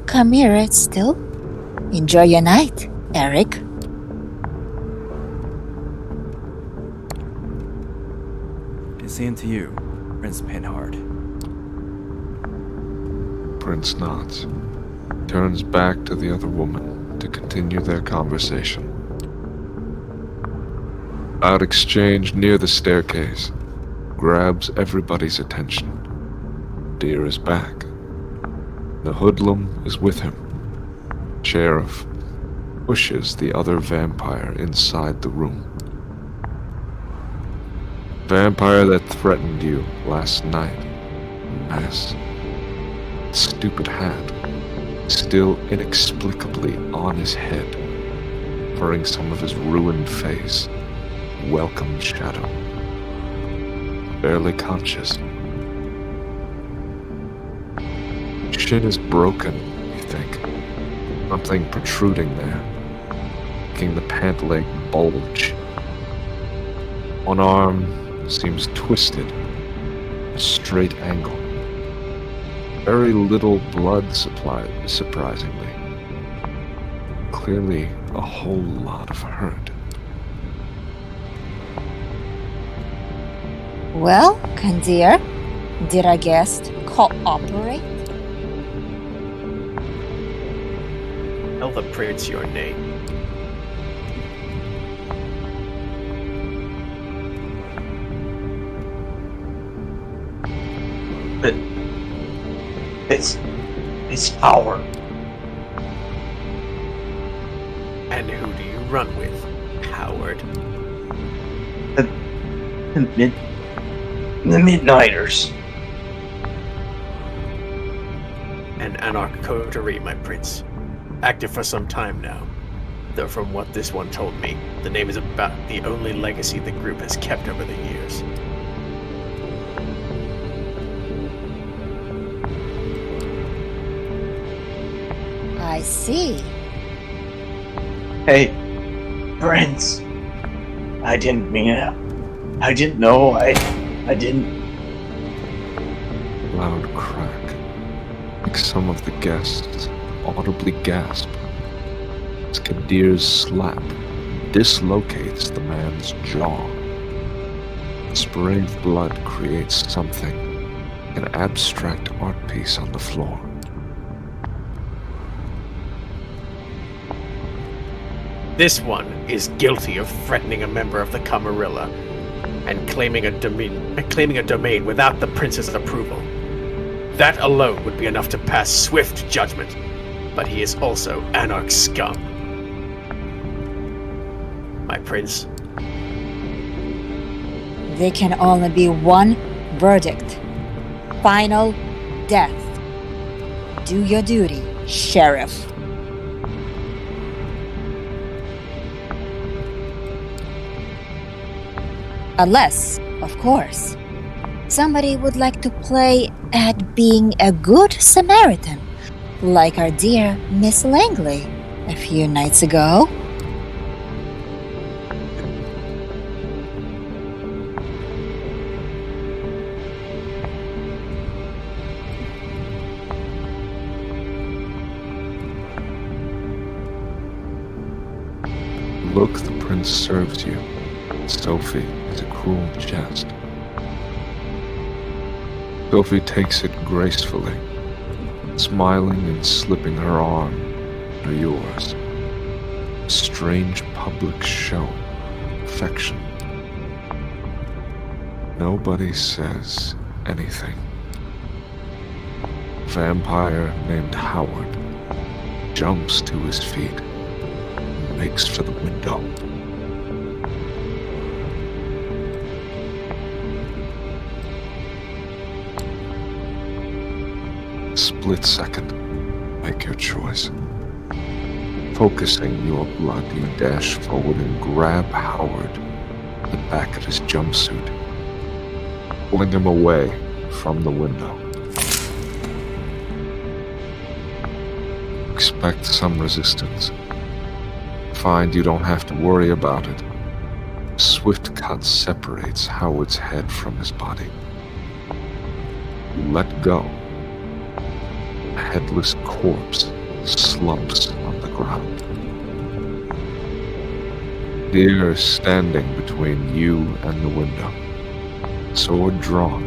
Kamira still. Enjoy your night, Eric. Same to you, Prince Panhard. Prince nods, turns back to the other woman to continue their conversation. Loud exchange near the staircase grabs everybody's attention. Qadir is back. The hoodlum is with him. Sheriff pushes the other vampire inside the room. Vampire that threatened you last night. Mess. Stupid hat, still inexplicably on his head, covering some of his ruined face. Welcome shadow. Barely conscious. Shin is broken, you think. Something protruding there, making the pant leg bulge. One arm seems twisted, a straight angle. Very little blood supply, surprisingly. Clearly a whole lot of hurt. Well, Qadir, did our guest cooperate? Tell the prince your name. But it's Howard. And who do you run with, Howard? The Midnighters. An anarch coterie, my prince. Active for some time now. Though from what this one told me, the name is about the only legacy the group has kept over the years. I see. Hey, Prince. I didn't mean it. I didn't know. I didn't. Loud crack, like some of the guests audibly gasp, as Qadir's slap dislocates the man's jaw. The spray of blood creates something, an abstract art piece on the floor. This one is guilty of threatening a member of the Camarilla and claiming a domain without the prince's approval. That alone would be enough to pass swift judgment, but he is also anarch scum. My prince. There can only be one verdict. Final death. Do your duty, Sheriff. Unless, of course, somebody would like to play at being a good Samaritan, like our dear Miss Langley a few nights ago. Look the prince serves you, Sophie, is a cruel jest. Sophie takes it gracefully, smiling and slipping her arm under yours. A strange public show of affection. Nobody says anything. A vampire named Howard jumps to his feet and makes for the window. Split second, make your choice. Focusing your blood, you dash forward and grab Howard at the back of his jumpsuit, pulling him away from the window. Expect some resistance. Find you don't have to worry about it. A swift cut separates Howard's head from his body. You let go. A headless corpse slumps on the ground. Qadir is standing between you and the window, sword drawn,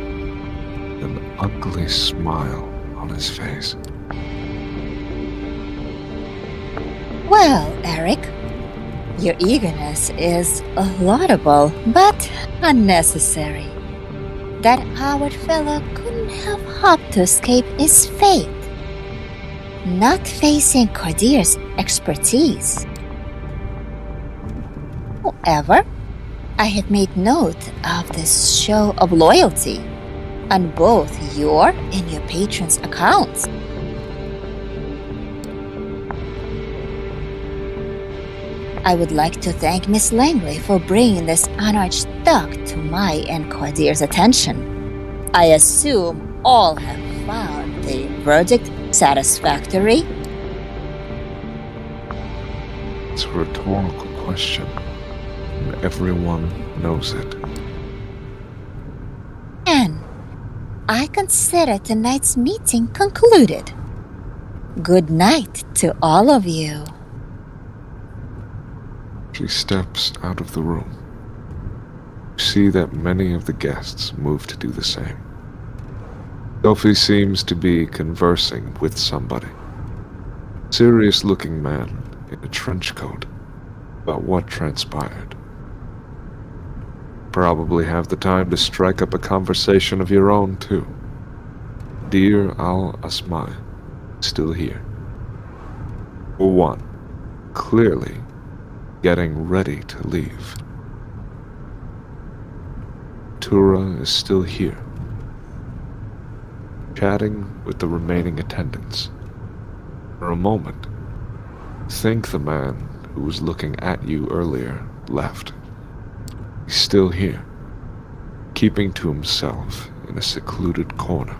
an ugly smile on his face. Well, Eric, your eagerness is laudable, but unnecessary. That Howard fellow couldn't have hoped to escape his fate. Not facing Qadir's expertise. However, I have made note of this show of loyalty on both your and your patron's accounts. I would like to thank Miss Langley for bringing this unarched duck to my and Qadir's attention. I assume all have found the verdict satisfactory? It's a rhetorical question. Everyone knows it. And I consider tonight's meeting concluded. Good night to all of you. She steps out of the room. You see that many of the guests move to do the same. Sophie seems to be conversing with somebody. Serious-looking man in a trench coat about what transpired. Probably have the time to strike up a conversation of your own, too. Dear Al-Asmai, still here. For one, clearly getting ready to leave. Arturo is still here, chatting with the remaining attendants. For a moment, think the man who was looking at you earlier left. He's still here, keeping to himself in a secluded corner.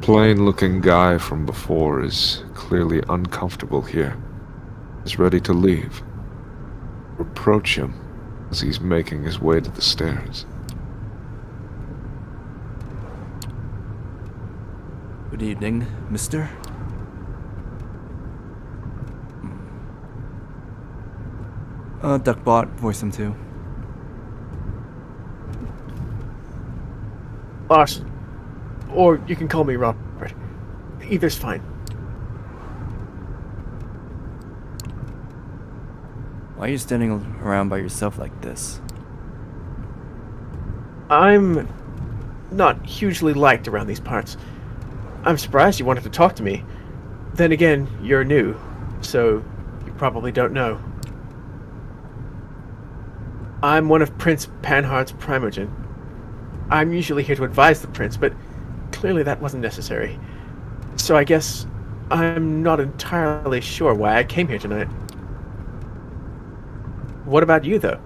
Plain-looking guy from before is clearly uncomfortable here. He's ready to leave. Approach him as he's making his way to the stairs. Good evening, mister. Duckbot, voice him too. Larson. Or you can call me Robert. Either's fine. Why are you standing around by yourself like this? I'm not hugely liked around these parts. I'm surprised you wanted to talk to me. Then again, you're new, so you probably don't know. I'm one of Prince Panhard's primogen. I'm usually here to advise the prince, but clearly that wasn't necessary. So I guess I'm not entirely sure why I came here tonight. What about you, though?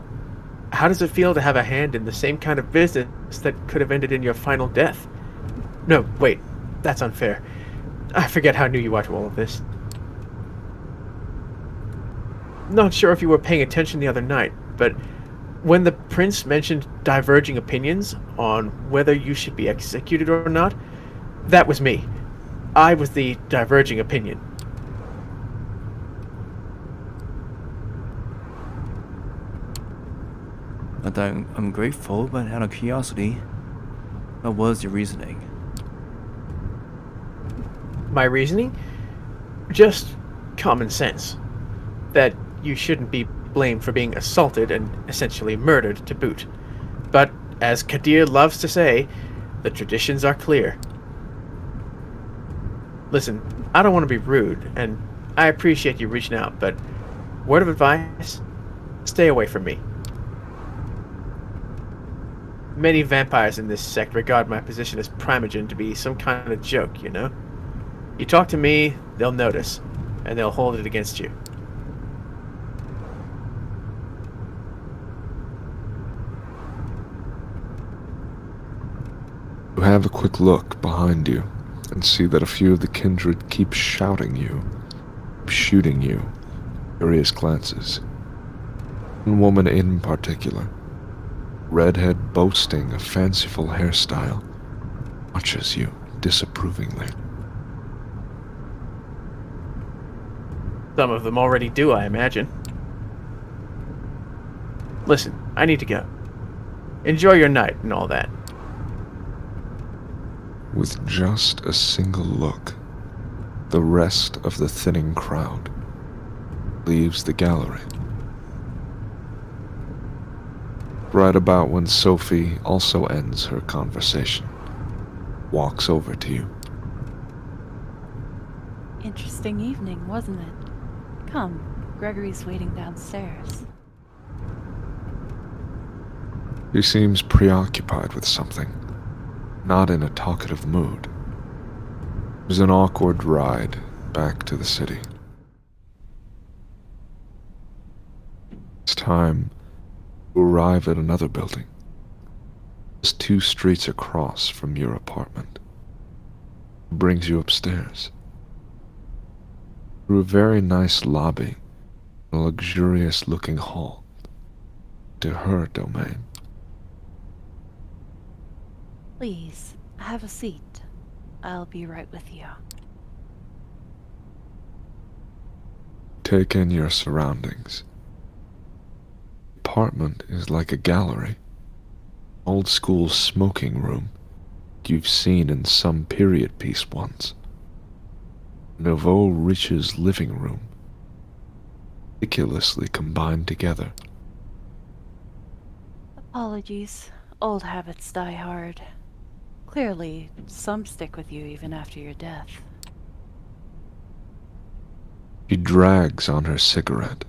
How does it feel to have a hand in the same kind of business that could have ended in your final death? No, wait, that's unfair. I forget how new you are to all of this. Not sure if you were paying attention the other night, but when the prince mentioned diverging opinions on whether you should be executed or not, that was me. I was the diverging opinion. I'm grateful, but out of curiosity, what was your reasoning? My reasoning? Just common sense. That you shouldn't be blamed for being assaulted and essentially murdered to boot. But, as Qadir loves to say, the traditions are clear. Listen, I don't want to be rude, and I appreciate you reaching out, but word of advice, stay away from me. Many vampires in this sect regard my position as primogen to be some kind of joke, you know? You talk to me, they'll notice, and they'll hold it against you. You have a quick look behind you and see that a few of the kindred keep shouting you, shooting you, curious glances. One woman in particular, redhead boasting a fanciful hairstyle, watches you disapprovingly. Some of them already do, I imagine. Listen, I need to go. Enjoy your night and all that. With just a single look, the rest of the thinning crowd leaves the gallery. Right about when Sophie also ends her conversation, walks over to you. Interesting evening, wasn't it? Come, Gregory's waiting downstairs. She seems preoccupied with something, not in a talkative mood. It was an awkward ride back to the city. It's time to arrive at another building, just 2 streets across from your apartment. It brings you upstairs. through a very nice lobby, a luxurious-looking hall, to her domain. Please, have a seat. I'll be right with you. Take in your surroundings. The apartment is like a gallery, old-school smoking room you've seen in some period piece once. Nouveau riche's living room, ridiculously combined together. Apologies. Old habits die hard. Clearly, some stick with you even after your death. She drags on her cigarette,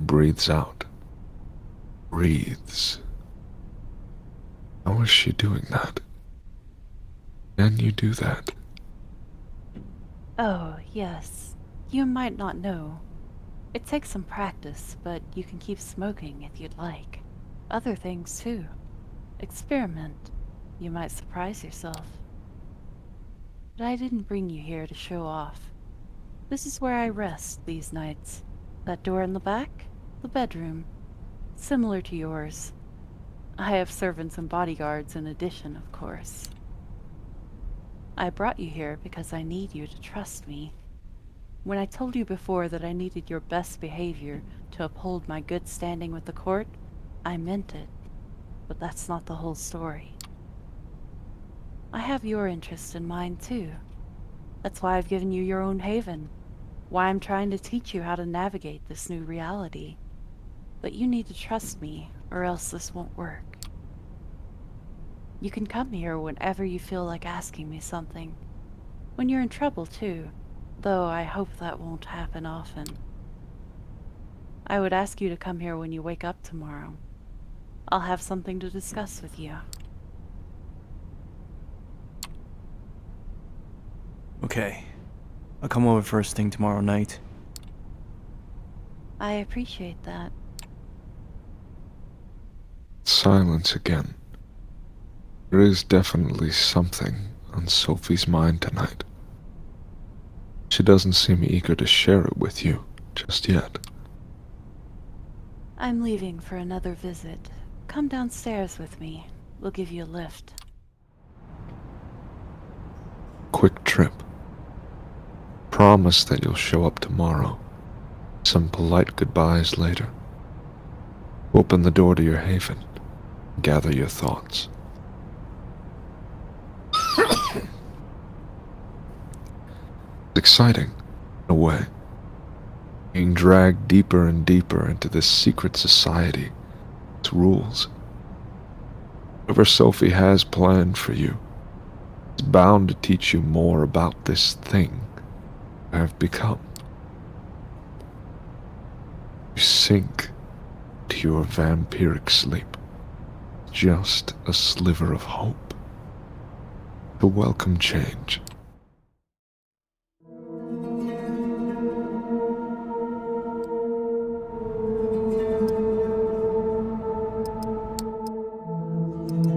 breathes out, breathes. How is she doing that? Can you do that? Oh, yes. You might not know. It takes some practice, but you can keep smoking if you'd like. Other things, too. Experiment. You might surprise yourself. But I didn't bring you here to show off. This is where I rest these nights. That door in the back? The bedroom. Similar to yours. I have servants and bodyguards in addition, of course. I brought you here because I need you to trust me. When I told you before that I needed your best behavior to uphold my good standing with the court, I meant it. But that's not the whole story. I have your interest in mind, too. That's why I've given you your own haven. Why I'm trying to teach you how to navigate this new reality. But you need to trust me, or else this won't work. You can come here whenever you feel like asking me something. When you're in trouble, too, though I hope that won't happen often. I would ask you to come here when you wake up tomorrow. I'll have something to discuss with you. Okay. I'll come over first thing tomorrow night. I appreciate that. Silence again. There is definitely something on Sophie's mind tonight. She doesn't seem eager to share it with you just yet. I'm leaving for another visit. Come downstairs with me. We'll give you a lift. Quick trip. Promise that you'll show up tomorrow. Some polite goodbyes later. Open the door to your haven. Gather your thoughts. It's exciting, in a way. Being dragged deeper and deeper into this secret society. Its rules. Whatever Sophie has planned for you is bound to teach you more about this thing you have become. You sink to your vampiric sleep, just a sliver of hope, to welcome change.